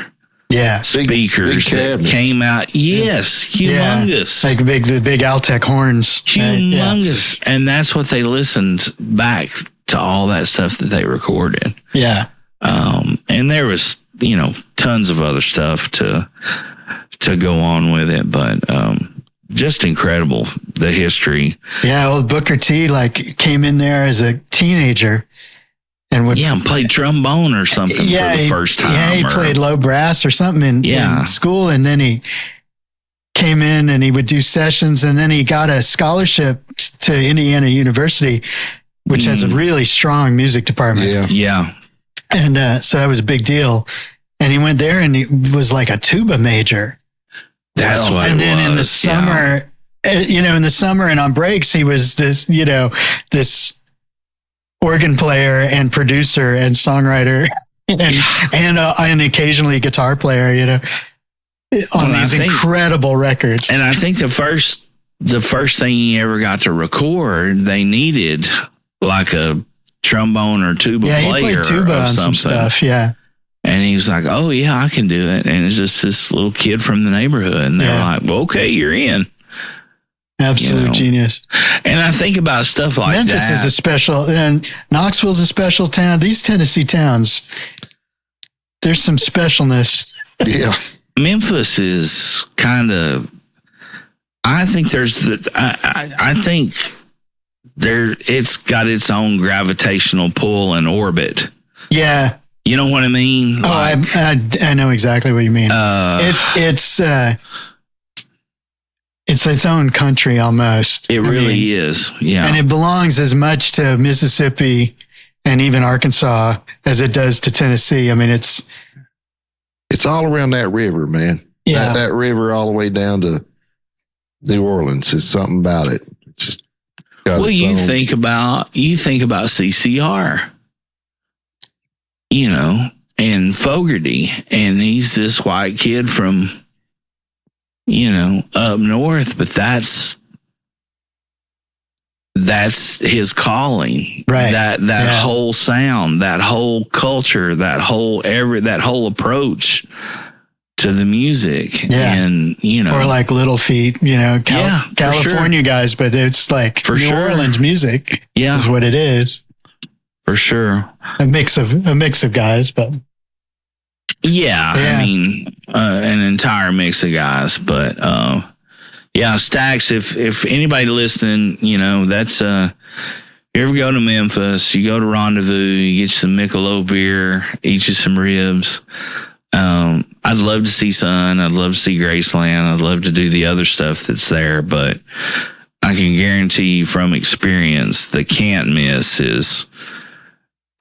[SPEAKER 1] speakers
[SPEAKER 2] big
[SPEAKER 1] that came out. Yes, humongous,
[SPEAKER 3] like the big Altec horns,
[SPEAKER 1] humongous, and that's what they listened back to all that stuff that they recorded.
[SPEAKER 3] Yeah,
[SPEAKER 1] and there was, you know, tons of other stuff to go on with it. But just incredible, the history.
[SPEAKER 3] Yeah, old Booker T came in there as a teenager and would
[SPEAKER 1] played trombone or something for the first time.
[SPEAKER 3] Yeah, he played low brass or something in school, and then he came in and he would do sessions, and then he got a scholarship to Indiana University, which has a really strong music department.
[SPEAKER 1] Yeah.
[SPEAKER 3] And so that was a big deal. And he went there and he was like a tuba major.
[SPEAKER 1] That's what
[SPEAKER 3] and
[SPEAKER 1] it
[SPEAKER 3] then
[SPEAKER 1] was.
[SPEAKER 3] In the summer, in the summer and on breaks, he was this, this organ player and producer and songwriter and occasionally guitar player, on these incredible records.
[SPEAKER 1] And I think the first thing he ever got to record, they needed like a trombone or tuba player.
[SPEAKER 3] Yeah, he played tuba on some stuff, yeah.
[SPEAKER 1] And he was like, oh, yeah, I can do it. And it's just this little kid from the neighborhood. And they're like, well, okay, you're in.
[SPEAKER 3] Absolute genius.
[SPEAKER 1] And I think about stuff like
[SPEAKER 3] Memphis is a special, and Knoxville's a special town. These Tennessee towns, there's some specialness.
[SPEAKER 2] Yeah.
[SPEAKER 1] Memphis is kind of, I think it's got its own gravitational pull and orbit.
[SPEAKER 3] Yeah.
[SPEAKER 1] You know what I mean?
[SPEAKER 3] I know exactly what you mean. It's its own country almost.
[SPEAKER 1] It really is. Yeah.
[SPEAKER 3] And it belongs as much to Mississippi and even Arkansas as it does to Tennessee. I mean, it's
[SPEAKER 2] all around that river, man.
[SPEAKER 3] Yeah.
[SPEAKER 2] That river all the way down to New Orleans is something about it. It's just
[SPEAKER 1] you think about CCR. And Fogarty, and he's this white kid from, up north, but that's his calling,
[SPEAKER 3] right?
[SPEAKER 1] That whole sound, that whole culture, that whole approach to the music, and
[SPEAKER 3] or like Little Feat, California guys, but it's like New Orleans music, is what it is.
[SPEAKER 1] For sure.
[SPEAKER 3] A mix of guys, but
[SPEAKER 1] I mean, an entire mix of guys, but Stax, if anybody listening, that's you ever go to Memphis, you go to Rendezvous, you get you some Michelob beer, eat you some ribs. I'd love to see Sun, I'd love to see Graceland, I'd love to do the other stuff that's there, but I can guarantee you from experience, the can't miss is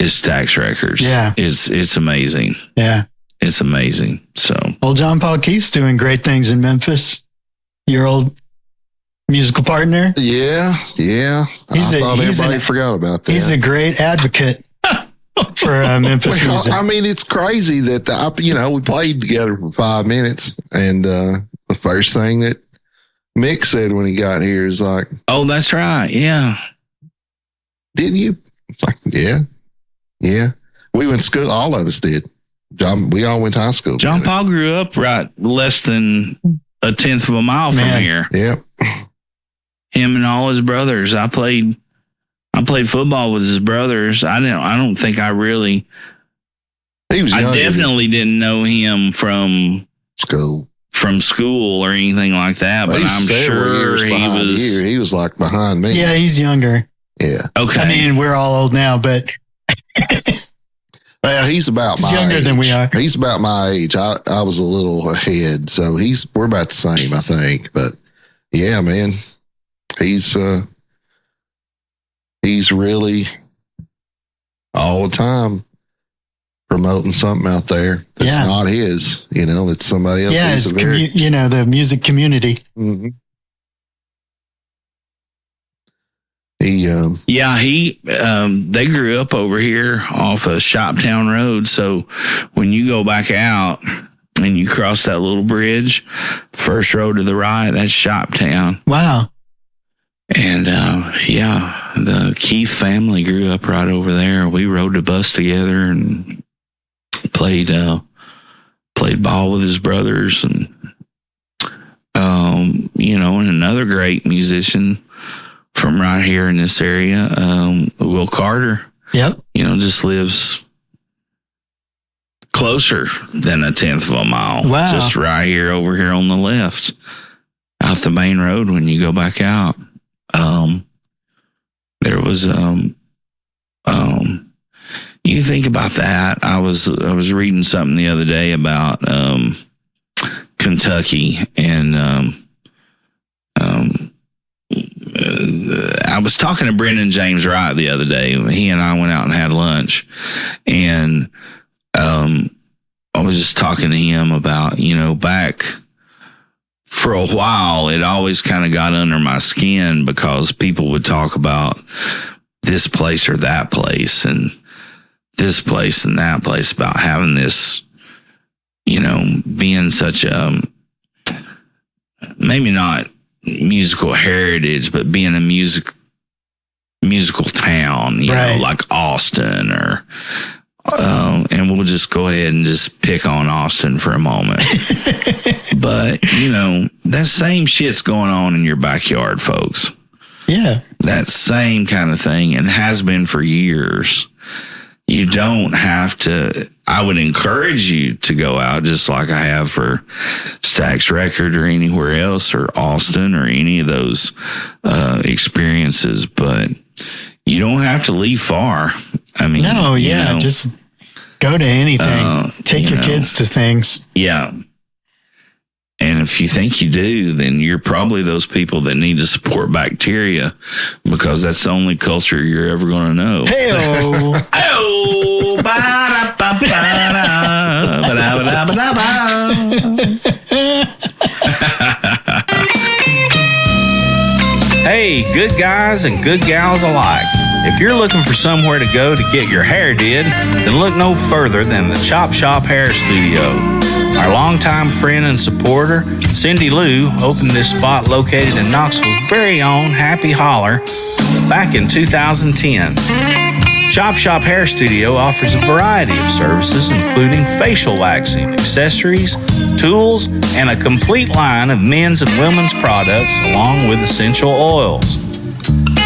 [SPEAKER 1] Stax Records.
[SPEAKER 3] Yeah.
[SPEAKER 1] It's amazing.
[SPEAKER 3] Yeah.
[SPEAKER 1] It's amazing. So
[SPEAKER 3] old John Paul Keith's doing great things in Memphis. Your old musical partner.
[SPEAKER 2] Yeah. I thought everybody forgot about that.
[SPEAKER 3] He's a great advocate for Memphis music.
[SPEAKER 2] I mean, it's crazy that we played together for 5 minutes, and the first thing that Mick said when he got here is like,
[SPEAKER 1] "Oh, that's right, yeah."
[SPEAKER 2] Didn't you? It's like, yeah. We went to school. All of us did. We all went to high school.
[SPEAKER 1] John Paul grew up right less than a tenth of a mile from here.
[SPEAKER 2] Yep.
[SPEAKER 1] Him and all his brothers. I played football with his brothers. I don't think I really.
[SPEAKER 2] He was.
[SPEAKER 1] I definitely didn't know him from
[SPEAKER 2] school.
[SPEAKER 1] Or anything like that. But I'm sure
[SPEAKER 2] he was like behind me.
[SPEAKER 3] Yeah, he's younger.
[SPEAKER 2] Yeah.
[SPEAKER 1] Okay.
[SPEAKER 3] I mean, we're all old now, but.
[SPEAKER 2] Well, he's younger
[SPEAKER 3] than we are.
[SPEAKER 2] He's about my age. I was a little ahead, so we're about the same, I think. But yeah, man, he's really all the time promoting something out there that's not his. That's somebody else.
[SPEAKER 3] Yeah, it's the music community.
[SPEAKER 2] Mm-hmm.
[SPEAKER 1] They grew up over here off of Shoptown Road. So when you go back out and you cross that little bridge, first road to the right, that's Shoptown.
[SPEAKER 3] Wow.
[SPEAKER 1] And the Keith family grew up right over there. We rode the bus together and played ball with his brothers, and and another great musician from right here in this area, Will Carter.
[SPEAKER 3] Yep.
[SPEAKER 1] Just lives closer than a tenth of a mile.
[SPEAKER 3] Wow.
[SPEAKER 1] Just right here, over here on the left, out the main road when you go back out. There was, you think about that. I was reading something the other day about, Kentucky, and, I was talking to Brendan James Wright the other day. He and I went out and had lunch, and, I was just talking to him about, back for a while, it always kind of got under my skin because people would talk about this place or that place and this place and that place, about having this, being such a, maybe not musical heritage, but being a musical town,
[SPEAKER 3] right.
[SPEAKER 1] Like Austin or, and we'll just go ahead and just pick on Austin for a moment. But, that same shit's going on in your backyard, folks.
[SPEAKER 3] Yeah.
[SPEAKER 1] That same kind of thing, and has been for years. You don't have to, I would encourage you to go out just like I have for Stax Record or anywhere else, or Austin or any of those experiences, but you don't have to leave far. I mean,
[SPEAKER 3] no, yeah, just go to anything. Take your kids to things.
[SPEAKER 1] Yeah. And if you think you do, then you're probably those people that need to support bacteria, because that's the only culture you're ever going to know.
[SPEAKER 3] Hey-o.
[SPEAKER 1] Hey-o. Hey, good guys and good gals alike. If you're looking for somewhere to go to get your hair did, then look no further than the Chop Shop Hair Studio. Our longtime friend and supporter, Cindy Lou, opened this spot located in Knoxville's very own Happy Holler back in 2010. Chop Shop Hair Studio offers a variety of services, including facial waxing, accessories, tools, and a complete line of men's and women's products, along with essential oils.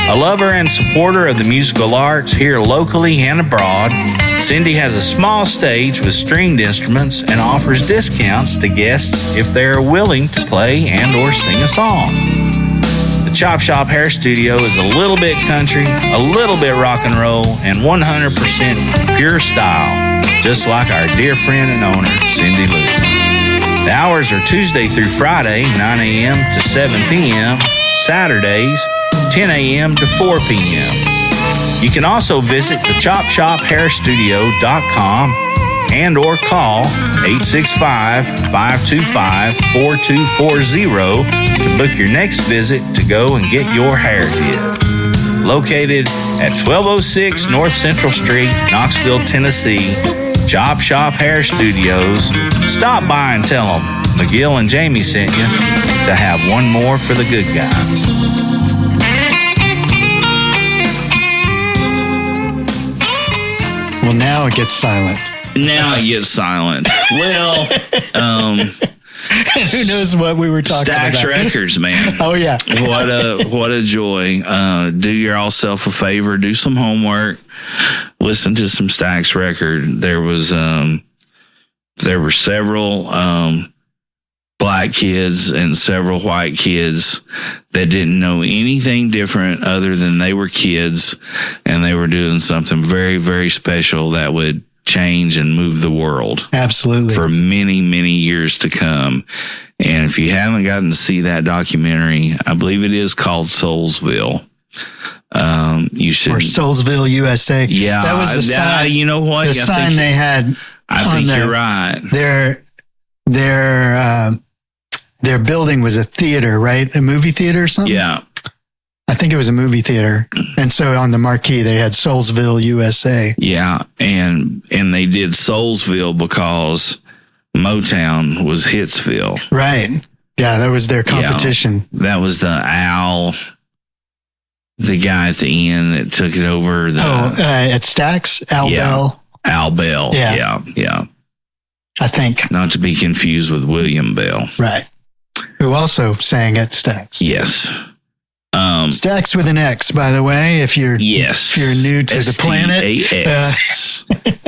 [SPEAKER 1] A lover and supporter of the musical arts here locally and abroad, Cindy has a small stage with stringed instruments and offers discounts to guests if they are willing to play and or sing a song. The Chop Shop Hair Studio is a little bit country, a little bit rock and roll, and 100% pure style, just like our dear friend and owner, Cindy Lou. The hours are Tuesday through Friday, 9 a.m. to 7 p.m., Saturdays, 10 a.m. to 4 p.m. You can also visit thechopshophairstudio.com and or call 865-525-4240 to book your next visit to go and get your hair did. Located at 1206 North Central Street, Knoxville, Tennessee, Chop Shop Hair Studios. Stop by and tell them McGill and Jamie sent you to have one more for the good guys.
[SPEAKER 3] Well, now it gets silent.
[SPEAKER 1] Now it gets silent. Well,
[SPEAKER 3] who knows what we were talking about?
[SPEAKER 1] Stax Records, man.
[SPEAKER 3] Oh, yeah.
[SPEAKER 1] What a joy. Do yourself a favor. Do some homework. Listen to some Stax Record. There were several black kids and several white kids that didn't know anything different other than they were kids, and they were doing something very, very special that would change and move the world.
[SPEAKER 3] Absolutely.
[SPEAKER 1] For many, many years to come. And if you haven't gotten to see that documentary, I believe it is called Soulsville. You should. Or
[SPEAKER 3] Soulsville, USA.
[SPEAKER 1] Yeah.
[SPEAKER 3] That was the sign.
[SPEAKER 1] You know what?
[SPEAKER 3] The sign they had.
[SPEAKER 1] I think you're right.
[SPEAKER 3] Their building was a theater, right? A movie theater or something?
[SPEAKER 1] Yeah.
[SPEAKER 3] I think it was a movie theater. And so on the marquee, they had Soulsville, USA.
[SPEAKER 1] Yeah. And they did Soulsville because Motown was Hitsville.
[SPEAKER 3] Right. Yeah, that was their competition.
[SPEAKER 1] Yeah, that was the Al, the guy at the end that took it over.
[SPEAKER 3] At Stax? Al Bell?
[SPEAKER 1] Al Bell. Yeah.
[SPEAKER 3] I think.
[SPEAKER 1] Not to be confused with William Bell.
[SPEAKER 3] Right. Who also sang at Stax.
[SPEAKER 1] Yes.
[SPEAKER 3] Stax with an X, by the way, if you're new to the planet.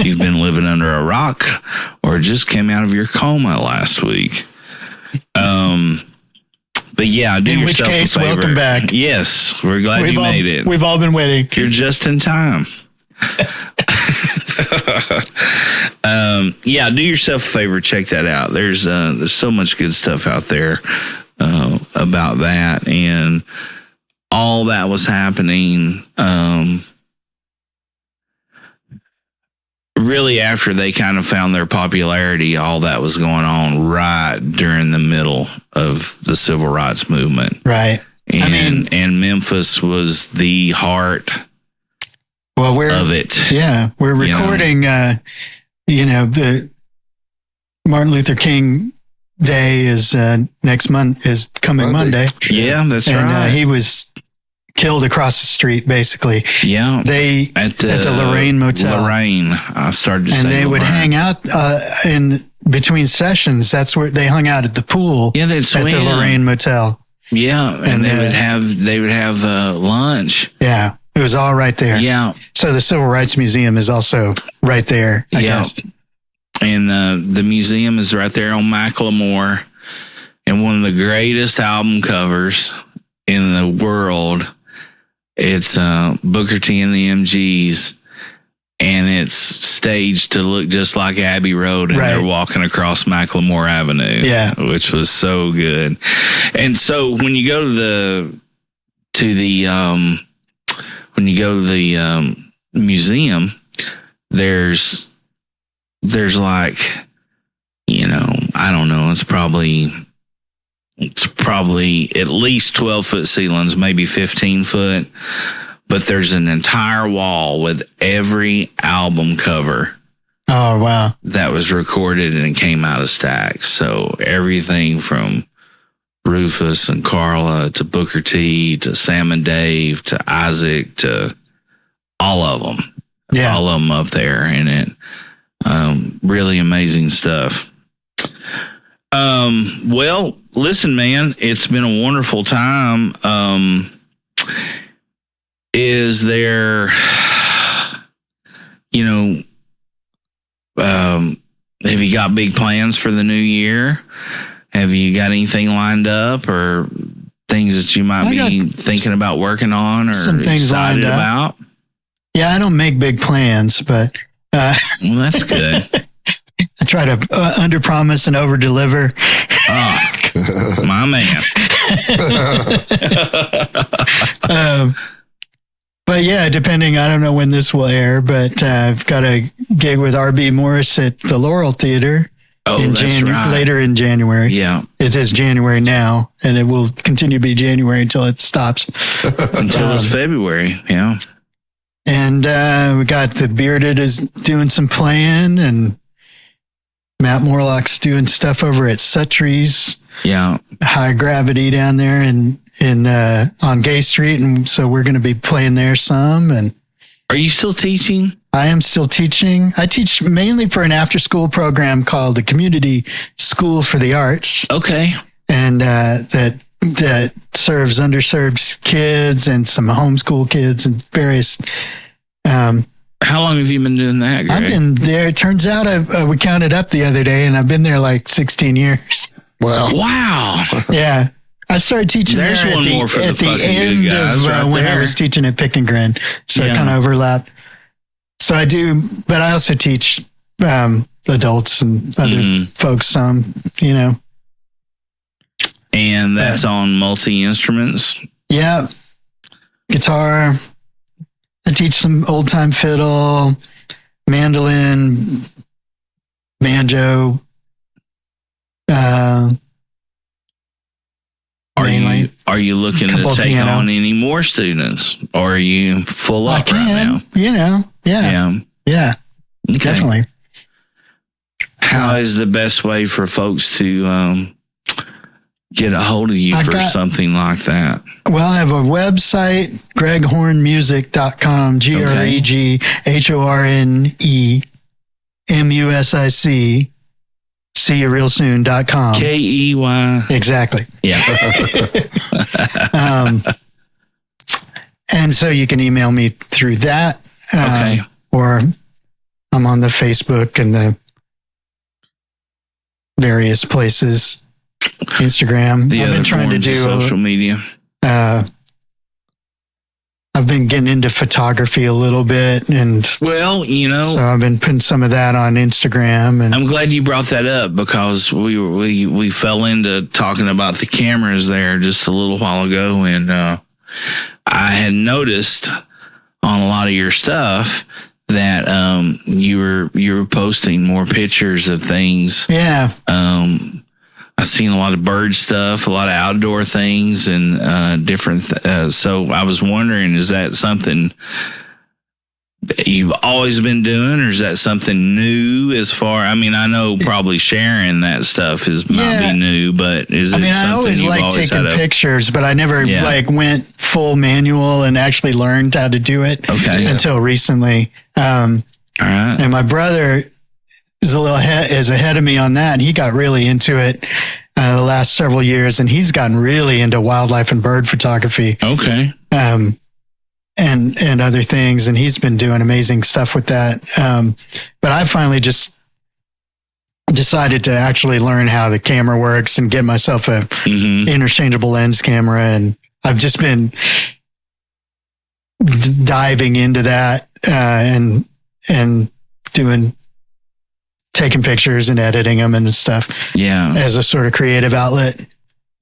[SPEAKER 1] you've been living under a rock or just came out of your coma last week. But yeah, do yourself a favor. In which case, welcome back. Yes, we're glad you made it.
[SPEAKER 3] We've all been waiting.
[SPEAKER 1] You're just in time. Yeah, do yourself a favor. Check that out. There's so much good stuff out there about that, and all that was happening. Really, after they kind of found their popularity, all that was going on right during the middle of the civil rights movement.
[SPEAKER 3] Right.
[SPEAKER 1] And Memphis was the heart of it.
[SPEAKER 3] Yeah. We're recording, the Martin Luther King Day is next month, is coming Monday.
[SPEAKER 1] Yeah, that's right.
[SPEAKER 3] And he was killed across the street, basically.
[SPEAKER 1] Yeah.
[SPEAKER 3] They at the Lorraine Motel.
[SPEAKER 1] Lorraine, I started to say.
[SPEAKER 3] And they would hang out in between sessions. That's where they hung out at the pool.
[SPEAKER 1] Yeah, they'd swim
[SPEAKER 3] at the Lorraine Motel.
[SPEAKER 1] Yeah, and they would have lunch.
[SPEAKER 3] Yeah, it was all right there.
[SPEAKER 1] Yeah.
[SPEAKER 3] So the Civil Rights Museum is also right there, I guess.
[SPEAKER 1] And the museum is right there on Macklemore, and one of the greatest album covers in the world. It's Booker T and the MGs, and it's staged to look just like Abbey Road, and they're walking across Macklemore Avenue, which was so good. And so when you go to the museum, there's like, I don't know, it's probably at least 12-foot ceilings, maybe 15-foot, but there's an entire wall with every album cover.
[SPEAKER 3] Oh, wow.
[SPEAKER 1] That was recorded and came out of Stax. So everything from Rufus and Carla to Booker T to Sam and Dave to Isaac to all of them. Yeah. All of them up there in it. Really amazing stuff. Well, listen, man, it's been a wonderful time. Is there, have you got big plans for the new year? Have you got anything lined up or things that you might be thinking about working on or some things excited about?
[SPEAKER 3] Yeah, I don't make big plans, but
[SPEAKER 1] well, that's good.
[SPEAKER 3] I try to underpromise and overdeliver.
[SPEAKER 1] Oh, my man.
[SPEAKER 3] But yeah, depending, I don't know when this will air, but I've got a gig with R.B. Morris at the Laurel Theater later in January.
[SPEAKER 1] Yeah.
[SPEAKER 3] It is January now, and it will continue to be January until it stops.
[SPEAKER 1] Until it's February, yeah.
[SPEAKER 3] And we got the Bearded is doing some playing, and Matt Morlock's doing stuff over at Suttrie's.
[SPEAKER 1] Yeah.
[SPEAKER 3] High Gravity down there on Gay Street. And so we're going to be playing there some. And
[SPEAKER 1] are you still teaching?
[SPEAKER 3] I am still teaching. I teach mainly for an after school program called the Community School for the Arts.
[SPEAKER 1] Okay.
[SPEAKER 3] And that serves underserved kids and some homeschool kids and various.
[SPEAKER 1] How long have you been doing that, Greg?
[SPEAKER 3] I've been there. It turns out we counted up the other day, and I've been there like 16 years.
[SPEAKER 1] Wow.
[SPEAKER 3] Yeah. I started teaching there at the end of when I was teaching at Pick and Grin. So it kind of overlapped. So I do, but I also teach adults and other folks some,
[SPEAKER 1] And that's on multi-instruments?
[SPEAKER 3] Yeah. Guitar. I teach some old-time fiddle, mandolin, banjo.
[SPEAKER 1] Are you looking to take on any more students, or are you full up right now?
[SPEAKER 3] Yeah. Okay. Definitely.
[SPEAKER 1] How is the best way for folks to get a hold of you for something like that?
[SPEAKER 3] Well, I have a website, greghornemusic.com, GregHornemusic. See you real soon.com.
[SPEAKER 1] KEY.
[SPEAKER 3] Exactly.
[SPEAKER 1] Yeah.
[SPEAKER 3] And so you can email me through that.
[SPEAKER 1] Okay.
[SPEAKER 3] Or I'm on the Facebook and the various places, Instagram.
[SPEAKER 1] I've
[SPEAKER 3] been trying to do
[SPEAKER 1] social media.
[SPEAKER 3] I've been getting into photography a little bit, and
[SPEAKER 1] well,
[SPEAKER 3] so I've been putting some of that on Instagram. And
[SPEAKER 1] I'm glad you brought that up, because we fell into talking about the cameras there just a little while ago, and I had noticed on a lot of your stuff that you were posting more pictures of things.
[SPEAKER 3] Yeah.
[SPEAKER 1] I've seen a lot of bird stuff, a lot of outdoor things, and different. So I was wondering, is that something you've always been doing, or is that something new? I know probably sharing that stuff might be new, but is it something
[SPEAKER 3] I always
[SPEAKER 1] you've
[SPEAKER 3] liked
[SPEAKER 1] always
[SPEAKER 3] taking pictures, but I never went full manual and actually learned how to do it until recently. All right. And my brother is ahead of me on that, and he got really into it the last several years, and he's gotten really into wildlife and bird photography.
[SPEAKER 1] Okay.
[SPEAKER 3] And other things, and he's been doing amazing stuff with that. But I finally just decided to actually learn how the camera works and get myself a interchangeable lens camera, and I've just been diving into that and taking pictures and editing them and stuff. Yeah, as a sort of creative outlet.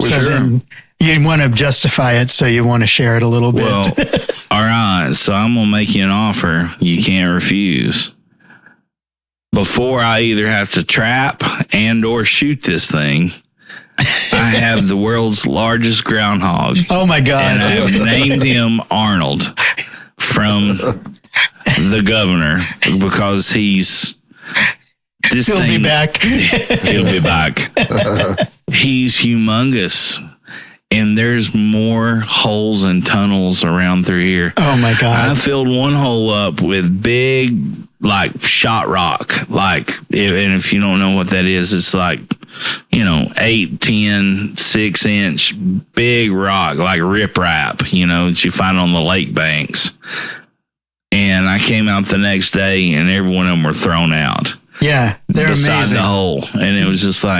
[SPEAKER 3] So then you want to justify it, so you want to share it a little bit.
[SPEAKER 1] Well, all right. So I'm going to make you an offer you can't refuse. Before I either have to trap and or shoot this thing, I have the world's largest groundhog.
[SPEAKER 3] Oh, my God.
[SPEAKER 1] And I have named him Arnold from the governor, because he'll be back. He'll be back. He's humongous. And there's more holes and tunnels around through here.
[SPEAKER 3] Oh, my God.
[SPEAKER 1] I filled one hole up with big, shot rock. And if you don't know what that is, it's 8, 10, 6-inch big rock, like riprap, that you find on the lake banks. And I came out the next day, and every one of them were thrown out.
[SPEAKER 3] Yeah, they're amazing.
[SPEAKER 1] The hole, and it was just all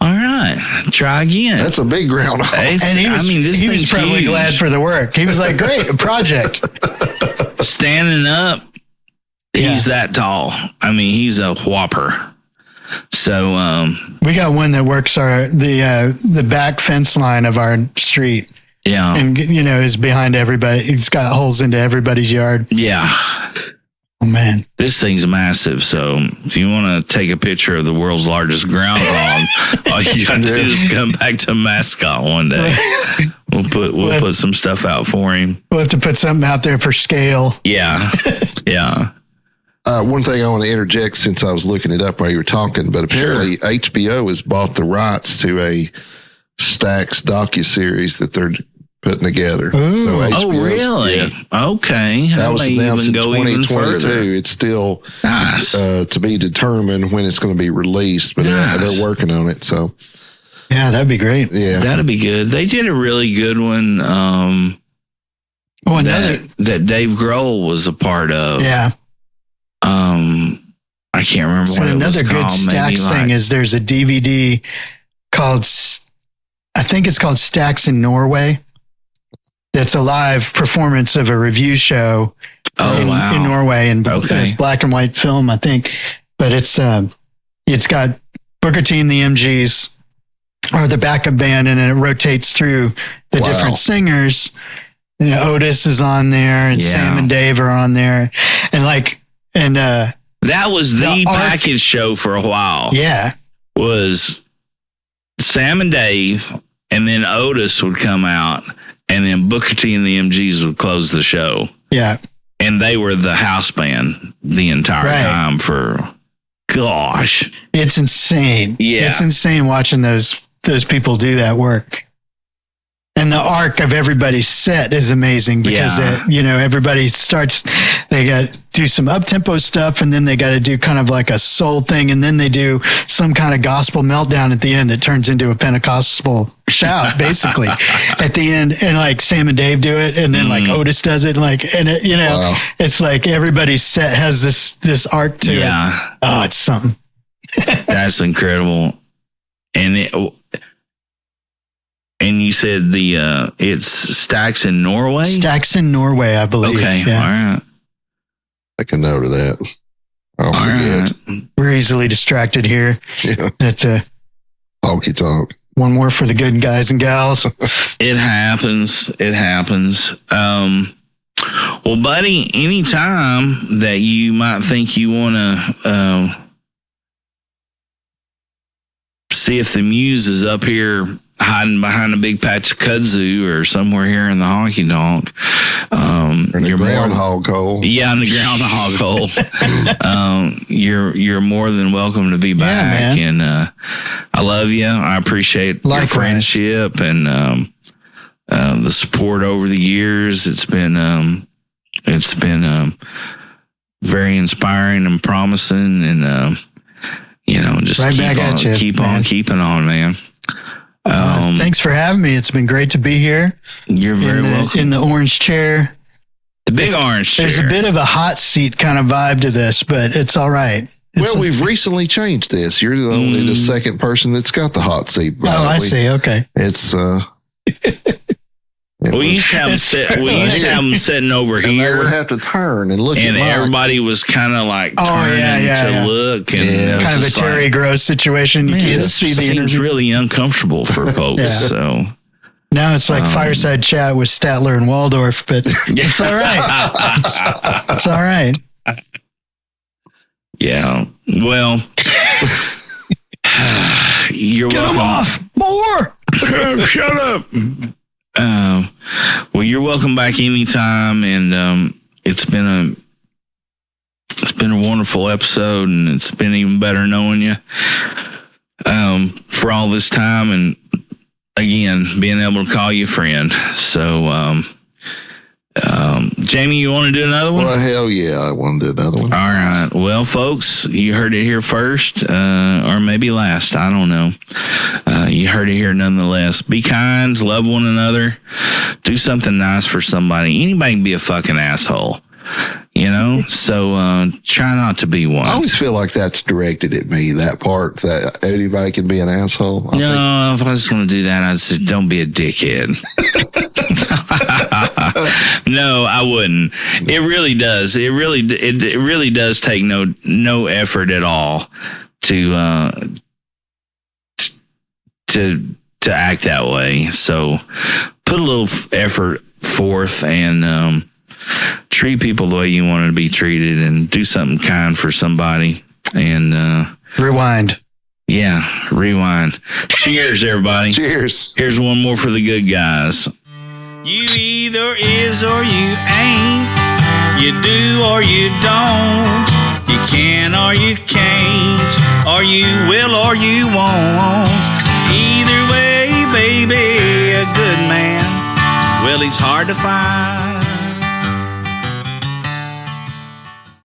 [SPEAKER 1] right, try again.
[SPEAKER 2] That's a big groundhog.
[SPEAKER 3] And he was probably glad for the work. He was like, great, a project.
[SPEAKER 1] Standing up, he's that tall. He's a whopper. So
[SPEAKER 3] we got one that works the back fence line of our street.
[SPEAKER 1] Yeah,
[SPEAKER 3] and is behind everybody. It's got holes into everybody's yard.
[SPEAKER 1] Yeah.
[SPEAKER 3] Oh, man.
[SPEAKER 1] This thing's massive. So if you want to take a picture of the world's largest groundhog, all you got to do is come back to Mascot one day. We'll put some stuff out for him.
[SPEAKER 3] We'll have to put something out there for scale.
[SPEAKER 1] Yeah. Yeah.
[SPEAKER 2] One thing I want to interject, since I was looking it up while you were talking, but apparently HBO has bought the rights to a Stax docuseries that they're putting together.
[SPEAKER 1] So really? Yeah. Okay.
[SPEAKER 2] That was announced in 2022. It's still to be determined when it's going to be released, but they're working on it. So
[SPEAKER 3] yeah, that'd be great.
[SPEAKER 1] Yeah, that'd be good. They did a really good one. That Dave Grohl was a part of.
[SPEAKER 3] Yeah.
[SPEAKER 1] I can't remember what it was called.
[SPEAKER 3] Another good Stax thing is there's a DVD called, I think it's called Stax in Norway. That's a live performance of a review show in Norway, and it's black and white film, I think. But it's got Booker T and the MGs are the backup band, and it rotates through the different singers. Otis is on there, and Sam and Dave are on there, and
[SPEAKER 1] that was the package show for a while.
[SPEAKER 3] Yeah,
[SPEAKER 1] was Sam and Dave, and then Otis would come out. And then Booker T and the MGs would close the show.
[SPEAKER 3] Yeah.
[SPEAKER 1] And they were the house band the entire time for, gosh.
[SPEAKER 3] It's insane.
[SPEAKER 1] Yeah.
[SPEAKER 3] It's insane watching those people do that work. And the arc of everybody's set is amazing because, everybody starts, they got do some up-tempo stuff, and then they got to do kind of like a soul thing, and then they do some kind of gospel meltdown at the end that turns into a Pentecostal shout, basically, at the end. And like Sam and Dave do it, and then like Otis does it, and it,
[SPEAKER 2] Wow.
[SPEAKER 3] it's like everybody's set has this arc to it. Oh, it's something.
[SPEAKER 1] That's incredible. And you said it's Stacks in Norway?
[SPEAKER 3] Stacks in Norway, I believe.
[SPEAKER 1] Okay,
[SPEAKER 3] yeah.
[SPEAKER 1] all right.
[SPEAKER 2] Take a note of that. I'll forget.
[SPEAKER 1] Right.
[SPEAKER 3] We're easily distracted here.
[SPEAKER 2] Yeah.
[SPEAKER 3] That's
[SPEAKER 2] Talky talk.
[SPEAKER 3] one more for the good guys and gals.
[SPEAKER 1] It happens. It happens. Well, buddy, anytime that you might think you want to see if the Muse is up here hiding behind a big patch of kudzu or somewhere here in the honky tonk.
[SPEAKER 2] In the groundhog hole.
[SPEAKER 1] Yeah, in the groundhog hole. You're more than welcome to be back.
[SPEAKER 3] Yeah,
[SPEAKER 1] and I love you. I appreciate your
[SPEAKER 3] Likewise.
[SPEAKER 1] friendship and the support over the years. It's been very inspiring and promising, and just
[SPEAKER 3] Right back at you,
[SPEAKER 1] keep
[SPEAKER 3] man.
[SPEAKER 1] on keeping on, man.
[SPEAKER 3] Thanks for having me. It's been great to be here.
[SPEAKER 1] You're very welcome.
[SPEAKER 3] In the orange chair.
[SPEAKER 1] The big orange chair.
[SPEAKER 3] There's a bit of a hot seat kind of vibe to this, but it's all right.
[SPEAKER 2] Well, we've recently changed this. You're only the second person that's got the hot seat.
[SPEAKER 3] I see. Okay.
[SPEAKER 2] It's
[SPEAKER 1] We used to have them sitting over
[SPEAKER 2] and they
[SPEAKER 1] here,
[SPEAKER 2] would have to turn and look
[SPEAKER 1] and
[SPEAKER 2] at Mike.
[SPEAKER 1] everybody was kind of like turning to look, and it was
[SPEAKER 3] Kind of a
[SPEAKER 1] just
[SPEAKER 3] Terry
[SPEAKER 1] like,
[SPEAKER 3] Gross situation. You
[SPEAKER 1] man,
[SPEAKER 3] can't
[SPEAKER 1] this
[SPEAKER 3] see the
[SPEAKER 1] seems
[SPEAKER 3] interview.
[SPEAKER 1] really uncomfortable for folks.
[SPEAKER 3] Yeah.
[SPEAKER 1] So
[SPEAKER 3] Now it's like fireside chat with Statler and Waldorf, but it's all right. It's all right.
[SPEAKER 1] yeah, well, you're
[SPEAKER 3] Get
[SPEAKER 1] welcome.
[SPEAKER 3] them off. More.
[SPEAKER 1] Shut up. Well, you're welcome back anytime, and it's been a wonderful episode, and it's been even better knowing you for all this time, and again being able to call you friend. So, Jamie, you want to do another one?
[SPEAKER 2] Well, hell yeah, I want to do another one.
[SPEAKER 1] All right. Well, folks, you heard it here first, or maybe last. I don't know. You heard it here nonetheless. Be kind, love one another, do something nice for somebody. Anybody can be a fucking asshole, so try not to be one.
[SPEAKER 2] I always feel like that's directed at me, that part, that anybody can be an asshole.
[SPEAKER 1] If I was going to do that, I'd say, don't be a dickhead. No, I wouldn't. It really does. It really does take no effort at all to act that way. So put a little effort forth and treat people the way you want to be treated, and do something kind for somebody. And
[SPEAKER 3] Rewind.
[SPEAKER 1] yeah, rewind. Cheers, everybody.
[SPEAKER 2] Cheers.
[SPEAKER 1] Here's one more for the good guys. You either is or you ain't. You do or you don't. You can or you can't. Or you will or you won't. Either way, baby, a good man, well, he's hard to find.